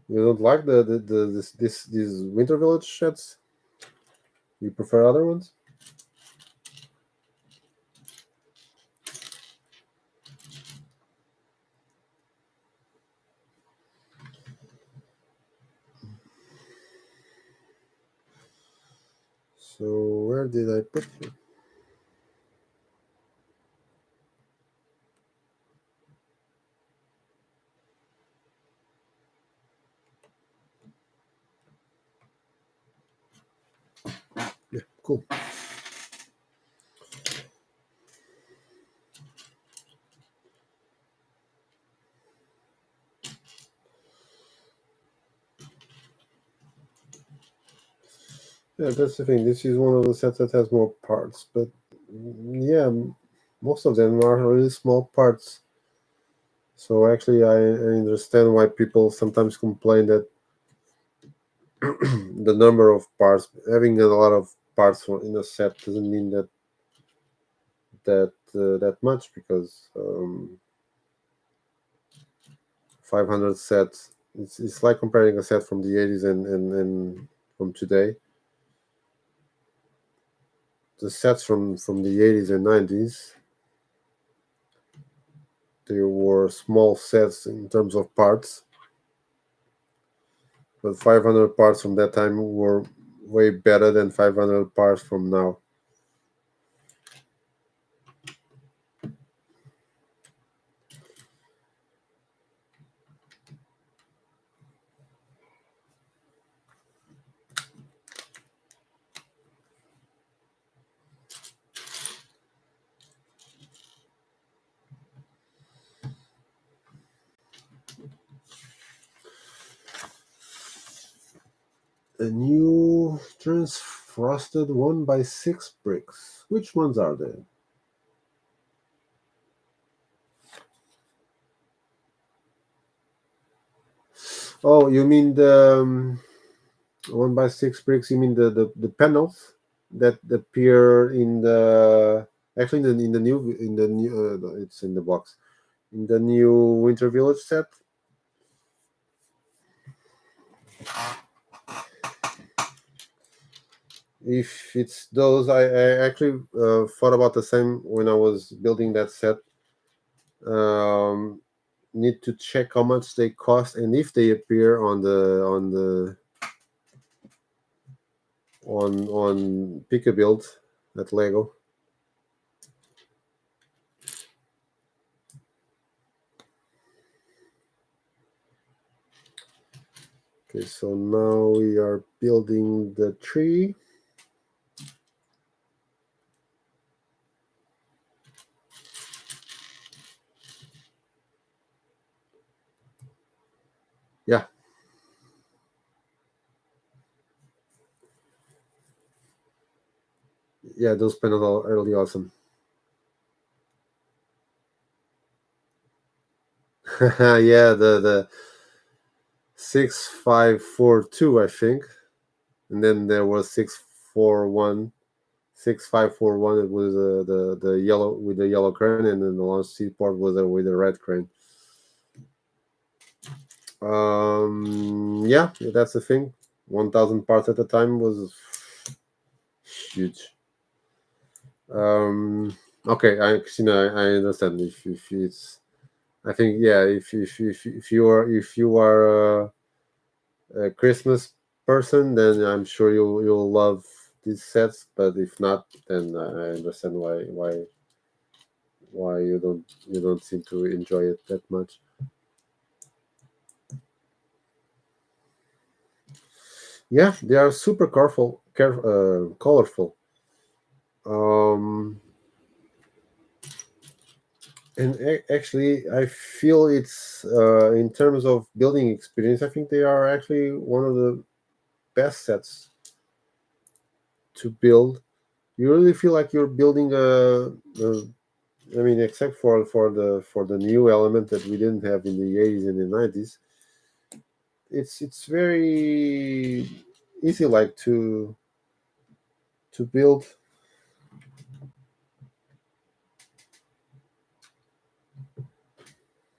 You don't like this these Winter Village sets? You prefer other ones? So where did I put you? Yeah, cool. Yeah, that's the thing. This is one of the sets that has more parts, but yeah, most of them are really small parts. So actually, I understand why people sometimes complain that the number of parts, having a lot of parts in a set, doesn't mean that much because 500 sets. It's like comparing a set from the 80s and from today. The sets from the 80s and 90s, they were small sets in terms of parts, but 500 parts from that time were way better than 500 parts from now. A new transfrosted 1 by 6 bricks. Which ones are they? Oh, you mean the 1 by 6 bricks? You mean the panels that appear in the actually in the new it's in the box in the new Winter Village set? If it's those, I actually thought about the same when I was building that set. Um, Need to check how much they cost and if they appear on Pick a Build at Lego. Okay, so now we are building the tree. Yeah, yeah, those panels are really awesome. Yeah, the 6542, I think, and then there was 641, 6541. It was the yellow with the yellow crane, and then the launch seaport was with the red crane. Yeah, that's the thing. 1,000 parts at a time was huge. Okay, Christina, I understand. If it's, I think, yeah, if you are a Christmas person, then I'm sure you'll love these sets. But if not, then I understand why you don't seem to enjoy it that much. Yeah, they are super colorful. Um, and actually, I feel it's in terms of building experience. I think they are actually one of the best sets to build. You really feel like you're building a I mean, except for the new element that we didn't have in the 80s and the 90s, it's very easy, like to build.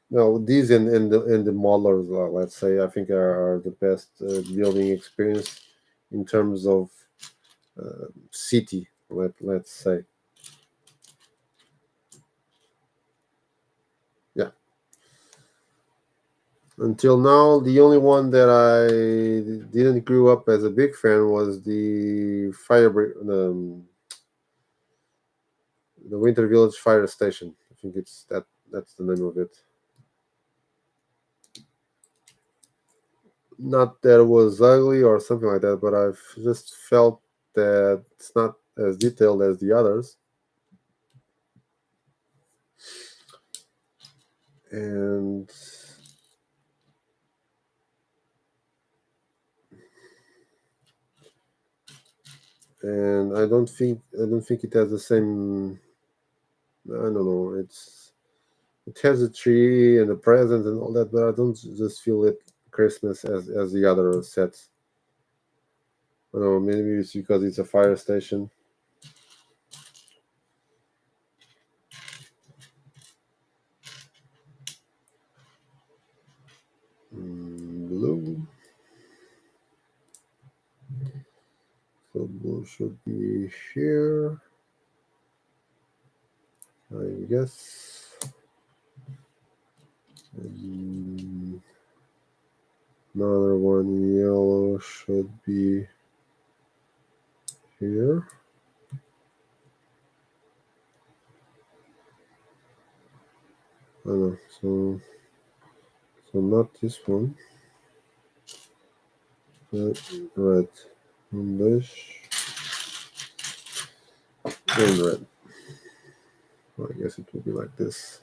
No, these and the modelers, let's say, I think are the best building experience in terms of city. Let's say, yeah. Until now, the only one that I didn't grew up as a big fan was the Winter Village Fire Station. I think it's that. That's the name of it. Not that it was ugly or something like that, but I've just felt that it's not as detailed as the others, and I don't think it has the same. I don't know. It has a tree and a present and all that, but I don't just feel it Christmas as the other sets. I don't know. Maybe it's because it's a fire station. blue should be here, I guess. And another one yellow should be here. I don't know, so not this one, but red. And this and red. Well, I guess it will be like this.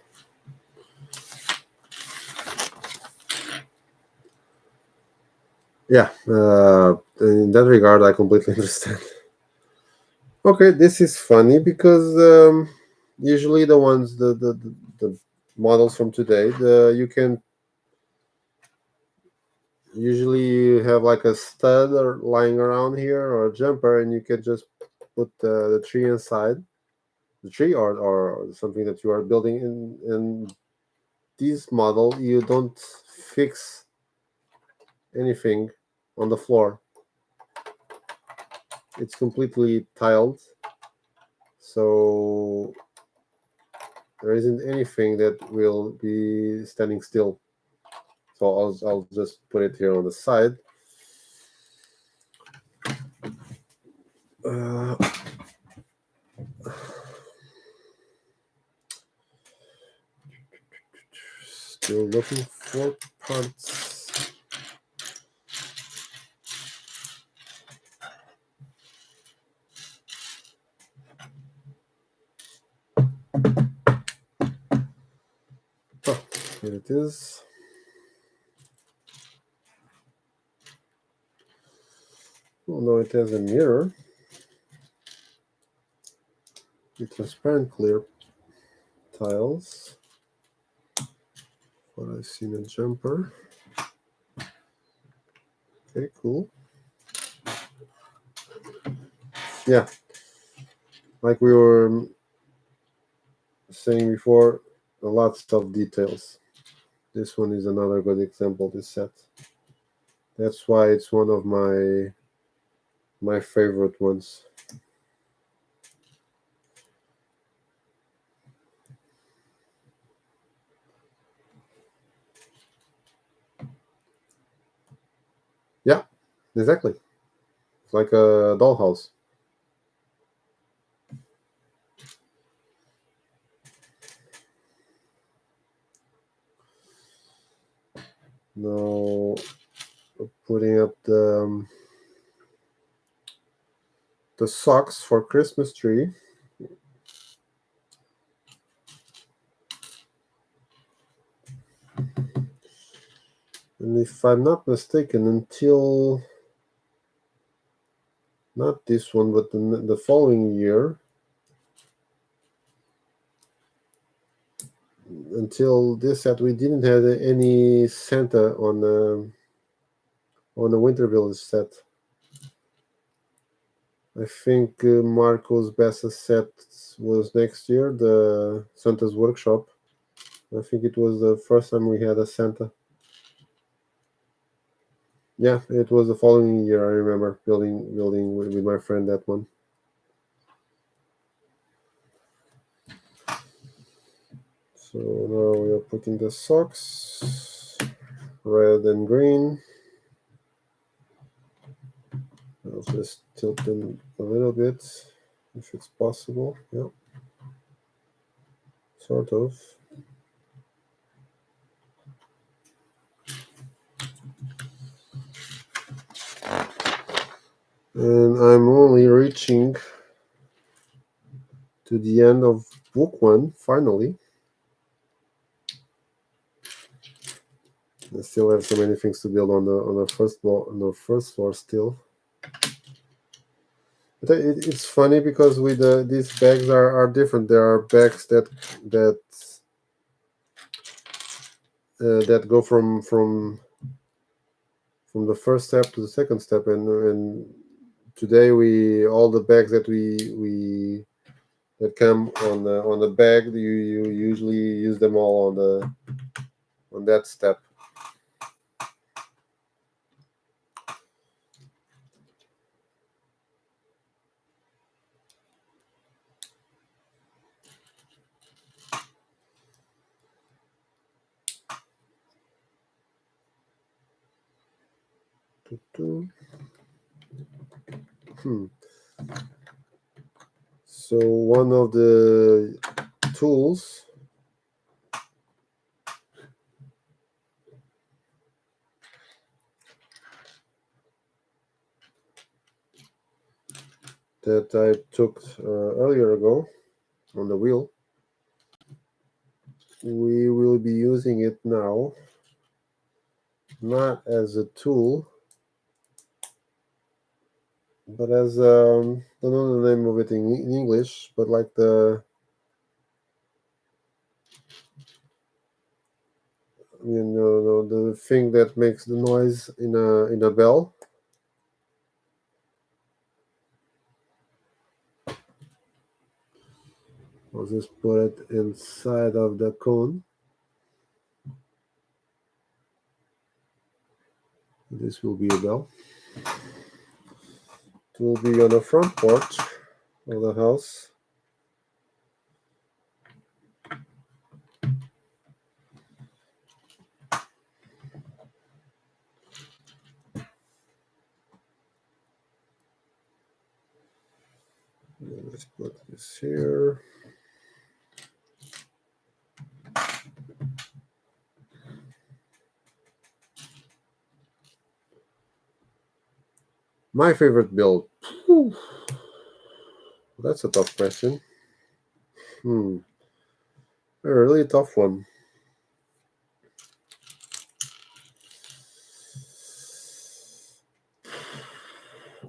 Yeah, in that regard, I completely understand. Okay, this is funny because usually the ones the models from today, you can usually you have like a stud or lying around here or a jumper, and you can just put the tree inside the tree or something that you are building in this model. You don't fix anything on the floor. It's completely tiled, so there isn't anything that will be standing still. So I'll just put it here on the side. Uh, Still looking for parts. Oh, here it is. Although it has a mirror, the transparent clear tiles. What I see in a jumper. Okay, cool. Yeah, like we were saying before, lots of details. This one is another good example. This set. That's why it's one of my favorite ones. Yeah, exactly. It's like a dollhouse. Now putting up the socks for Christmas tree. And if I'm not mistaken, until not this one, but the following year, until this set, we didn't have any Santa on the Winter Village set. I think Marco's best set was next year, the Santa's Workshop. I think it was the first time we had a Santa. Yeah, it was the following year. I remember building with my friend that one. So now we are putting the socks, red and green. I'll just tilt them a little bit, if it's possible. Yeah, sort of. And I'm only reaching to the end of book one, finally. I still have so many things to build on the first floor, still. But it's funny because with these bags are different. There are bags that go from the first step to the second step, and today all the bags that come on the bag, you usually use them all on that step. Hmm. So one of the tools that I took earlier ago on the wheel, we will be using it now, not as a tool, but as I don't know the name of it in English, but like the thing that makes the noise in a bell. I'll just put it inside of the cone. This will be a bell. It will be on the front porch of the house. Let's put this here. My favorite build. Whew, that's a tough question. A really tough one.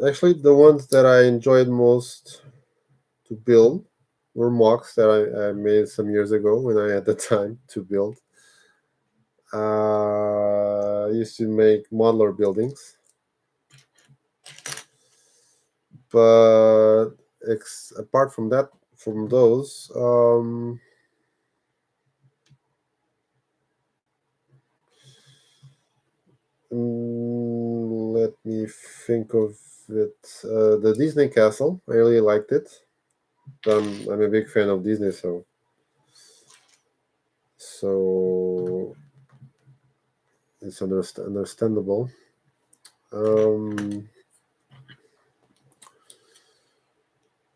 Actually, the ones that I enjoyed most to build were mocks that I made some years ago when I had the time to build. I used to make modular buildings, but apart from that, from those, let me think of it. The Disney Castle, I really liked it. I'm a big fan of Disney, so it's understandable. Um,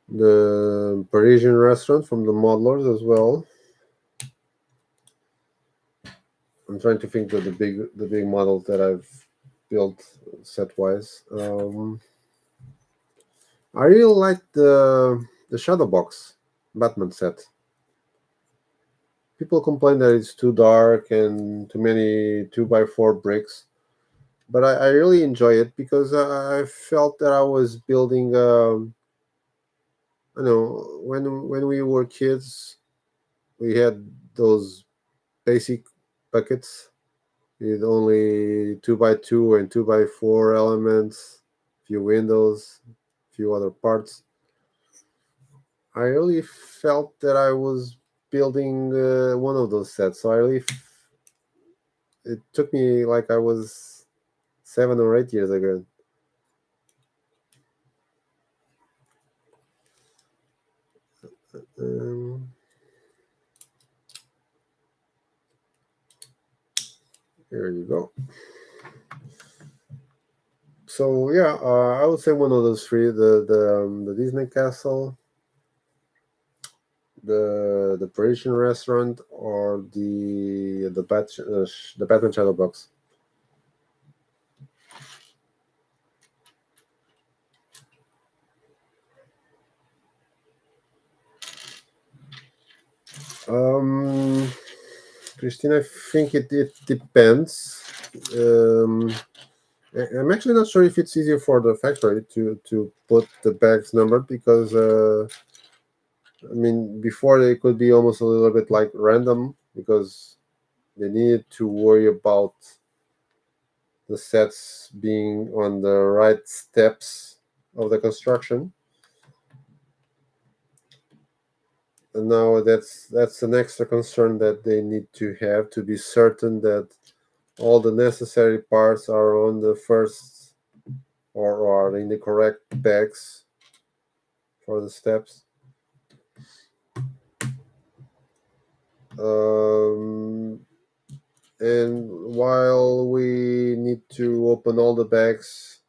the Parisian restaurant from the modelers as well. I'm trying to think of the big models that I've built set wise. I really like the Shadow Box Batman set. People complain that it's too dark and too many 2x4 bricks, but I really enjoy it because I felt that I was building. I know when we were kids, we had those basic buckets with only 2x2 and 2x4 elements, few windows, few other parts. I really felt that I was building one of those sets. So it took me like I was 7 or 8 years ago. Um, Here you go. So yeah, I would say one of those three: the Disney Castle, the Parisian restaurant, or the Batman Shadow Box. Um, Christine, I think it depends. Um, I'm actually not sure if it's easier for the factory to put the bags numbered because I mean before they could be almost a little bit like random because they needed to worry about the sets being on the right steps of the construction. And now that's an extra concern that they need to have to be certain that all the necessary parts are on the first or are in the correct bags for the steps. Um, and while we need to open all the bags.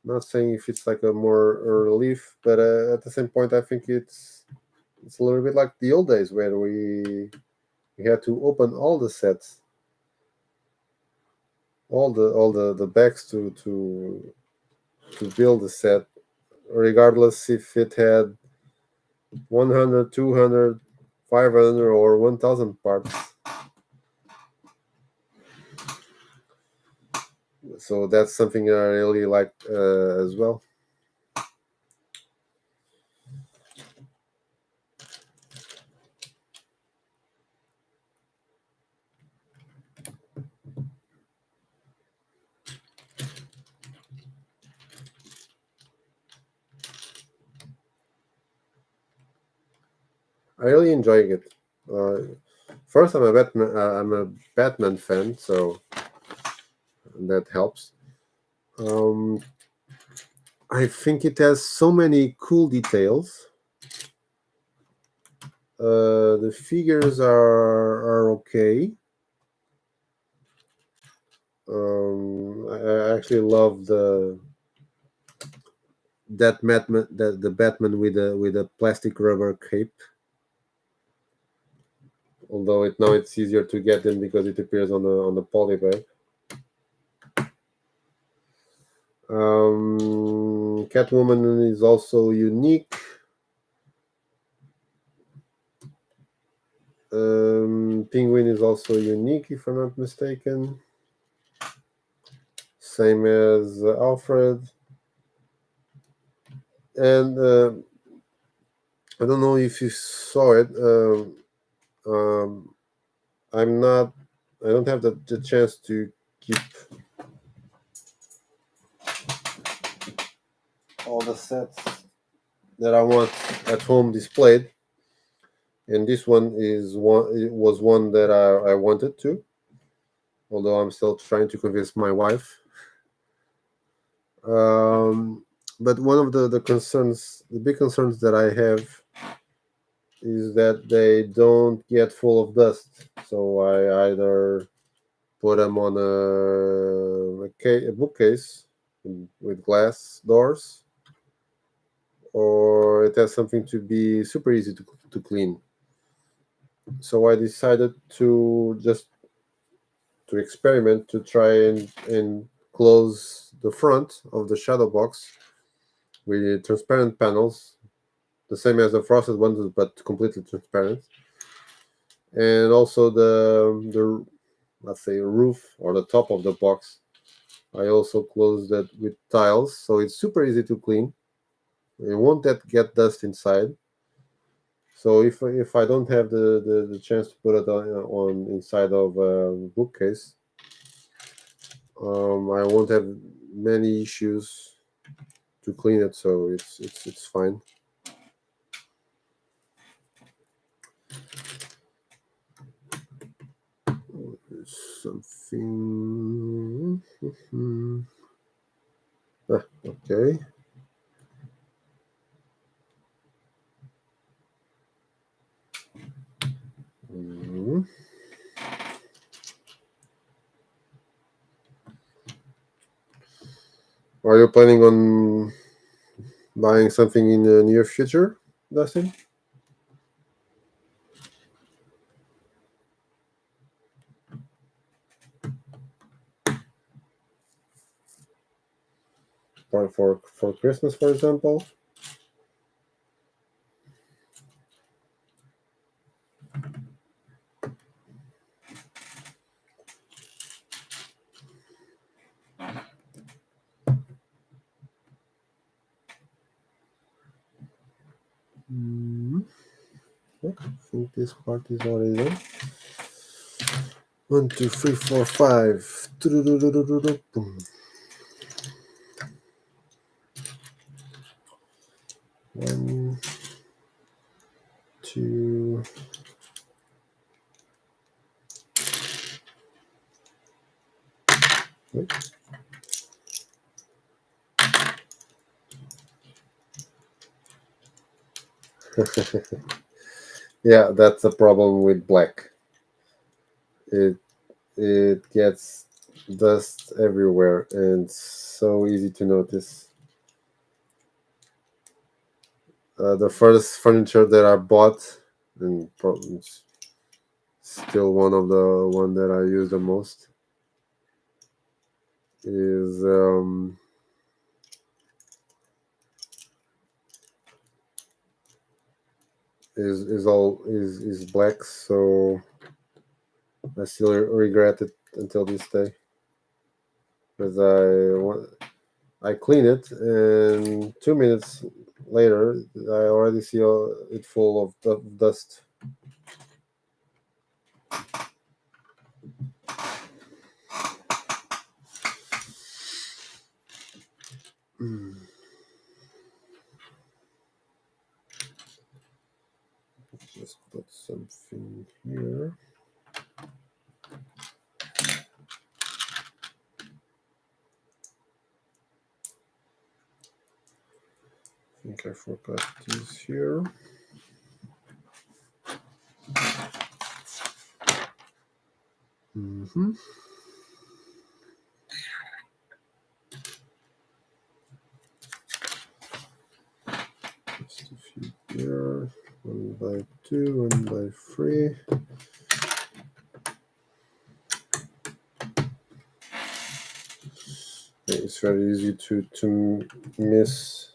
Not saying if it's like a more a relief, but at the same point, I think it's a little bit like the old days where we had to open all the sets, all the bags to build the set, regardless if it had 100, 200, 500, or 1,000 parts. So that's something I really like as well. I really enjoying it. Uh, First, I'm a Batman fan, so that helps. Um, I think it has so many cool details. The figures are okay. I actually love the Batman with a plastic rubber cape. Although now it's easier to get them because it appears on the poly bag. Catwoman is also unique. Penguin is also unique, if I'm not mistaken. Same as Alfred. And I don't know if you saw it. I'm not. I don't have the chance to keep all the sets that I want at home displayed, and this one is one. It was one that I wanted to, although I'm still trying to convince my wife. But one of the concerns, the big concerns that I have is that they don't get full of dust. So I either put them on a bookcase with glass doors, or it has something to be super easy to clean. So I decided to just to experiment to try and close the front of the shadow box with transparent panels, the same as the frosted ones, but completely transparent. And also the let's say roof or the top of the box, I also closed that with tiles, so it's super easy to clean. It won't get dust inside. So if I don't have the chance to put it on inside of a bookcase, I won't have many issues to clean it. So it's fine. Something. Okay. Mhm. Are you planning on buying something in the near future, Dustin? For Christmas, for example? I think this part is already done. 1, 2, 3, 4, 5. Boom. 1, 2. Yeah, that's a problem with black. It it gets dust everywhere, and so easy to notice. The first furniture that I bought, and it's still one of the one that I use the most, is is black. So I still regret it until this day, because I clean it, and 2 minutes later I already see it full of dust. Just put something here. I think I forgot this here. Mm-hmm. Just a few here. 1 by 2, 1 by 3. It's very easy to miss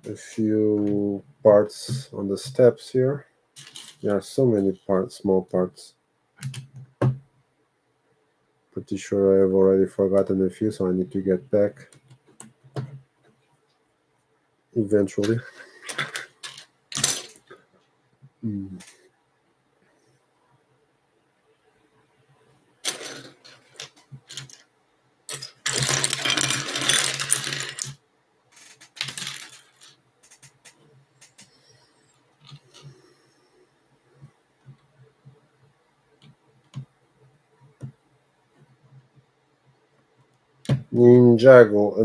a few parts on the steps here. There are so many parts, small parts. Pretty sure I have already forgotten a few, so I need to get back eventually. Mm. Ninjago.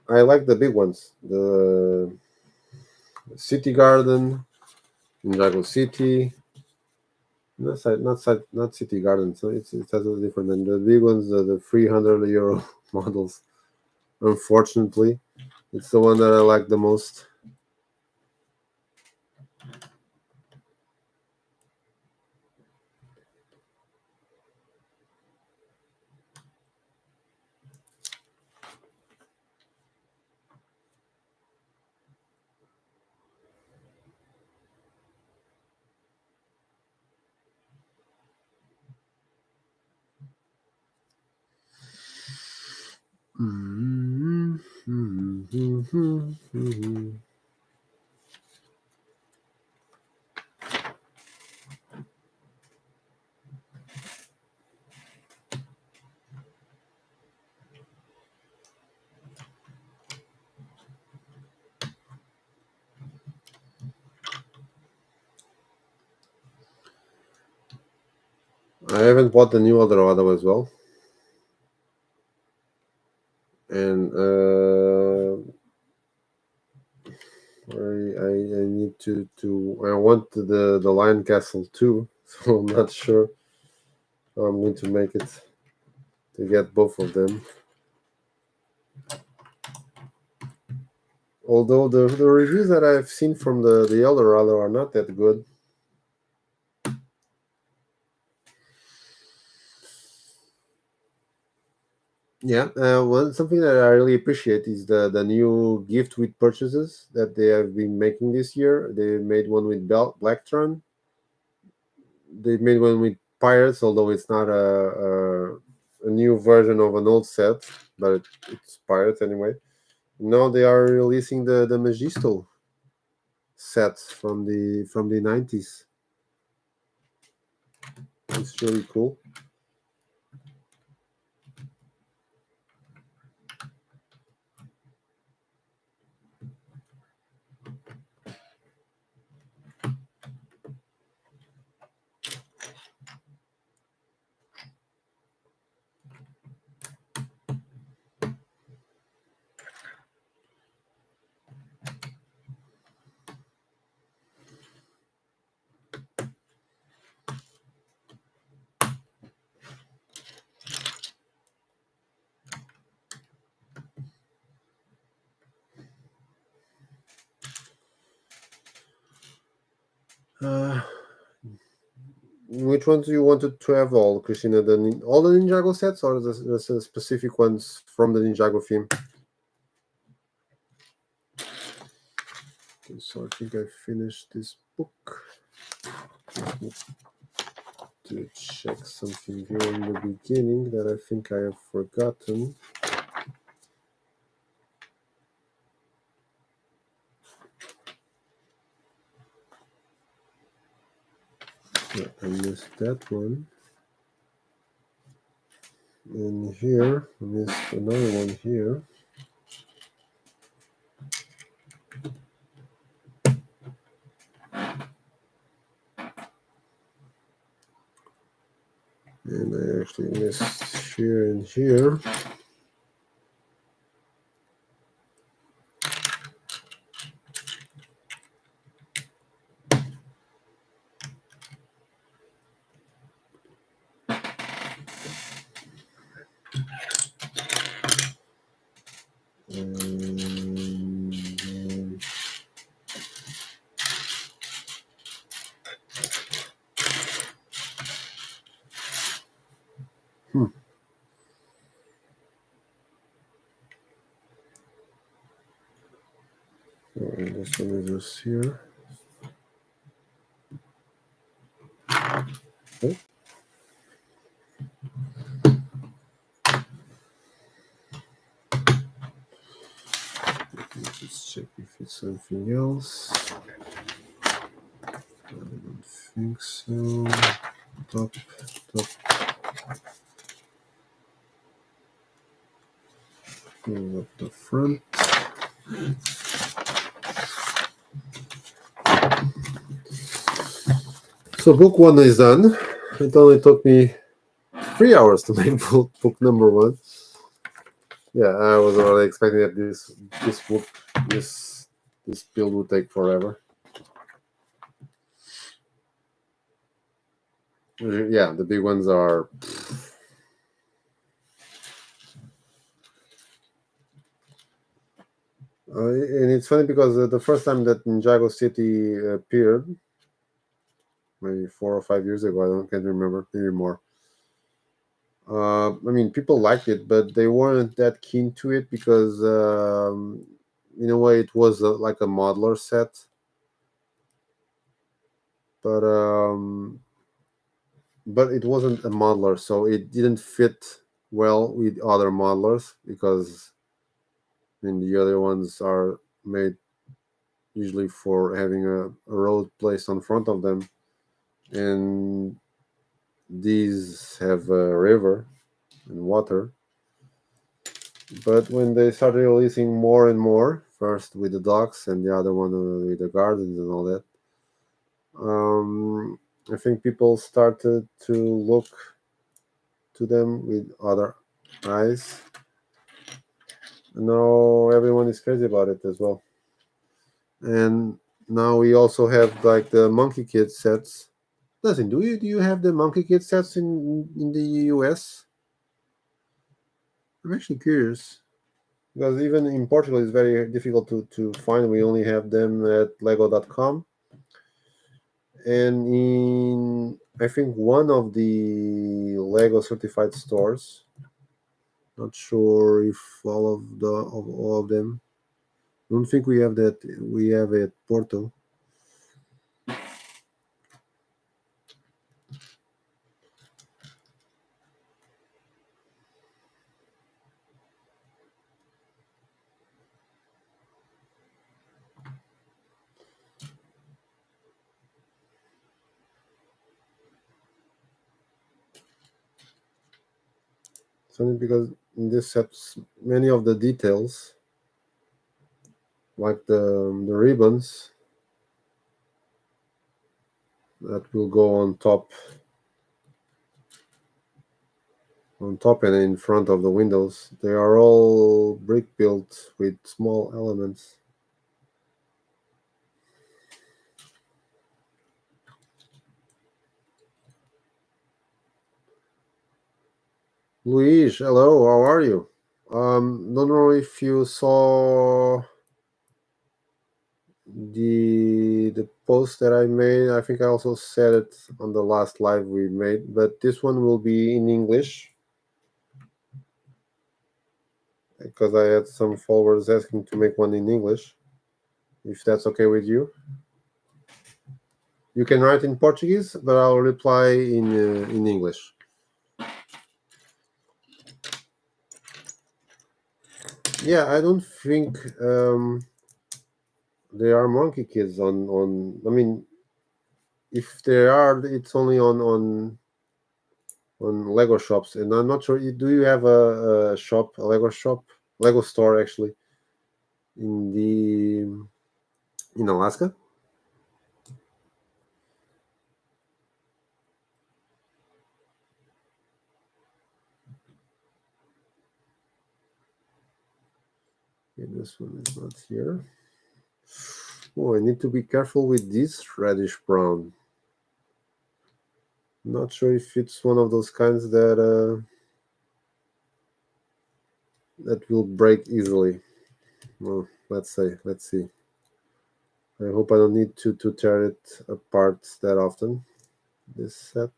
I like the big ones. The City Garden, Ninjago City. Not City Garden. So it's totally different. And the big ones, the 300 euro models. Unfortunately, it's the one that I like the most. Mm-hmm. Mm-hmm. Mm-hmm. I haven't bought the new Eldorado as well, and I need to I want the Lion Castle too, so I'm not sure how I'm going to make it to get both of them. Although the reviews that I've seen from the Eldorado are not that good. Yeah, one something that I really appreciate is the new gift with purchases that they have been making this year. They made one with Blacktron. They made one with Pirates, although it's not a new version of an old set, but it's Pirates anyway. Now they are releasing the Magisto sets from the 90s. It's really cool. Uh, which ones do you want to have all, Christina? All the Ninjago sets, or the specific ones from the Ninjago theme? Okay, so I think I finished this book. To check something here in the beginning that I think I have forgotten. Yeah, I missed that one. And here, I missed another one here. And I actually missed here and here. Hmm. This one is just here. Okay. Just check if it's something else. I don't think so. Top. Pull up the front. So book one is done. It only took me 3 hours to make book number one. Yeah, I was already expecting that this book this build would take forever. Yeah, the big ones are. And it's funny because the first time that Ninjago City appeared, maybe 4 or 5 years ago, can't remember, maybe more. I mean, people liked it, but they weren't that keen to it because, in a way, it was like a modeler set. But it wasn't a modeler, so it didn't fit well with other modelers because I mean the other ones are made usually for having a road placed on front of them, and these have a river and water. But when they started releasing more and more, first with the docks and the other one with the gardens and all that, I think people started to look to them with other eyes. Now everyone is crazy about it as well. And now we also have like the Monkey Kid sets. Nothing. Do you have the Monkey Kid sets in the US? I'm actually curious because even in Portugal it's very difficult to find. We only have them at lego.com and in I think one of the Lego certified stores. Not sure if all of them. Don't think we have that. We have at Porto. Something because in this sets many of the details, like the ribbons that will go on top and in front of the windows, they are all brick built with small elements. Luis, hello, how are you? Don't know if you saw the post that I made. I think I also said it on the last live we made, but this one will be in English because I had some followers asking to make one in English. If that's okay with you, you can write in Portuguese, but I'll reply in English. Yeah, I don't think there are monkey kids on. I mean, if there are, it's only on Lego shops, and I'm not sure. Do you have a shop, a Lego shop, Lego store actually in the in Alaska? Okay, this one is not here. Oh, I need to be careful with this reddish brown. Not sure if it's one of those kinds that will break easily. Well, let's see. I hope I don't need to tear it apart that often. This set.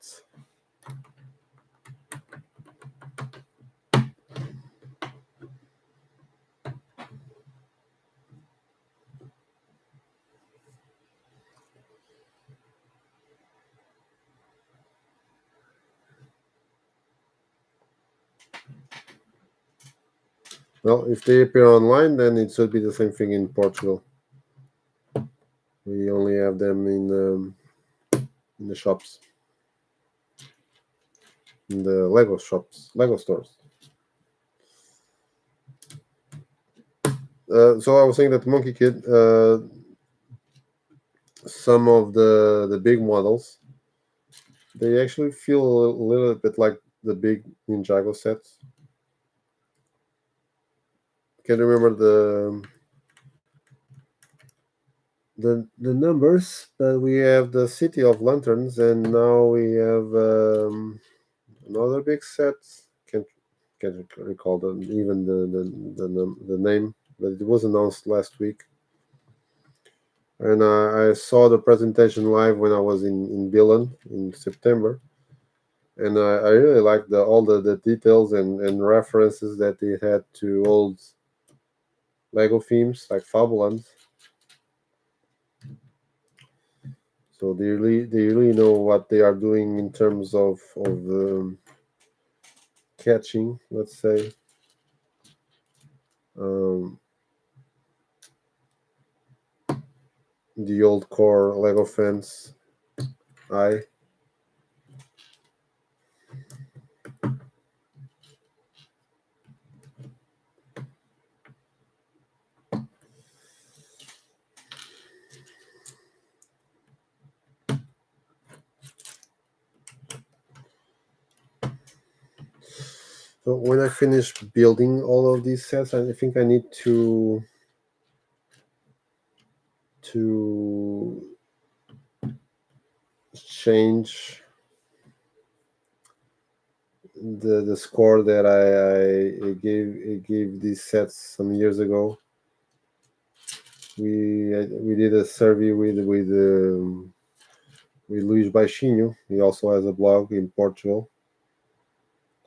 Well, if they appear online, then it should be the same thing in Portugal. We only have them in the shops, in the Lego shops, Lego stores. So I was saying that Monkey Kid, some of the big models, they actually feel a little bit like the big Ninjago sets. Can you remember the numbers? But we have the City of Lanterns, and now we have another big set. Can't recall even the name, but it was announced last week. And I saw the presentation live when I was in Bilan in September, and I really liked all the details and references that they had to old Lego themes like Fabuland. So they really know what they are doing in terms of catching, let's say. Um, the old core Lego fans eye. So when I finish building all of these sets, I think I need to change the score that I gave these sets some years ago. We did a survey with Luís Baixinho. He also has a blog in Portugal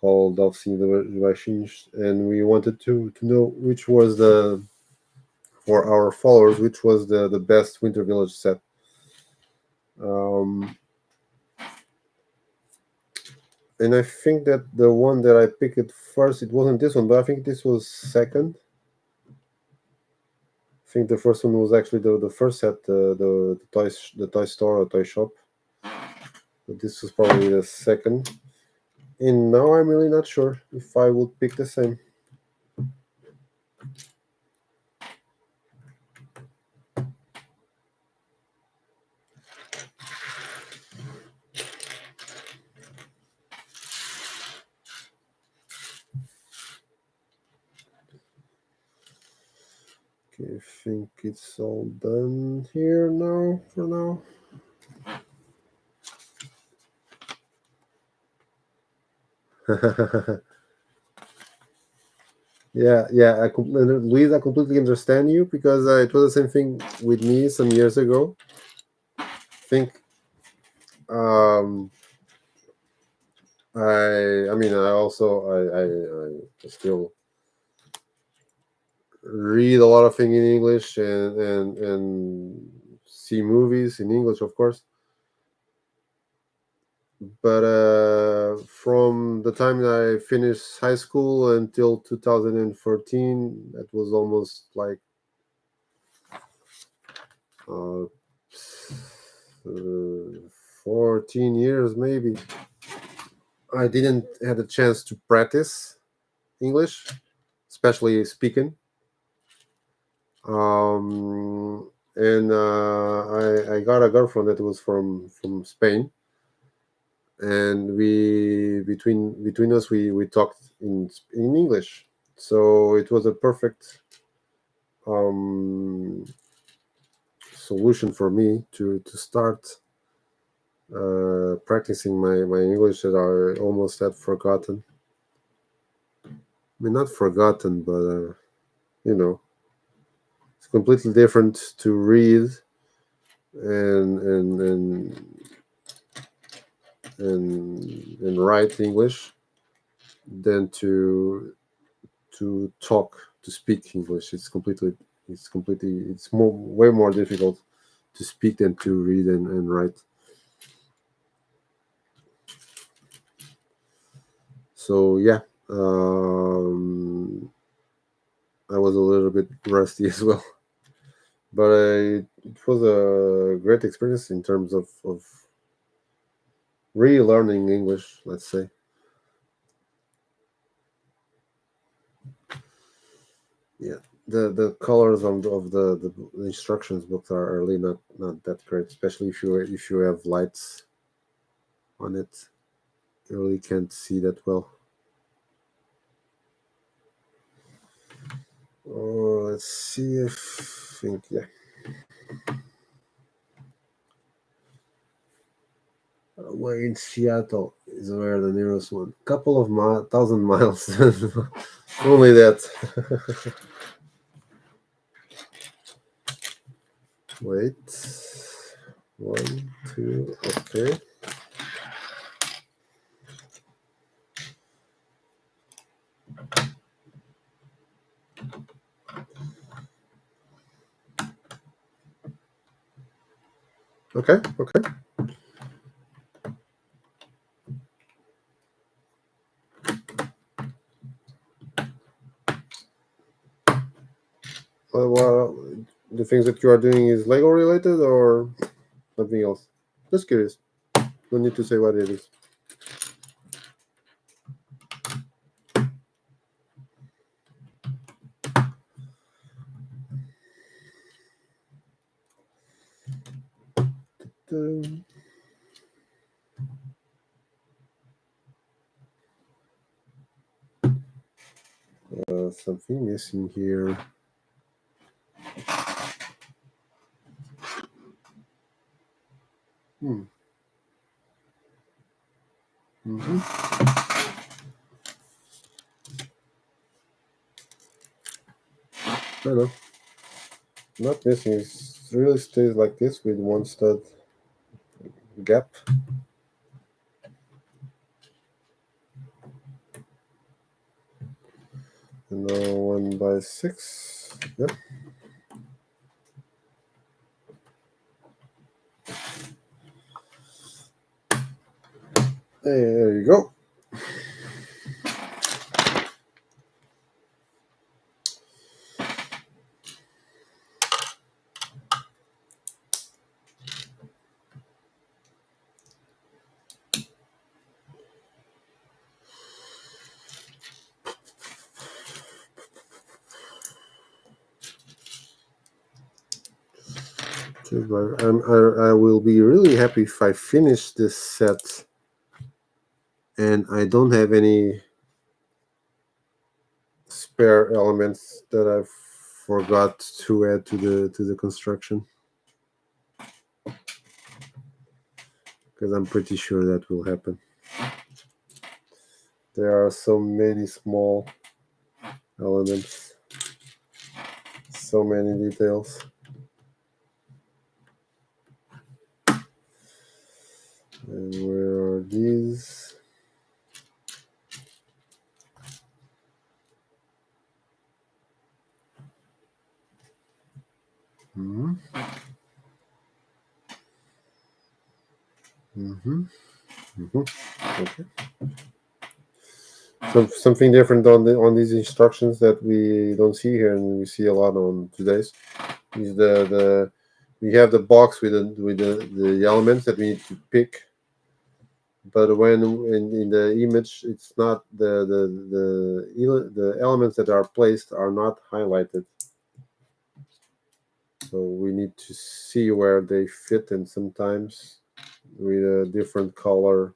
called Oficina de Baixinhos, and we wanted to know which was for our followers, which was the best Winter Village set. Um, and I think that the one that I picked first, it wasn't this one, but I think this was second. I think the first one was actually the first set, the toy store or toy shop. But this was probably the second. And now I'm really not sure if I would pick the same. Okay, I think it's all done here now for now. Yeah, Luis, I completely understand you because it was the same thing with me some years ago. think um, I mean, I also I still read a lot of things in English and see movies in English, of course. But from the time I finished high school until 2014, that was almost like uh, 14 years, maybe. I didn't had a chance to practice English, especially speaking. And I got a girlfriend that was from Spain, and between us we talked in English. So it was a perfect um, solution for me to start practicing my English that I almost had forgotten. I mean, not forgotten, but you know, it's completely different to read and and write English than to talk to speak English. It's more way more difficult to speak than to read and write. So yeah, I was a little bit rusty as well, but it was a great experience in terms of relearning English. Let's say. Yeah, the colors the instructions books are really not that great, especially if you have lights on it. You really can't see that well. Oh, let's see if think yeah. We're in Seattle is where the nearest one. Couple of thousand miles. Only that. Wait. One, two. Okay. Okay. Okay. Well, the things that you are doing is Lego related or something else? Just curious. Don't need to say what it is. Um, something missing here. Hmm. Mm-hmm. I don't know. Not missing. It really stays like this with one stud gap. And now 1 by 6. Yep. There you go. I will be really happy if I finish this set and I don't have any spare elements that I forgot to add to the construction, because I'm pretty sure that will happen. There are so many small elements, so many details. And where are these? Mm-hmm. Mm-hmm. Mm-hmm. Okay. Something different on these instructions that we don't see here and we see a lot on today's is the we have the box with the elements that we need to pick, but when in the image it's not the elements that are placed are not highlighted, so we need to see where they fit, and sometimes with a different color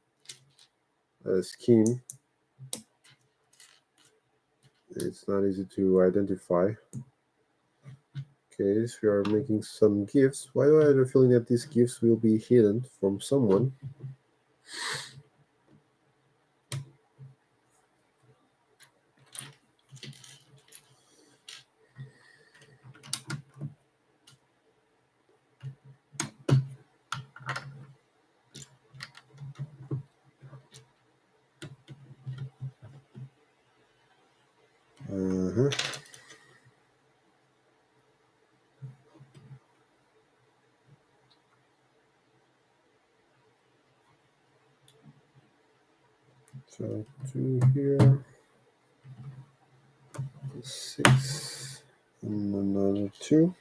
scheme it's not easy to identify. Okay, so we are making some gifts. Why do I have a feeling that these gifts will be hidden from someone? Uh-huh. So 2 here, 6, and another 2.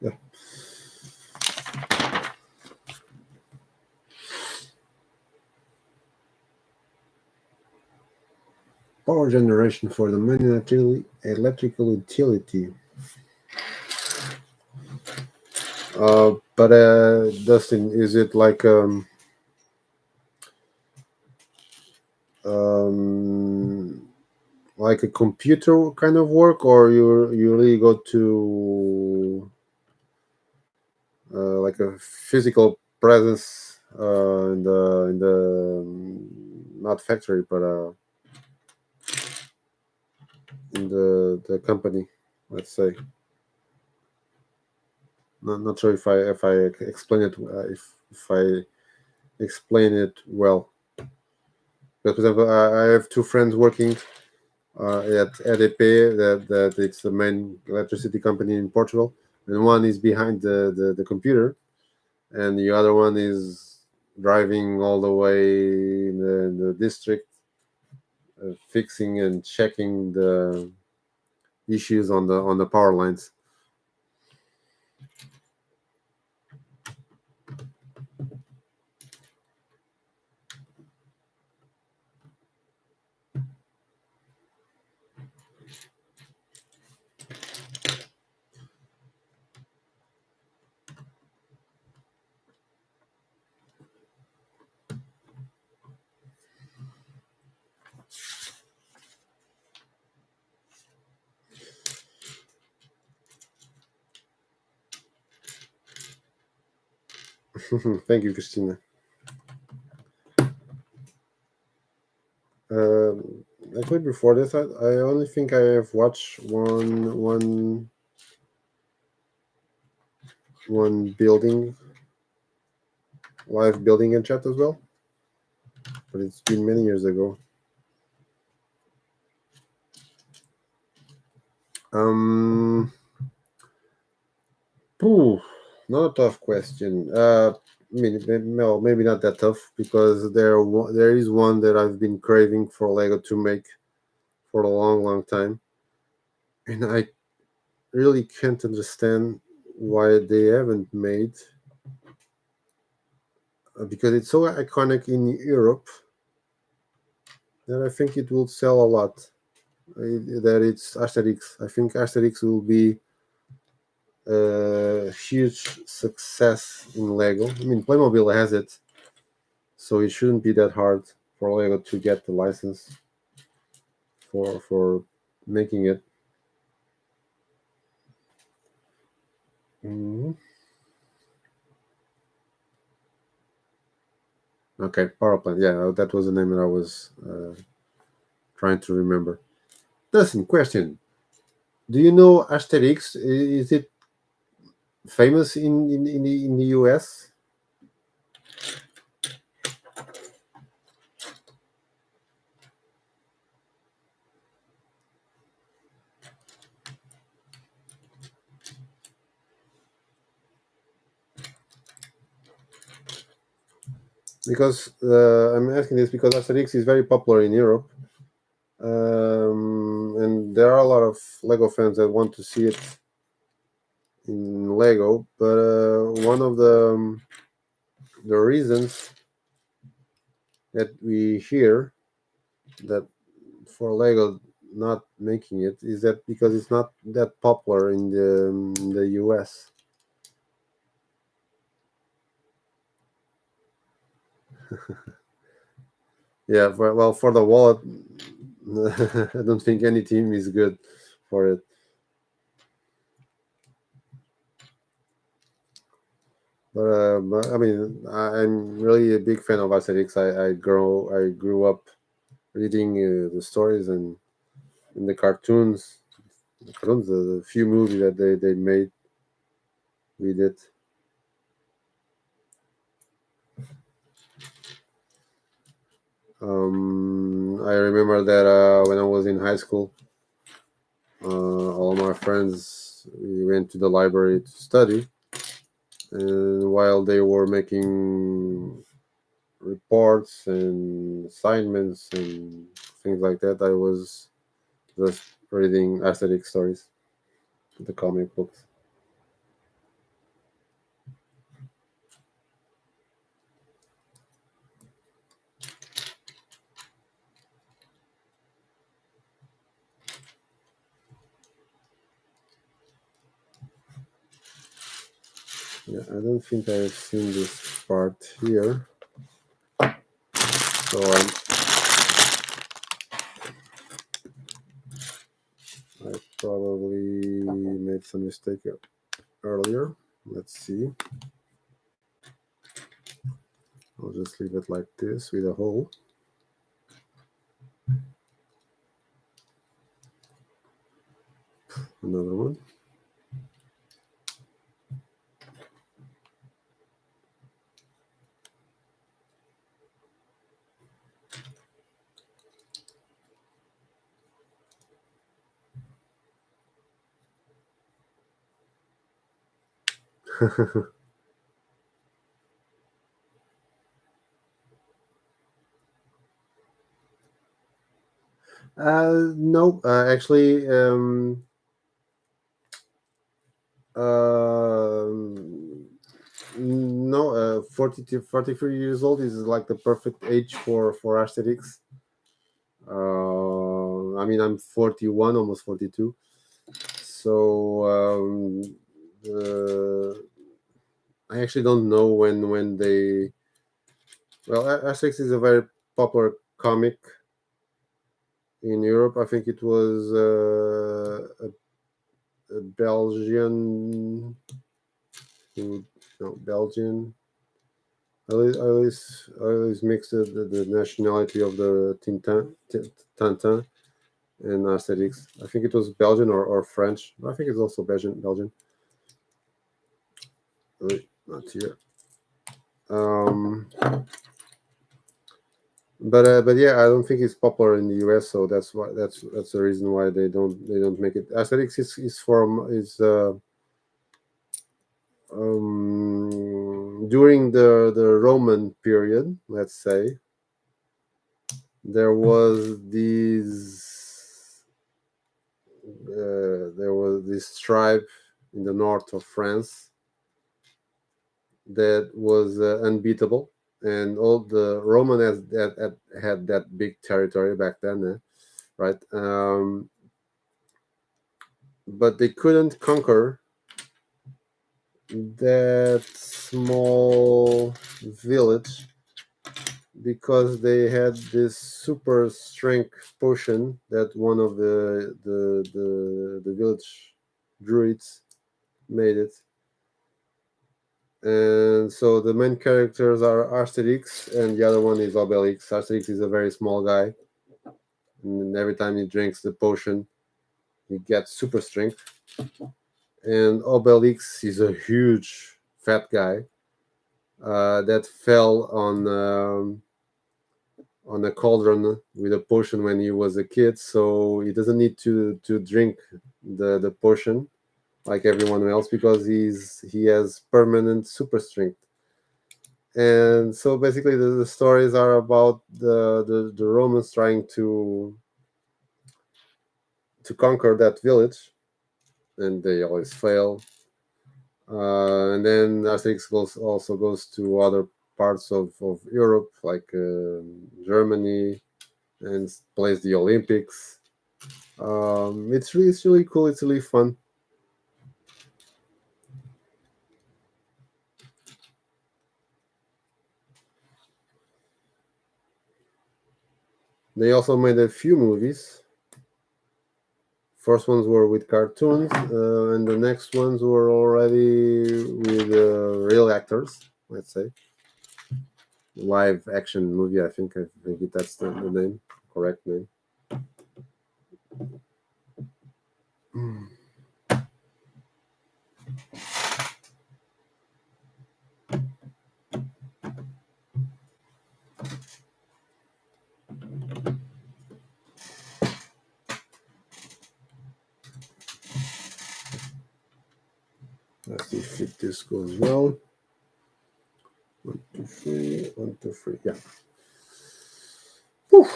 Yeah. Power generation for the main electrical utility. But Dustin, is it um, like a computer kind of work, or you really go to like a physical presence not factory, but in the company, let's say. Not sure if I explain it if I explain it well. But for example, I have two friends working at EDP, that it's the main electricity company in Portugal, and one is behind the computer, and the other one is driving all the way in the district, fixing and checking the issues on the power lines. Thank you, Christina. Actually, before this, I only think I have watched one building live building in chat as well, but it's been many years ago. Um, Pooh, not a tough question. I mean, no, maybe not that tough because there is one that I've been craving for Lego to make for a long, long time, and I really can't understand why they haven't made because it's so iconic in Europe that I think it will sell a lot. That it's Asterix. I think Asterix will be a huge success in Lego. I mean, Playmobil has it, so it shouldn't be that hard for Lego to get the license for making it. Mhm. Okay, power plant. Yeah, that was the name that I was trying to remember. Listen, question: do you know Asterix? Is it famous in the US? Because I'm asking this because Asterix is very popular in Europe, and there are a lot of Lego fans that want to see it in Lego. But one of the reasons that we hear that for Lego not making it is that because it's not that popular in the US. Yeah, for the wallet, I don't think any team is good for it. But I mean, I'm really a big fan of Asterix. I grew up reading the stories and in the few movies that they made with it. I remember that when I was in high school, all my friends we went to the library to study, and while they were making reports and assignments and things like that, I was just reading aesthetic stories, the comic books. Yeah, I don't think I've seen this part here, so I probably made some mistake earlier. Let's see. I'll just leave it like this with a hole. Another one. No, actually, no, 40 to 43 years old is like the perfect age for aesthetics. I mean, I'm 41, almost 42. So I actually don't know when they. Well, Asterix is a very popular comic in Europe. I think it was a Belgian, no, Belgian. I always mix the nationality of the Tintin and Asterix. I think it was Belgian or French. I think it's also Belgian. Belgian. Wait, not here. Um, but yeah, I don't think it's popular in the US, so that's the reason why they don't make it. Asterix is from is during the Roman period, let's say, there was this tribe in the north of France that was unbeatable, and all the Roman had that big territory back then, right? But they couldn't conquer that small village because they had this super strength potion that one of the village druids made it. And so the main characters are Asterix and the other one is Obelix. Asterix is a very small guy, and every time he drinks the potion, he gets super strength. and Obelix is a huge fat guy that fell on a cauldron with a potion when he was a kid, so he doesn't need to drink the potion like everyone else because he has permanent super strength. And so basically the stories are about the Romans trying to conquer that village, and they always fail. And then Asterix also goes to other parts of Europe, like Germany, and plays the Olympics. It's really cool. It's really fun. They also made a few movies. First ones were with cartoons, and the next ones were already with real actors. Let's say live action movie. I think maybe that's the name, correct name. Let's see if this goes well. 1, 2, 3. 1, 2, 3. Yeah. Whew.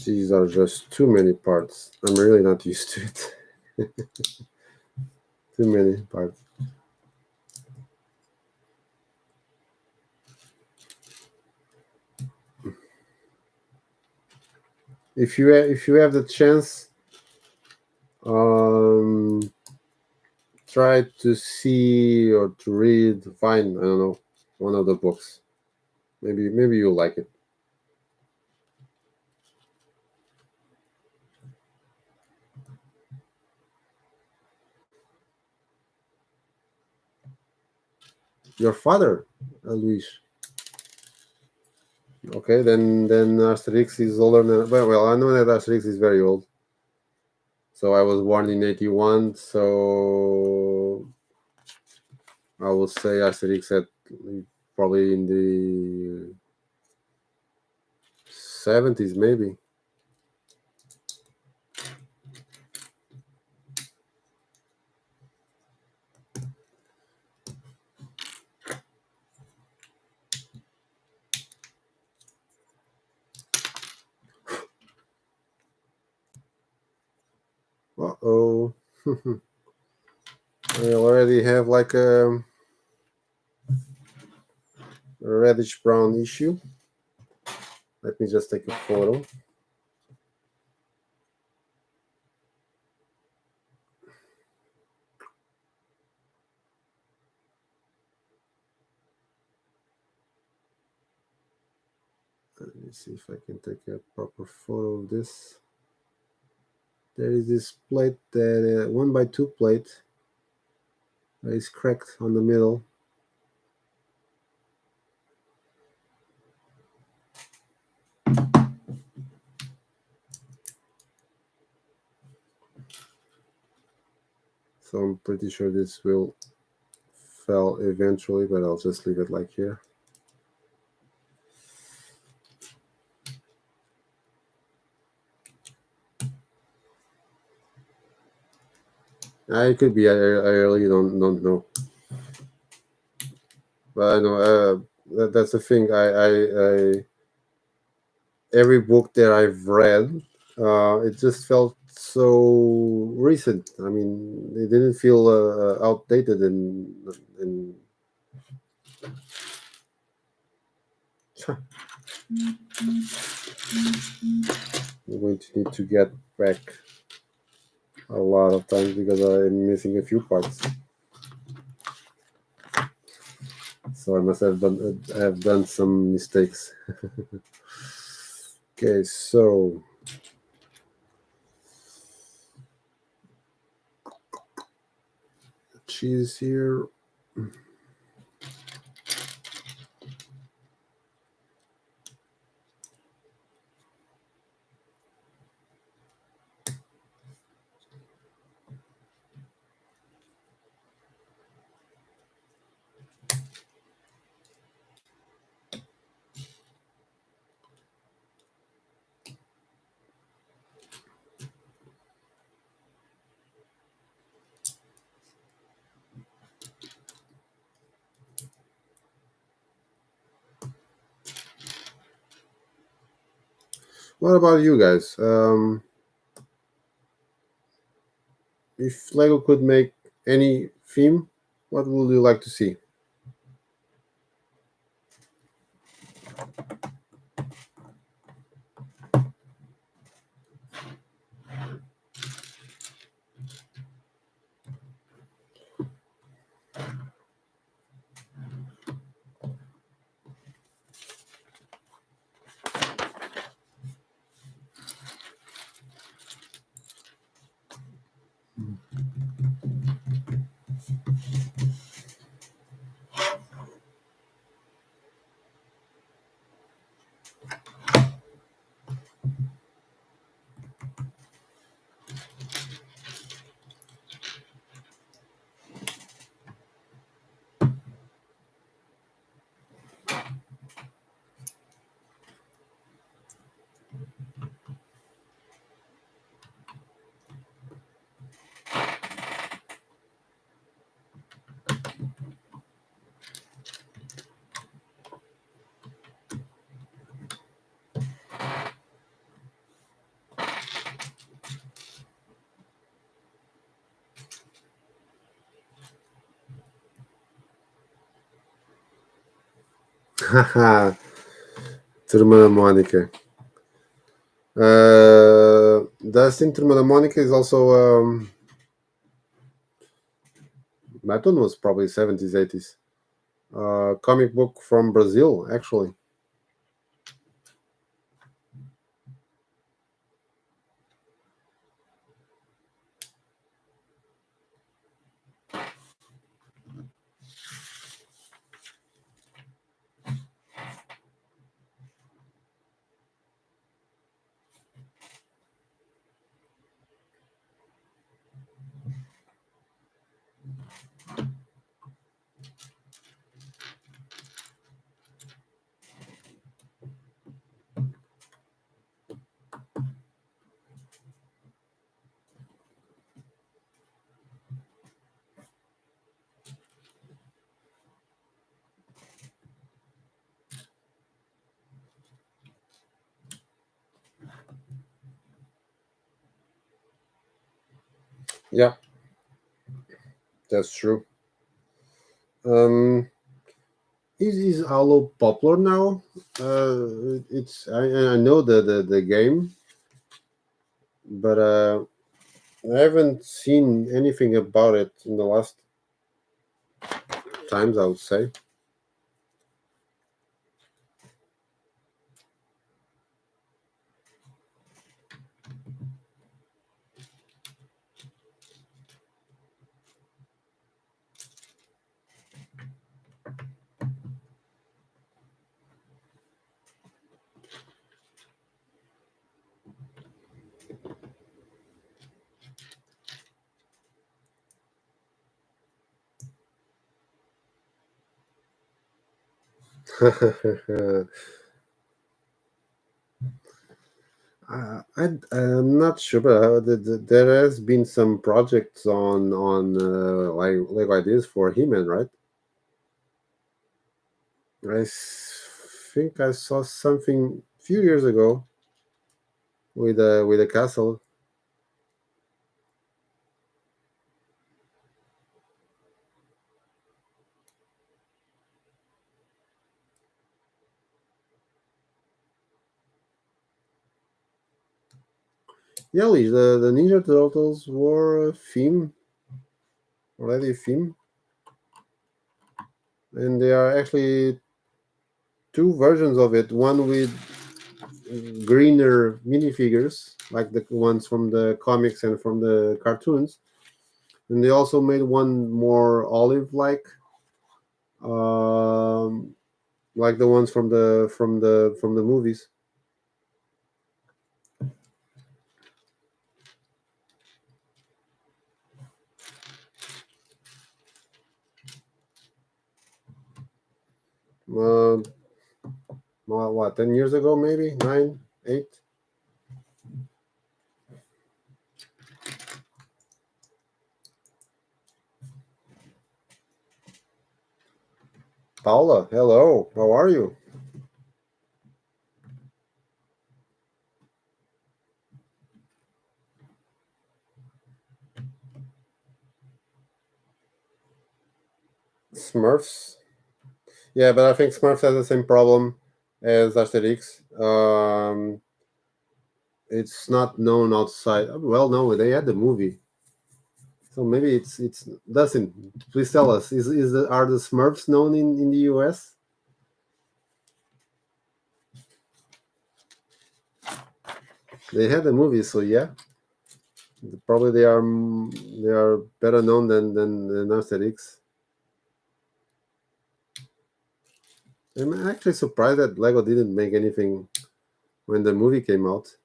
These are just too many parts. I'm really not used to it. Too many parts. If you have the chance, um, try to see or to read, find, I don't know, one of the books. Maybe you'll like it. Your father, Luis. Okay, then Asterix is older than well. I know that Asterix is very old. So I was born in 81. So I will say Asterix at probably in the 70s, maybe. Uh-oh. I already have like a reddish brown issue. Let me just take a photo. Let me see if I can take a proper photo of this. There is this plate that 1x2 plate that is cracked on the middle. So I'm pretty sure this will fall eventually, but I'll just leave it like here. It could be. I really don't know. But I know that's the thing. I every book that I've read, it just felt so recent. I mean, it didn't feel outdated and I'm going to need to get back a lot of times because I'm missing a few parts. So I must have done some mistakes. Okay, so cheese here. What about you guys? If Lego could make any theme, what would you like to see? Haha, Turma da Mônica. Does think Turma da Mônica is also that one was probably 70s, 80s. Comic book from Brazil, actually. Yeah, that's true. Um, is Halo popular now? It's I know the game, but I haven't seen anything about it in the last times. I would say. I'm not sure, but there has been some projects on like Lego ideas for He-Man, right? Think I saw something a few years ago with a castle. Yeah, Lee, the Ninja Turtles were a theme already a theme, and there are actually two versions of it. One with greener minifigures, like the ones from the comics and from the cartoons, and they also made one more olive-like, um, like the ones from the movies. Uh, what 10 years ago, maybe 9, 8. Paula, hello. How are you? Smurfs. Yeah, but I think Smurfs has the same problem as Asterix. It's not known outside. Well, no, they had the movie, so maybe it's doesn't. Please tell us. Are the Smurfs known in the U.S.? They had the movie, so yeah, probably they are better known than Asterix. I'm actually surprised that Lego didn't make anything when the movie came out.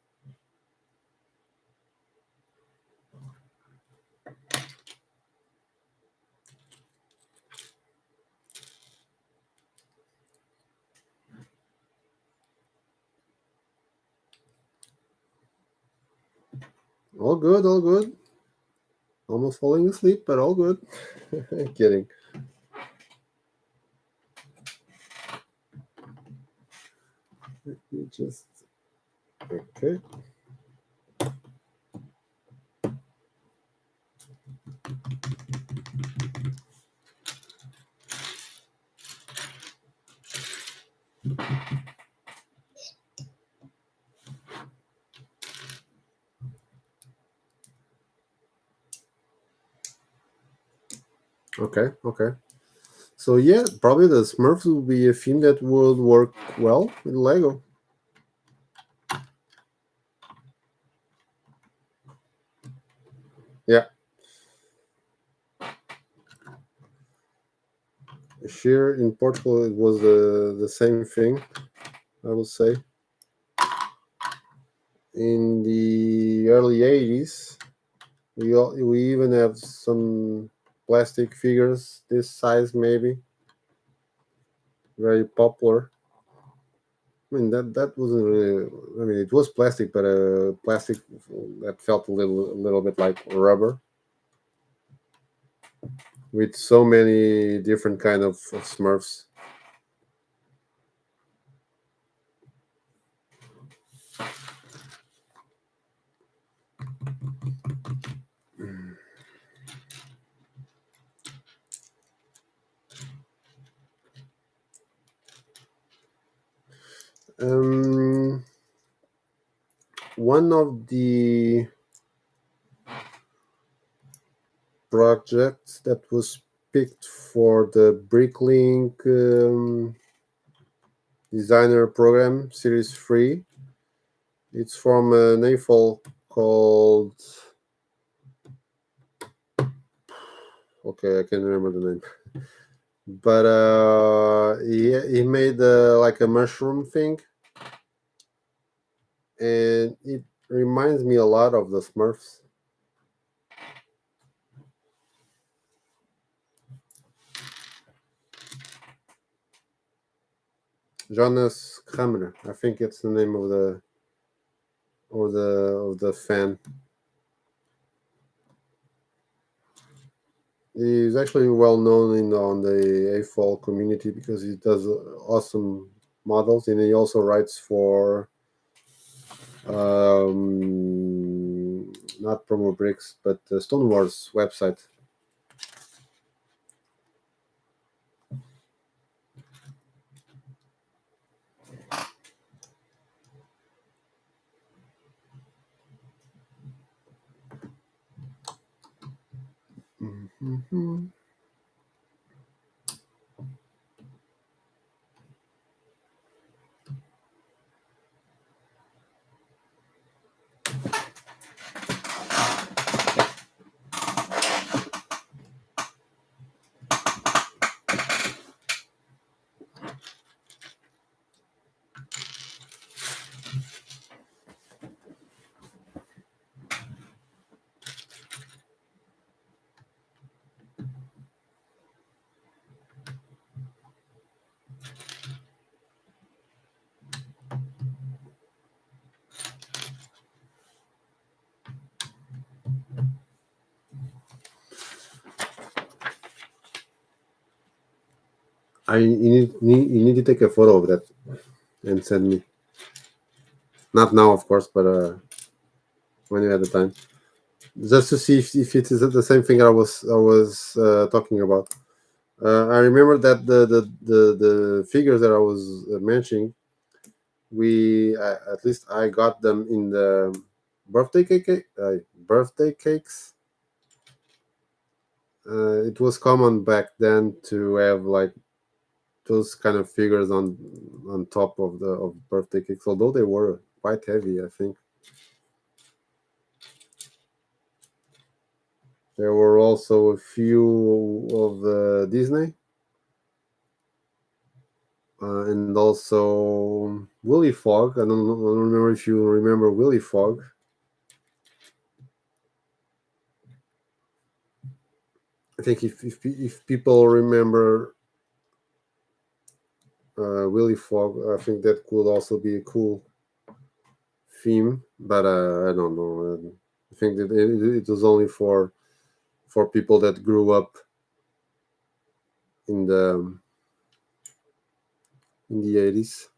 All good, all good. Almost falling asleep, but all good. Kidding. You just okay. Okay, okay. So yeah, probably the Smurfs would be a theme that would work well with Lego. Yeah, here in Portugal it was the same thing. I would say in the early '80s, we even have some plastic figures this size, maybe very popular. I mean that wasn't really. I mean it was plastic, but plastic that felt a little bit like rubber, with so many different kind of Smurfs. Um, One of the projects that was picked for the Bricklink designer program series 3. It's from an AFOL called, okay, I can't remember the name, but he made like a mushroom thing, and it reminds me a lot of the Smurfs. Jonas Kramer, I think it's the name of the fan. He's actually well known on the AFOL community because he does awesome models, and he also writes for not Promo Bricks but the Stone Wars website. Mhm. You need to take a photo of that and send me. Not now, of course, but when you have the time, just to see if it is the same thing I was talking about. I remember that the figures that I was mentioning, we at least I got them in the birthday cakes. It was common back then to have like those kind of figures on top of the of birthday cakes, although they were quite heavy. I think there were also a few of the Disney, and also Willy Fogg. I don't remember if you remember Willy Fogg. I think if people remember Willy Fogg, I think that could also be a cool theme. But I don't know. I think that it was only for people that grew up in the 80s.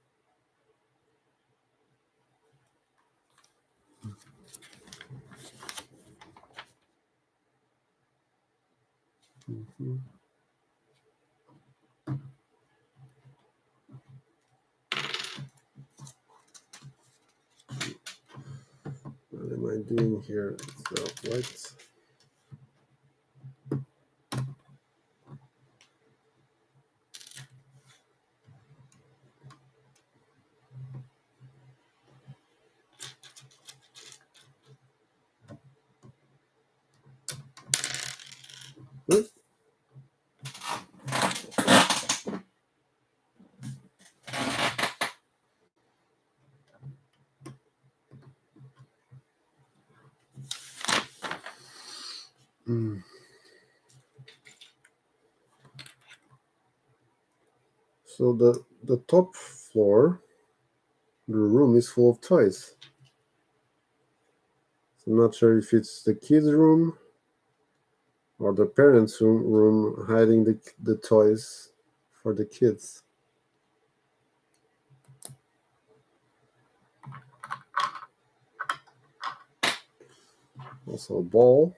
Mhm. What am I doing here? So what? Mm. So the top floor, the room is full of toys. So I'm not sure if it's the kids' room or the parents' room hiding the toys for the kids. Also a ball.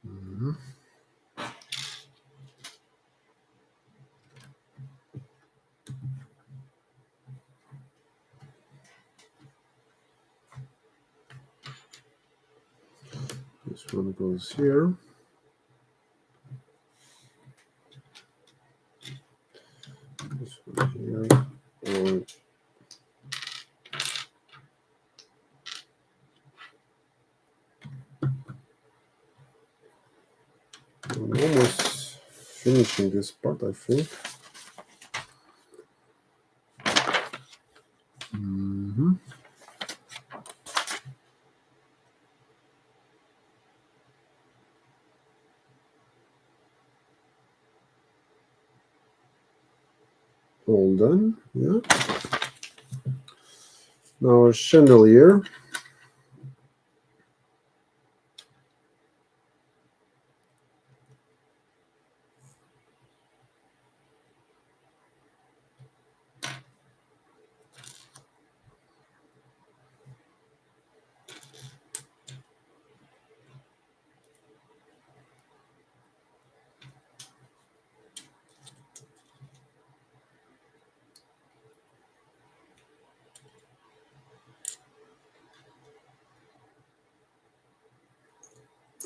Mhm. This one goes here. This one here. And I'm almost finishing this part, I think. Mhm. All done. Yeah. Now a chandelier.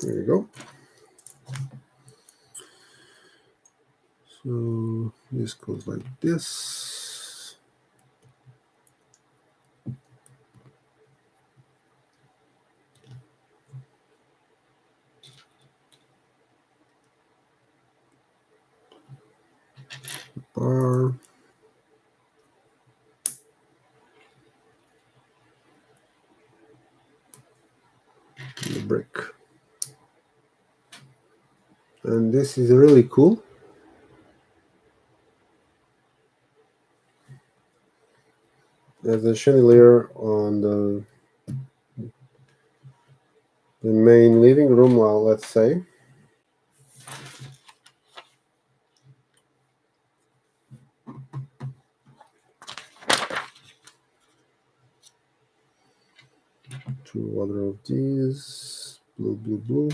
There you go. So this goes like this. Bar. this is really cool. There's a chandelier on the main living room, well, let's say. Two other of these, blue, blue, blue.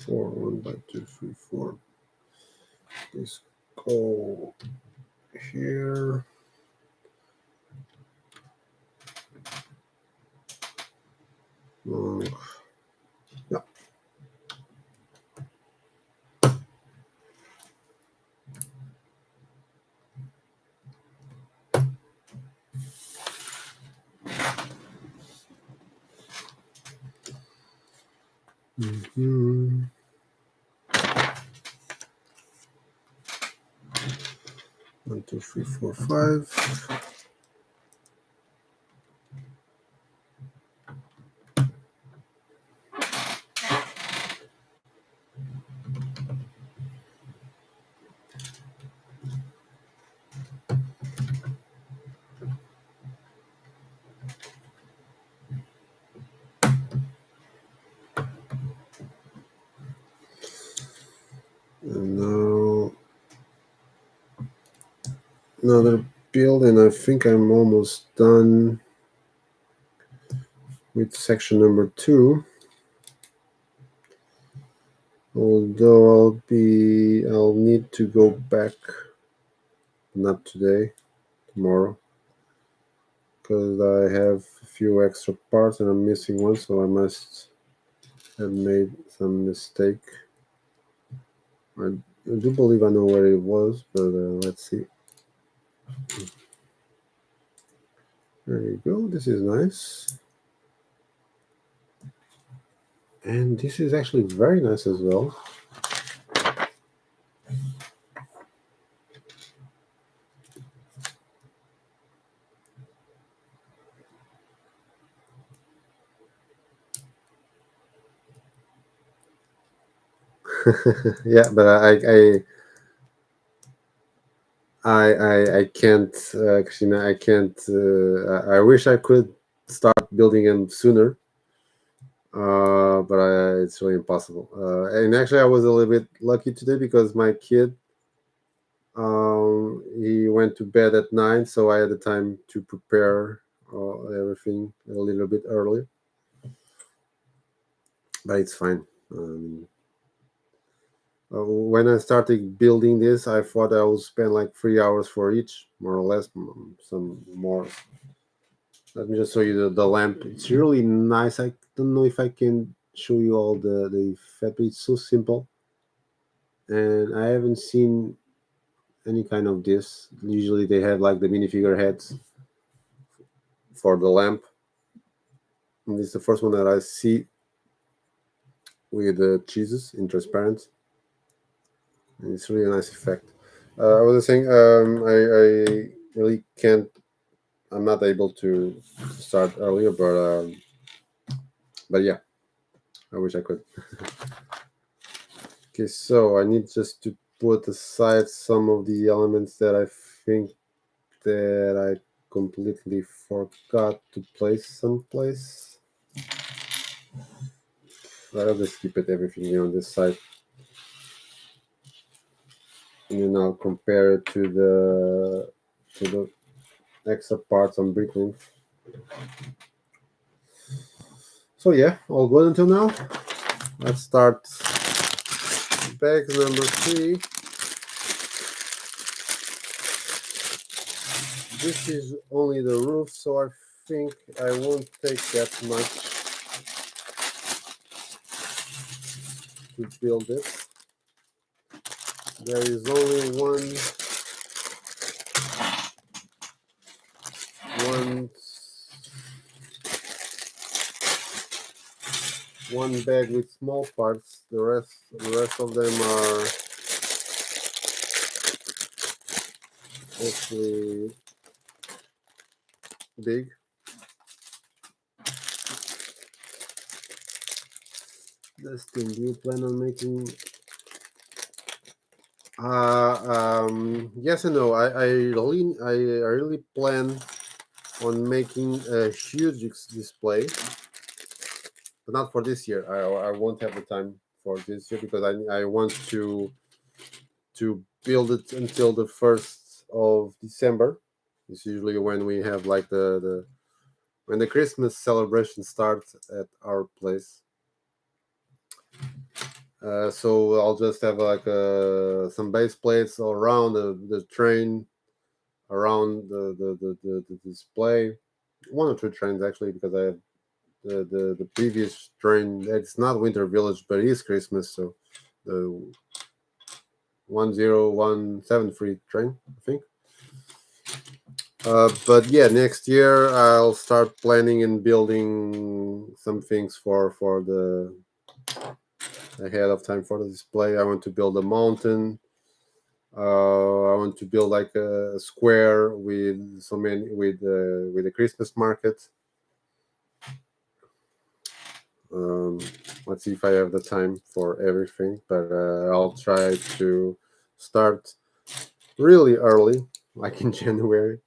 Four, 1 by 2, 3, 4. This go here. Yeah. Mm-hmm. 1, 2, 3, 4, 5. And now another build, and I think I'm almost done with section number 2. Although I'll need to go back, not today, tomorrow, because I have a few extra parts and I'm missing one, so I must have made some mistake. I do believe I know where it was, but let's see. There you go. This is nice. And this is actually very nice as well. Yeah, but I can't, Christina. I can't. I wish I could start building them sooner, but it's really impossible. And actually, I was a little bit lucky today because my kid, he went to bed at 9, so I had the time to prepare everything a little bit earlier. But it's fine. When I started building this, I thought I would spend like 3 hours for each, more or less, some more. Let me just show you the lamp. It's really nice. I don't know if I can show you all the effect, but it's so simple. And I haven't seen any kind of this. Usually they have like the minifigure heads for the lamp. And this is the first one that I see with the cheeses in transparent. And it's really a nice effect. I was saying, I really can't. I'm not able to start earlier, but yeah, I wish I could. Okay, so I need just to put aside some of the elements that I think that I completely forgot to place someplace. I'll just keep it everything here on this side. And then I'll compare it to the extra parts on Bricklink. So yeah, all good until now. Let's start bags number 3. This is only the roof, so I think I won't take that much to build it. there is only one one bag with small parts. The rest of them are actually big. Dustin, do you plan on making? Yes and no. I really plan on making a huge display, but not for this year. I won't have the time for this year because I want to build it until the 1st of December. It's usually when we have like the when the Christmas celebration starts at our place. So I'll just have like some base plates all around the train, around the display. One or two trains actually, because I have the previous train. It's not Winter Village, but it is Christmas. So the 10173 train, I think. But yeah, next year I'll start planning and building some things for the ahead of time for the display. I want to build a mountain. I want to build like a square with so many with a Christmas market. Um, let's see if I have the time for everything, but I'll try to start really early, like in January,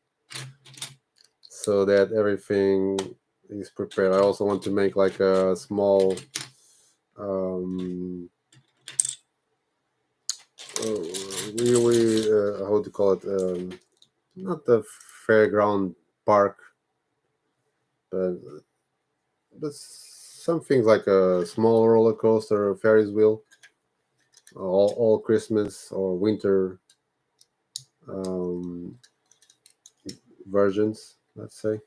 so that everything is prepared. I also want to make like a small really how to call it, not the fairground park, but some things like a small roller coaster, a Ferris wheel, all Christmas or winter um, versions, let's say.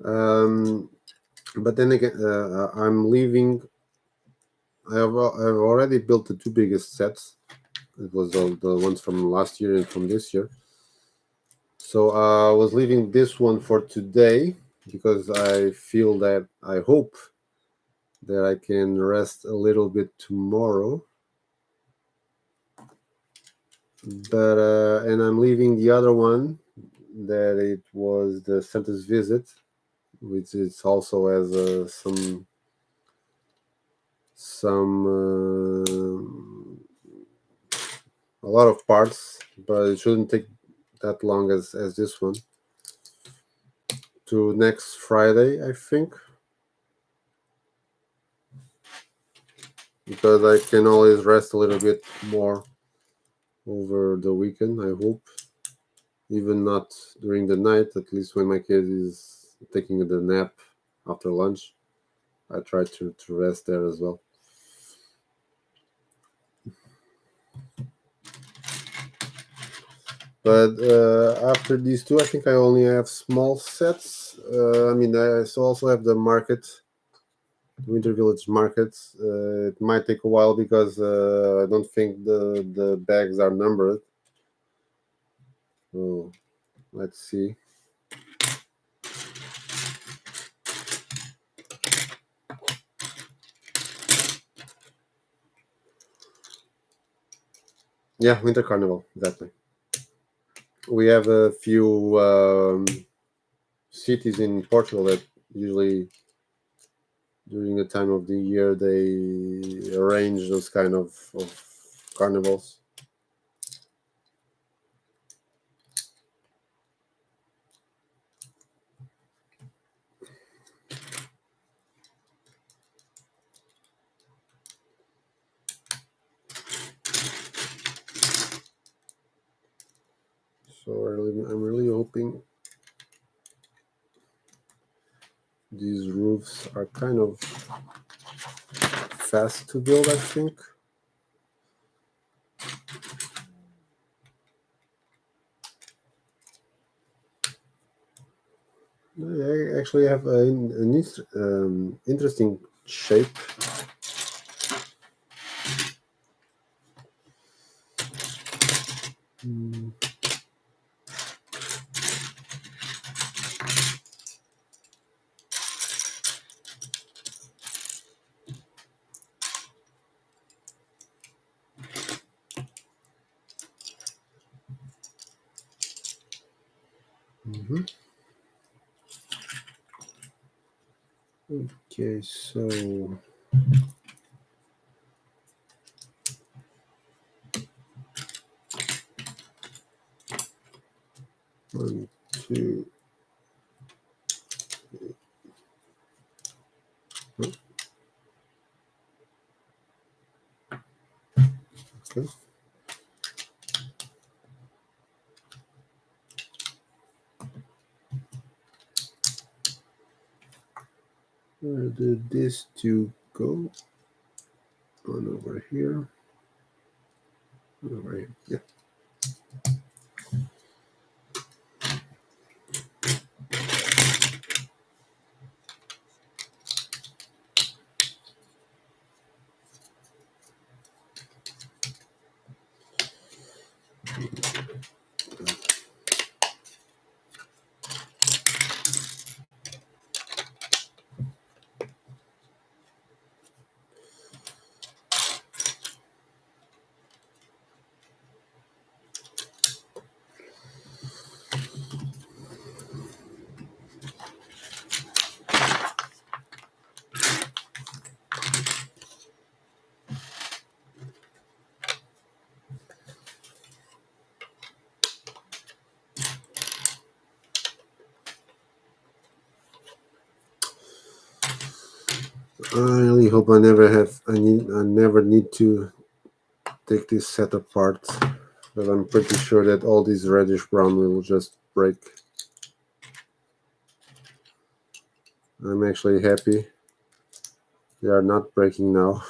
Um, but then again, I'm leaving. I've already built the two biggest sets. It was the ones from last year and from this year. So I was leaving this one for today because I feel that I hope that I can rest a little bit tomorrow. But and I'm leaving the other one that it was the Santa's visit, which is also has some a lot of parts, but it shouldn't take that long as this one. To next Friday, I think, because I can always rest a little bit more over the weekend. I hope, even not during the night. At least when my kid is taking the nap after lunch, I try to rest there as well. But after these two, I think I only have small sets. I mean, I also have the market, Winter Village market. It might take a while because I don't think the bags are numbered. So let's see. Yeah, Winter Carnival, exactly. We have a few cities in Portugal that usually during the time of the year they arrange those kind of carnivals. So I'm really hoping these roofs are kind of fast to build, I think. I actually have an interesting shape. Okay, so one, two. Okay. Where did this two go? On over here. Over here. Yeah. I really hope I never need to take this set apart, but I'm pretty sure that all these reddish brown will just break. I'm actually happy they are not breaking now.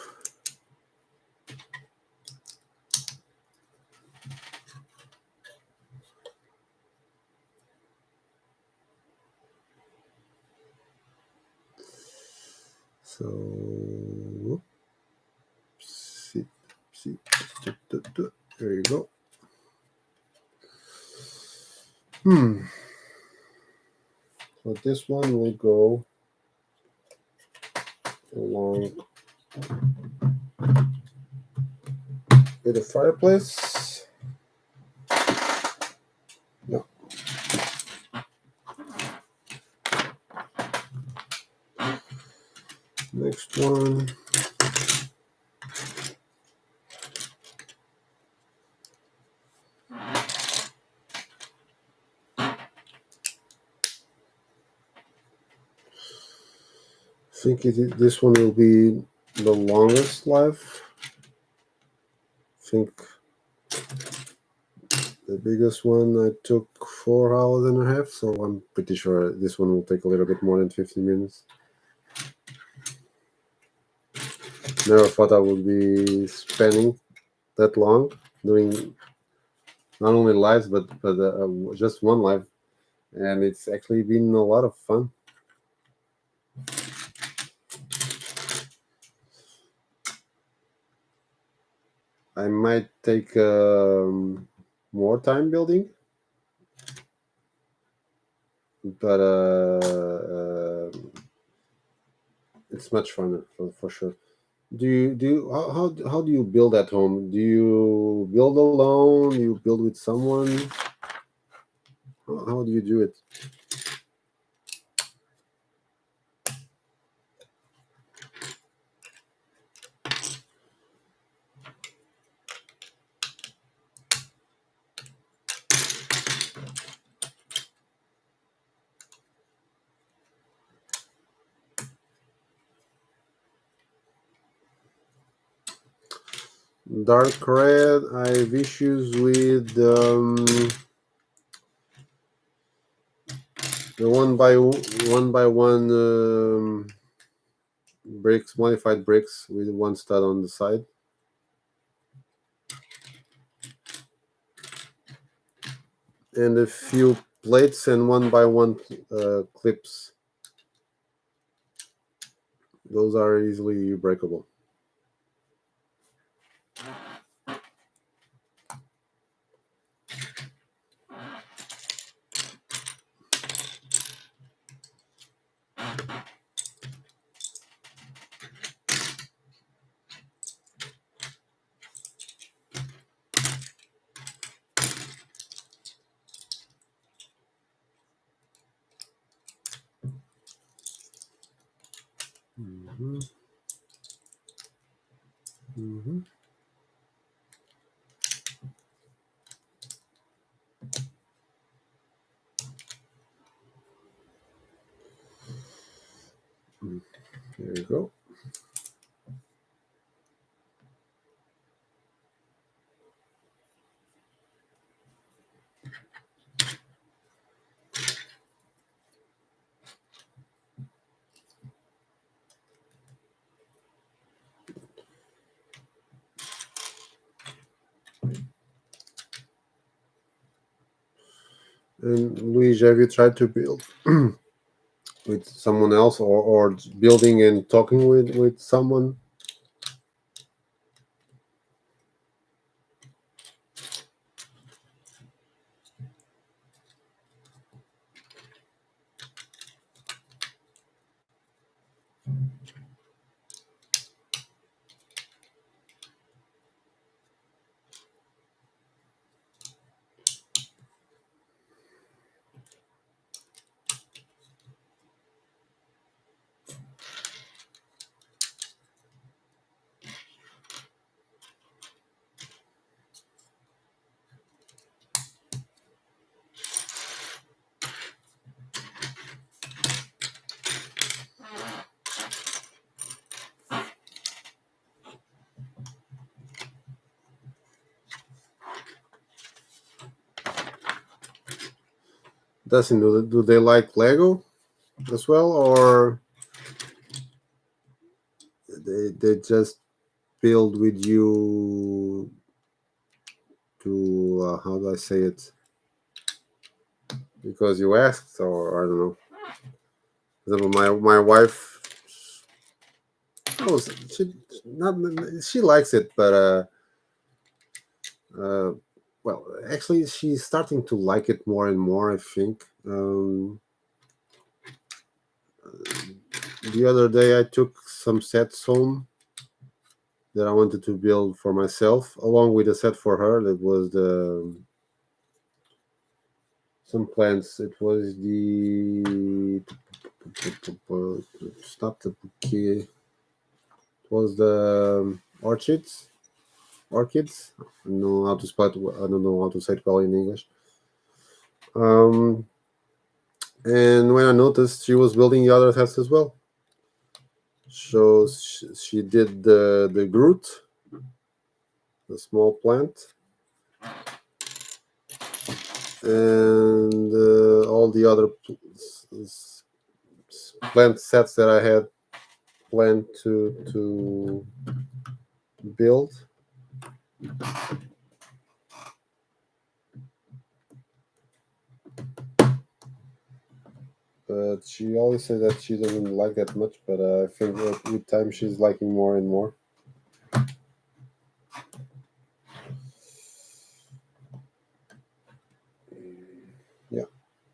So, there you go. So this one will go along with the fireplace. No. Next one. I think this one will be the longest life. I think the biggest one I took 4 hours and a half, so I'm pretty sure this one will take a little bit more than 50 minutes. Never thought I would be spending that long doing not only lives but just one live, and it's actually been a lot of fun. I might take more time building, but it's much fun for sure. How do you build at home? Do you build alone? Do you build with someone? How do you do it? Dark red. I have issues with the one by one bricks, modified bricks with one stud on the side. And a few plates and one by one clips. Those are easily breakable. Mm-hmm. Mm-hmm. There you go. And Luigi, have you tried to build with someone else, or building and talking with someone? Doesn't do they like Lego as well, or they just build with you to how do I say it? Because you asked, or I don't know. For example, my wife, oh, she not she likes it, but uh, well, actually, she's starting to like it more and more. I think. The other day, I took some sets home that I wanted to build for myself, along with a set for her. That was the some plants. It was the it's not the bouquet. It was the orchids. Orchids. I don't know how to spell it. I don't know how to say it well in English. Um, and when I noticed she was building the other sets as well, so she did the Groot, the small plant, and all the other plant sets that I had planned to build. But she always said that she doesn't like that much. But I think that with time she's liking more and more. Yeah,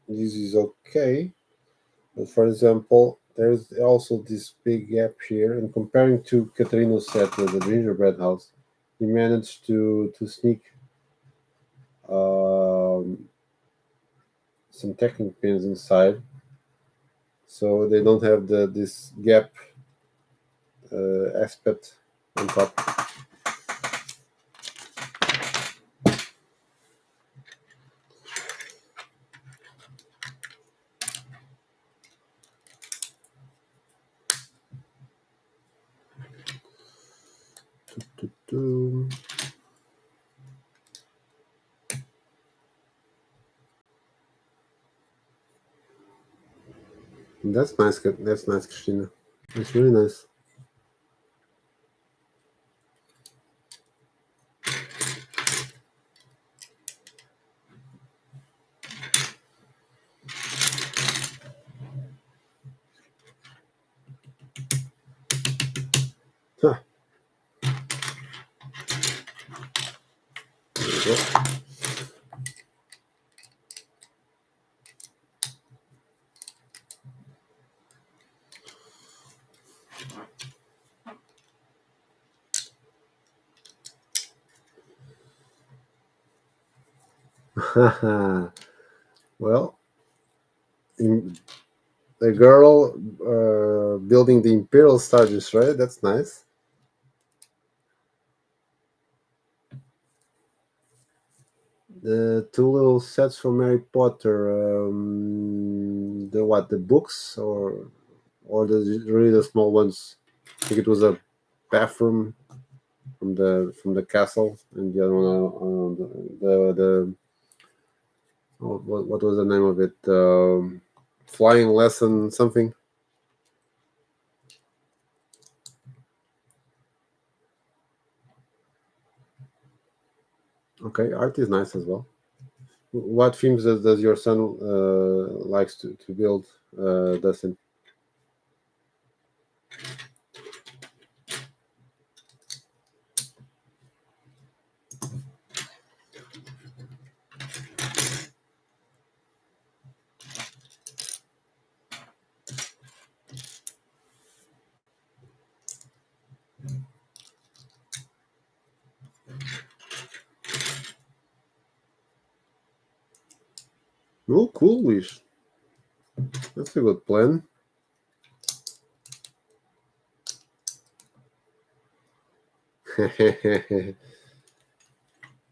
this is okay. But for example, there's also this big gap here. And comparing to Caterino's set with the gingerbread house, he managed to sneak um, some technic pins inside, so they don't have the this gap aspect on top. Doo-doo. That's nice. That's nice, Christina. It's really nice. Huh, there you go. Well, in, the girl building the Imperial Stardust, right? That's nice. The two little sets from Harry Potter. The what? The books or the really the small ones? I think it was a bathroom from the castle, and the other one the what was the name of it? Flying lesson something. Okay, art is nice as well. What themes does your son likes to build, Dustin? Oh, cool, Wish. That's a good plan.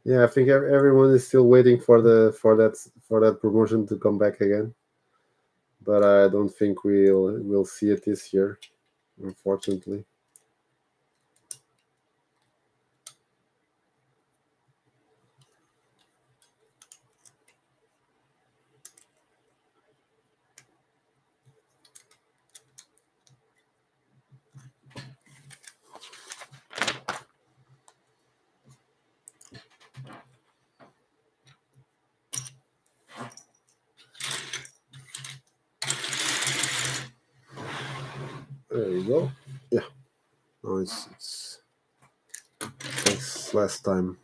Yeah, I think everyone is still waiting for that promotion to come back again, but I don't think we'll see it this year, unfortunately. There you go. Yeah. No, it's less time.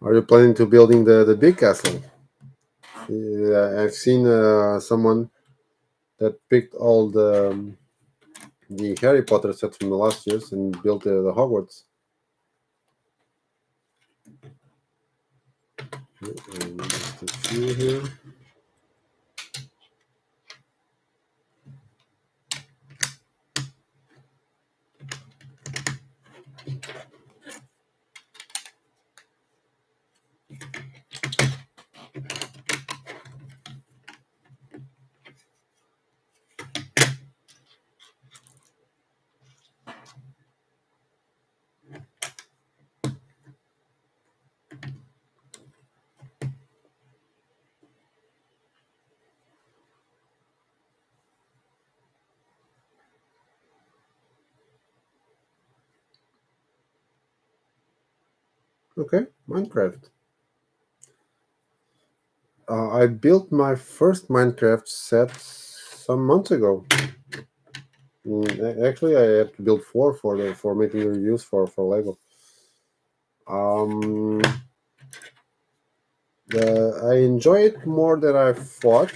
Are you planning to building the big castle? Yeah, I've seen someone that picked all the Harry Potter sets from the last years and built the Hogwarts. Just a few here. Okay, Minecraft. I built my first Minecraft set some months ago. Actually, I had to build four for making reviews for Lego. Um, I enjoy it more than I thought,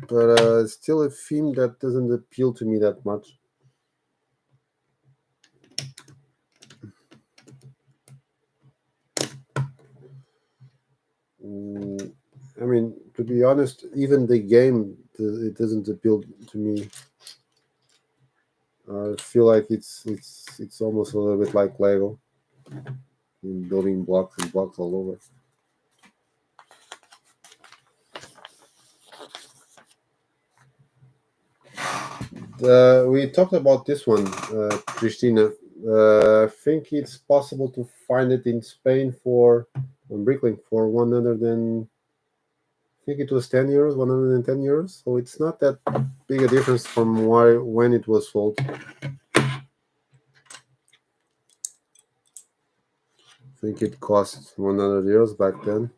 but it's still a theme that doesn't appeal to me that much. Mm, I mean, to be honest, even the game it doesn't appeal to me. I feel like it's almost a little bit like Lego, building blocks and blocks all over. We talked about this one, Christina. I think it's possible to find it in Spain for on Bricklink for 100 and I think it was 10 euros, 110 euros. So it's not that big a difference from why when it was sold. I think it cost 100 euros back then.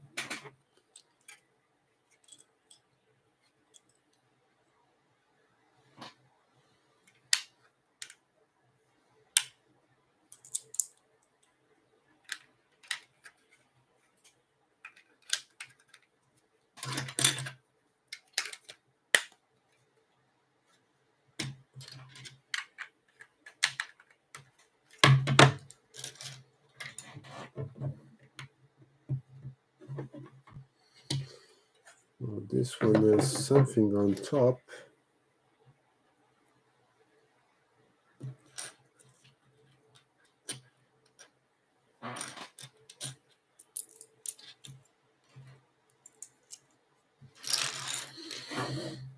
Oh, this one has something on top.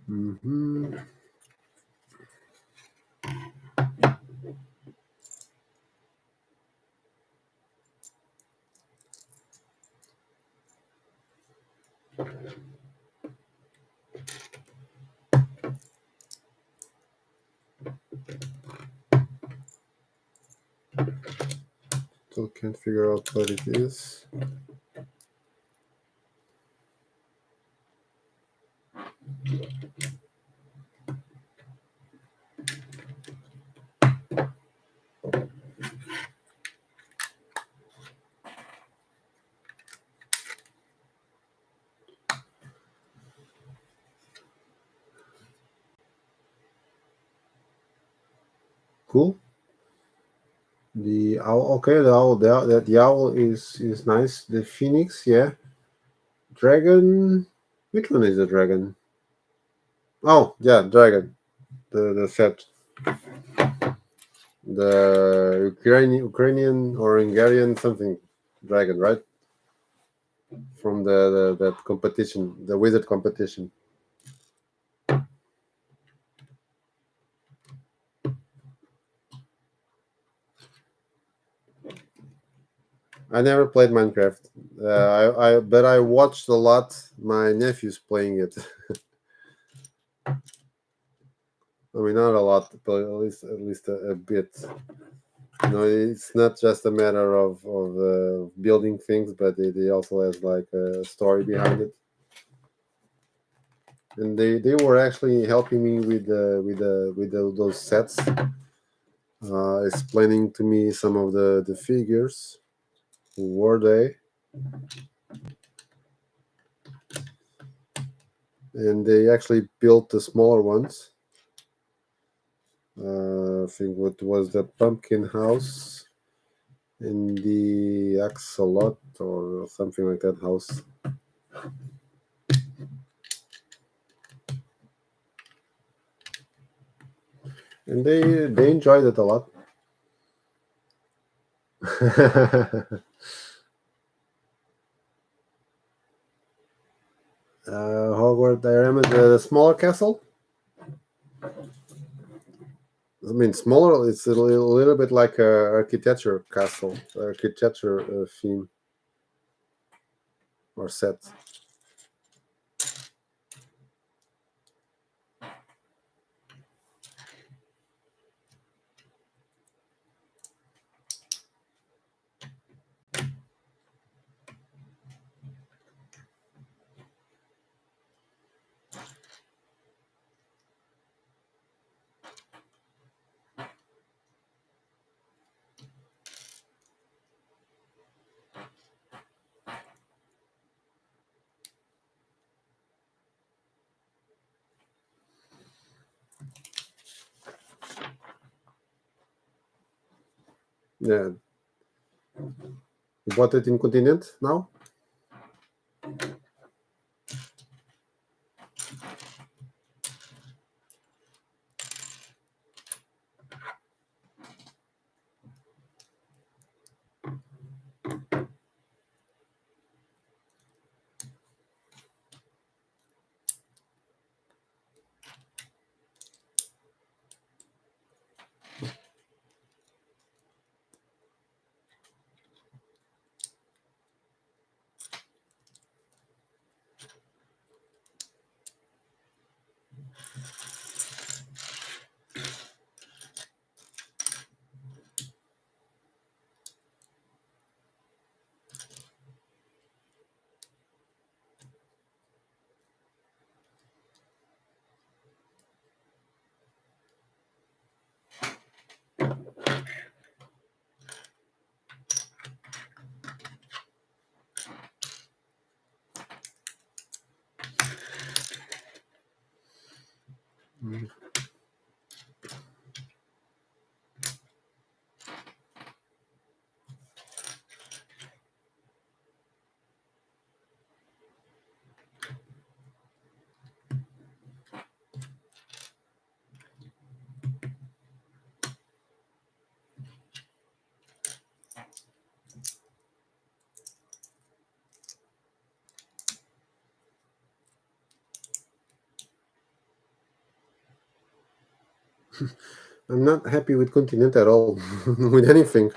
Hmm. Still can't figure out what it is. Cool. The owl, okay, the owl is nice. The phoenix, yeah. Dragon, which one is the dragon? Oh, yeah, dragon. The set, the Ukrainian or Hungarian something dragon, right? From the that competition, the wizard competition. I never played Minecraft. I but I watched a lot. My nephews playing it. I mean, not a lot, but at least a bit. It's not just a matter of building things, but they also has like a story behind it. And they were actually helping me with those sets, explaining to me some of the figures. Who were they? And they actually built the smaller ones. I think what was the pumpkin house and the axolot or something like that house. And they enjoyed it a lot. Hogwarts, I remember the smaller castle. I mean, smaller. It's a little bit like a architecture castle, architecture theme or set. Yeah, you bought it in Continent now. I'm not happy with Continent at all, with anything.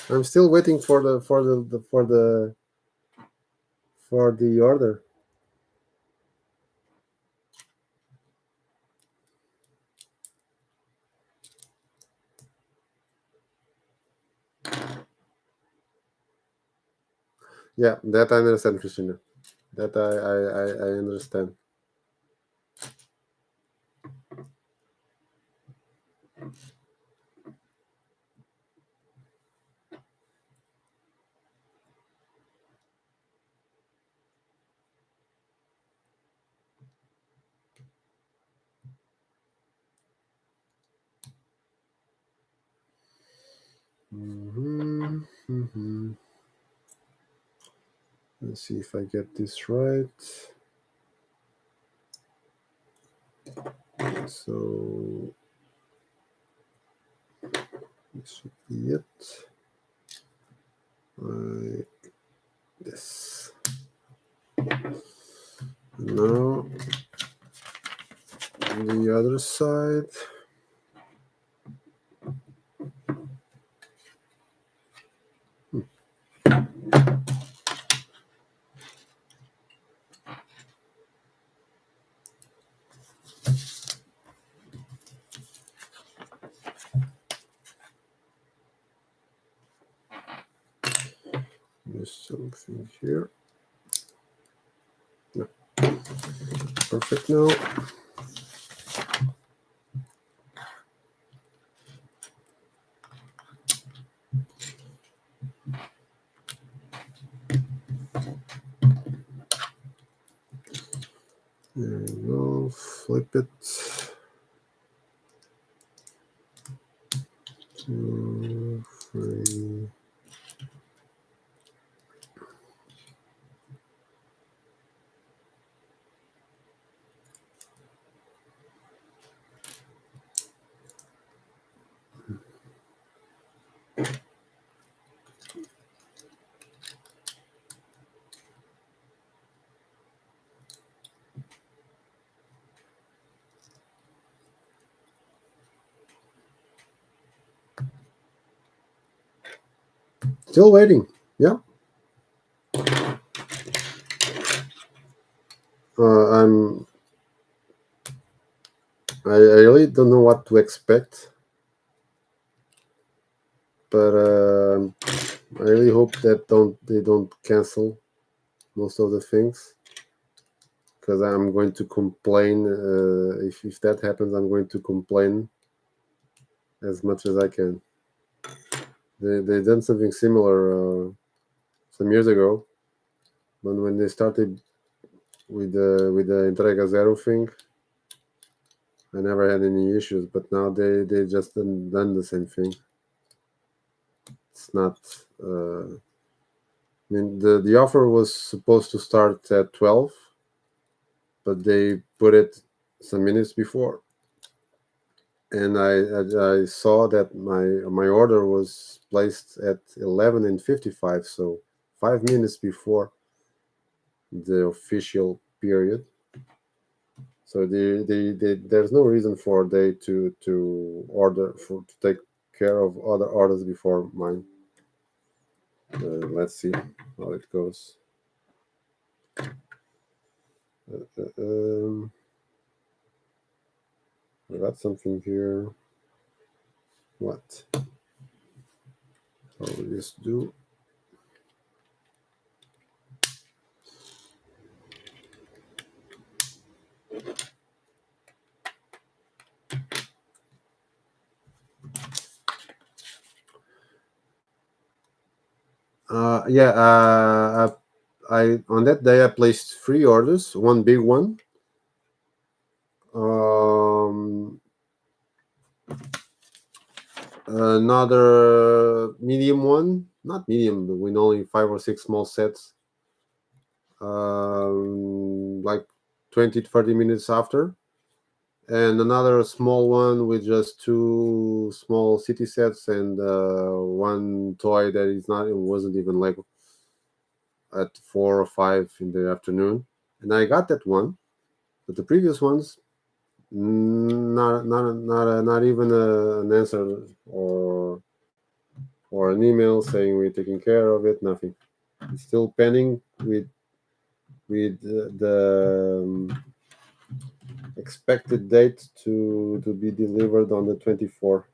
I'm still waiting for the order. Yeah, that I understand, Christina. That I understand. Hmm. Let's see if I get this right. So this should be it. Like this. Now the other side. There's something here. No. Perfect now. There you go. Flip it. 2, 3. Still waiting. Yeah. I'm. I really don't know what to expect, but I really hope that they don't cancel most of the things, because I'm going to complain. If that happens, I'm going to complain as much as I can. They done something similar some years ago, but when they started with the Entrega Zero thing, I never had any issues. But now they just done the same thing. it's not. I mean, the offer was supposed to start at 12, but they put it some minutes before, and I saw that my order was placed at 11:55, so 5 minutes before the official period. So there's no reason for they to order for to take care of other orders before mine. Let's see how it goes. Um, I got something here. What? How will this do? Yeah. I on that day I placed three orders. One big one. Um, Another medium one. Not medium, but with only 5 or 6 small sets. Like 20 to 30 minutes after, and another small one with just two small city sets and one toy that is not, it wasn't even like at 4 or 5 in the afternoon. And I got that one, but the previous ones, not even an answer or an email saying we're taking care of it. Nothing. It's still pending with the expected date to be delivered on the 24th.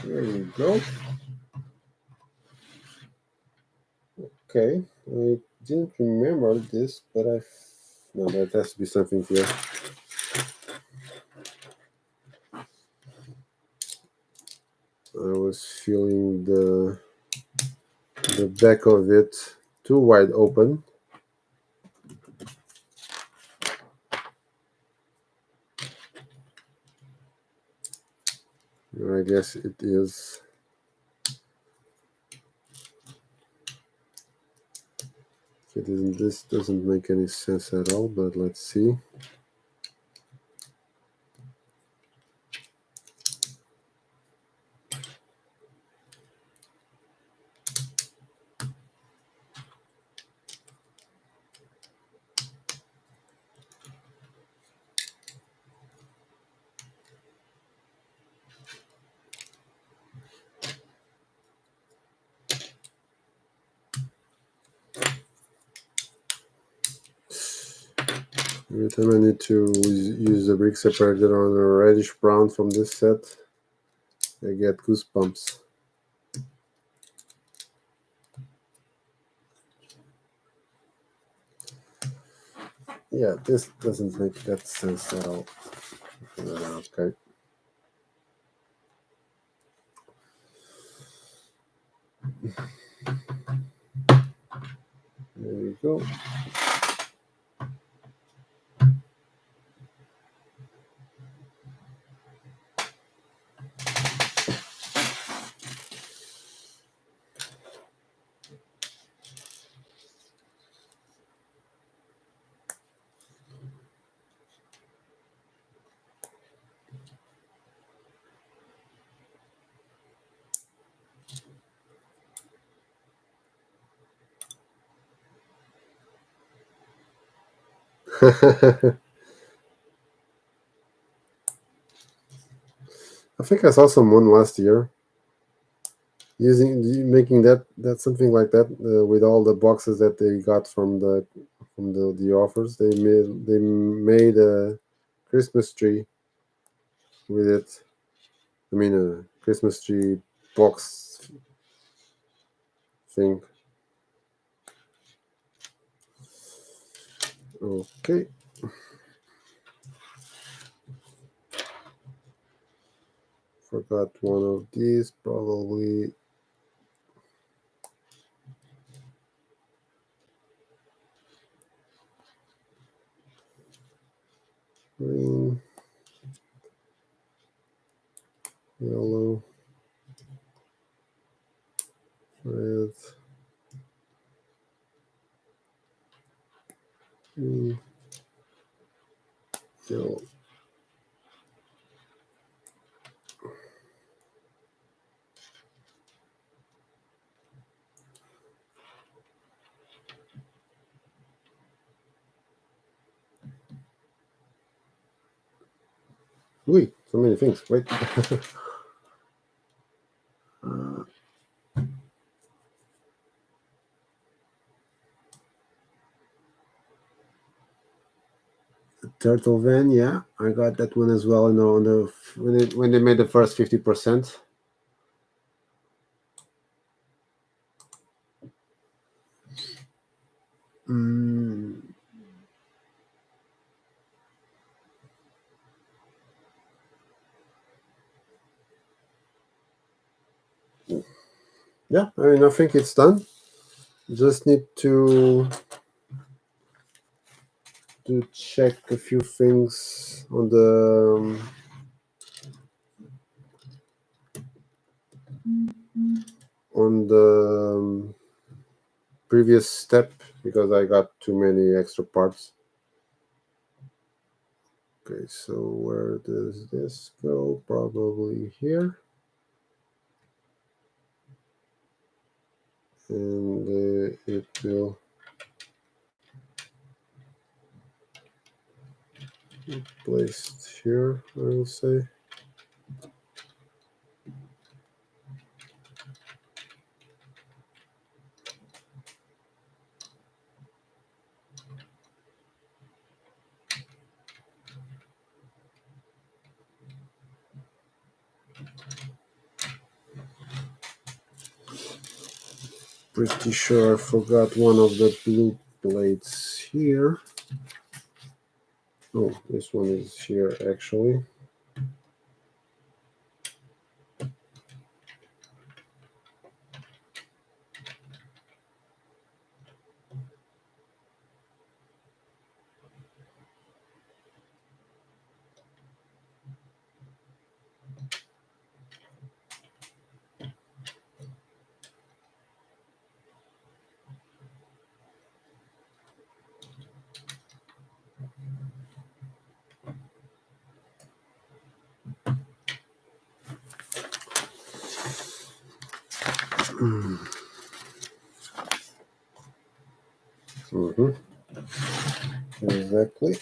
There we go. Okay, I didn't remember this, but no, there has to be something here. I was feeling the back of it too wide open. I guess it is. It isn't. This doesn't make any sense at all. But let's see. Every time I need to use the brick separator on a reddish brown from this set, I get goosebumps. Yeah, this doesn't make that sense at all. Okay. There we go. I think I saw someone last year making that something like that with all the boxes that they got from the offers. They made a Christmas tree with it. I mean a Christmas tree box thing. Okay. Forgot one of these probably. green, yellow, red, green, yellow. Wait, so many things. Wait. uh, Turtle Van, yeah, I got that one as well. On the when they made the first 50%. Mm, yeah, I mean, I think it's done. Just need to check a few things on the previous step because I got too many extra parts. Okay, so where does this go? Probably here. And it will be placed here, I will say. Pretty sure I forgot one of the blue plates here. Oh, this one is here actually. Mm-hmm. Exactly.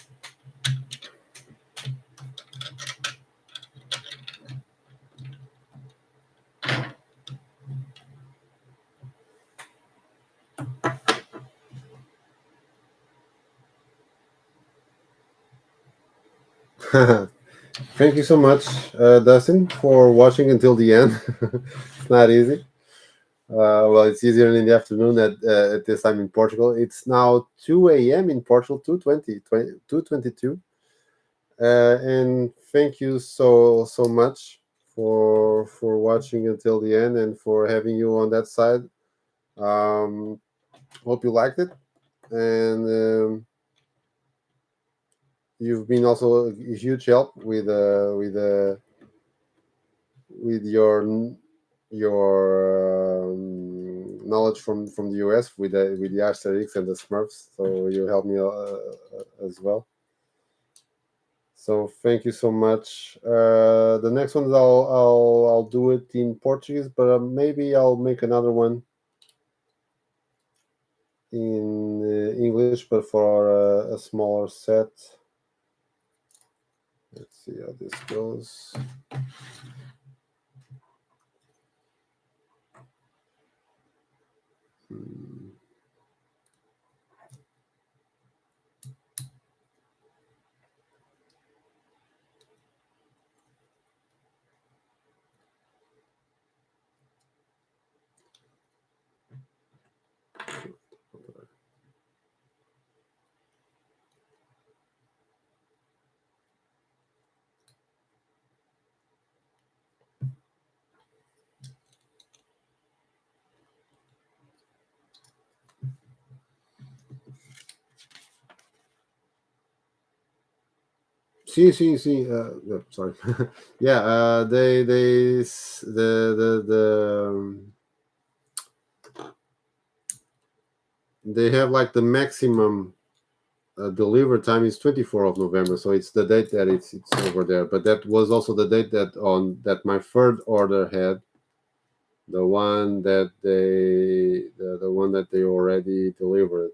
Thank you so much, Dustin, for watching until the end. It's not easy. Well, it's easier in the afternoon at this time in Portugal. It's now 2 a.m. in Portugal, 2:22. And thank you so much for watching until the end and for having you on that side. Um, Hope you liked it, and you've been also a huge help with your knowledge from the US with the Asterix and the Smurfs. So you helped me as well. So thank you so much. The next one I'll do it in Portuguese, but maybe I'll make another one in English, but for a smaller set. Let's see how this goes. Hmm. See. Yeah, sorry. Yeah. They they have like the maximum deliver time is 24 of November, so it's the date that it's over there. But that was also the date that my third order had, the one that the one that they already delivered.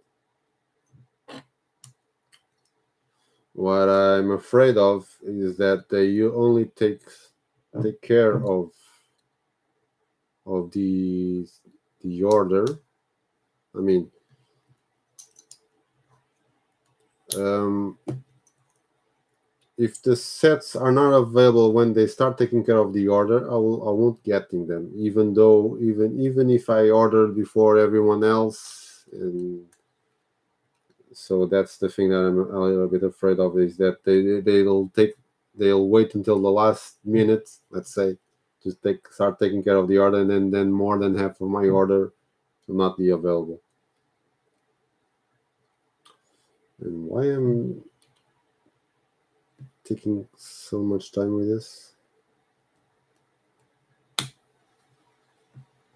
What I'm afraid of is that they you only take care of the order. I mean, um, if the sets are not available when they start taking care of the order, I won't getting them. Even though even if I ordered before everyone else, and so that's the thing that I'm a little bit afraid of, is that they'll wait until the last minute, let's say, to start taking care of the order, and then more than half of my order will not be available. And why am taking so much time with this?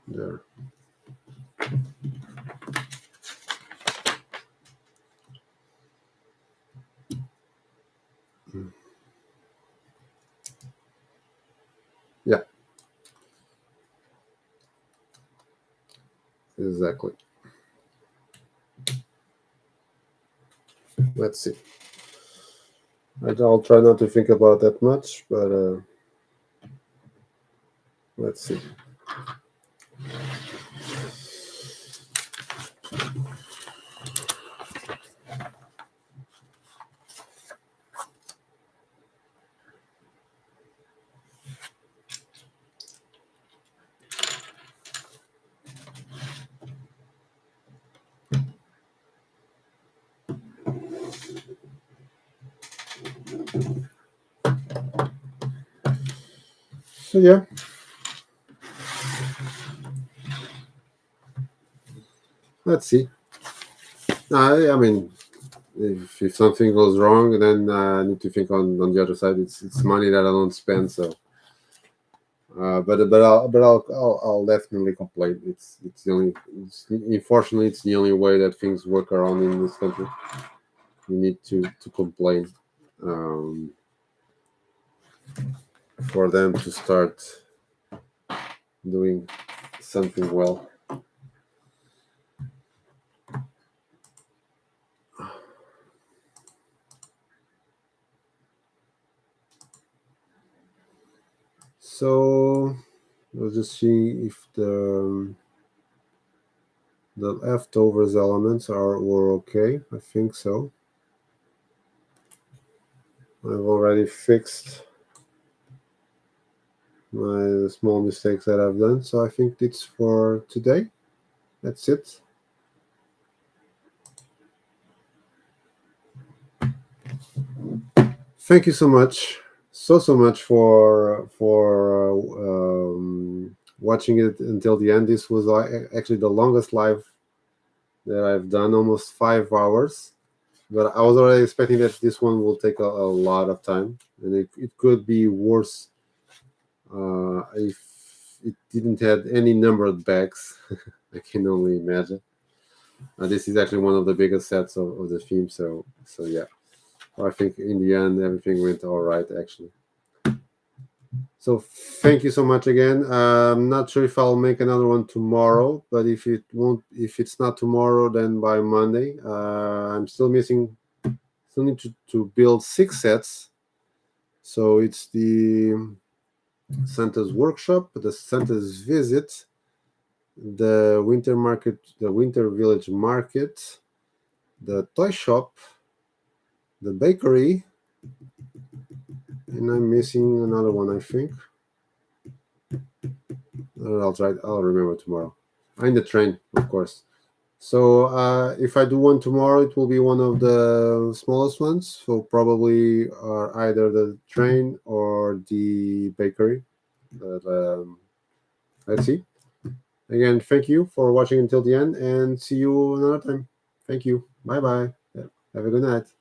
There. Yeah, exactly. Let's see. I'll try not to think about that much, but let's see. So yeah, let's see. I mean, if something goes wrong, then I need to think on the other side. It's money that I don't spend, so. I'll definitely complain. It's the only. Unfortunately, it's the only way that things work around in this country. You need to complain um, for them to start doing something well. So let's just see if the leftovers elements were okay. I think so. I've already fixed my small mistakes that I've done, so I think it's for today. That's it. Thank you so much, so much for watching it until the end. This was actually the longest live that I've done, almost 5 hours. But I was already expecting that this one will take a lot of time, and it could be worse if it didn't have any numbered bags. I can only imagine. This is actually one of the biggest sets of the theme, so yeah. I think in the end everything went all right actually. So thank you so much again. I'm not sure if I'll make another one tomorrow, but if it's not tomorrow, then by Monday. I'm still need to build 6 sets. So it's the Santa's workshop, the Santa's visit, the winter market, the winter village market, the toy shop, the bakery, and I'm missing another one, I think. I'll remember tomorrow. And the train, of course. So if I do one tomorrow, it will be one of the smallest ones. So probably either the train or the bakery. But let's see. Again, thank you for watching until the end, and see you another time. Thank you. Bye bye. Have a good night.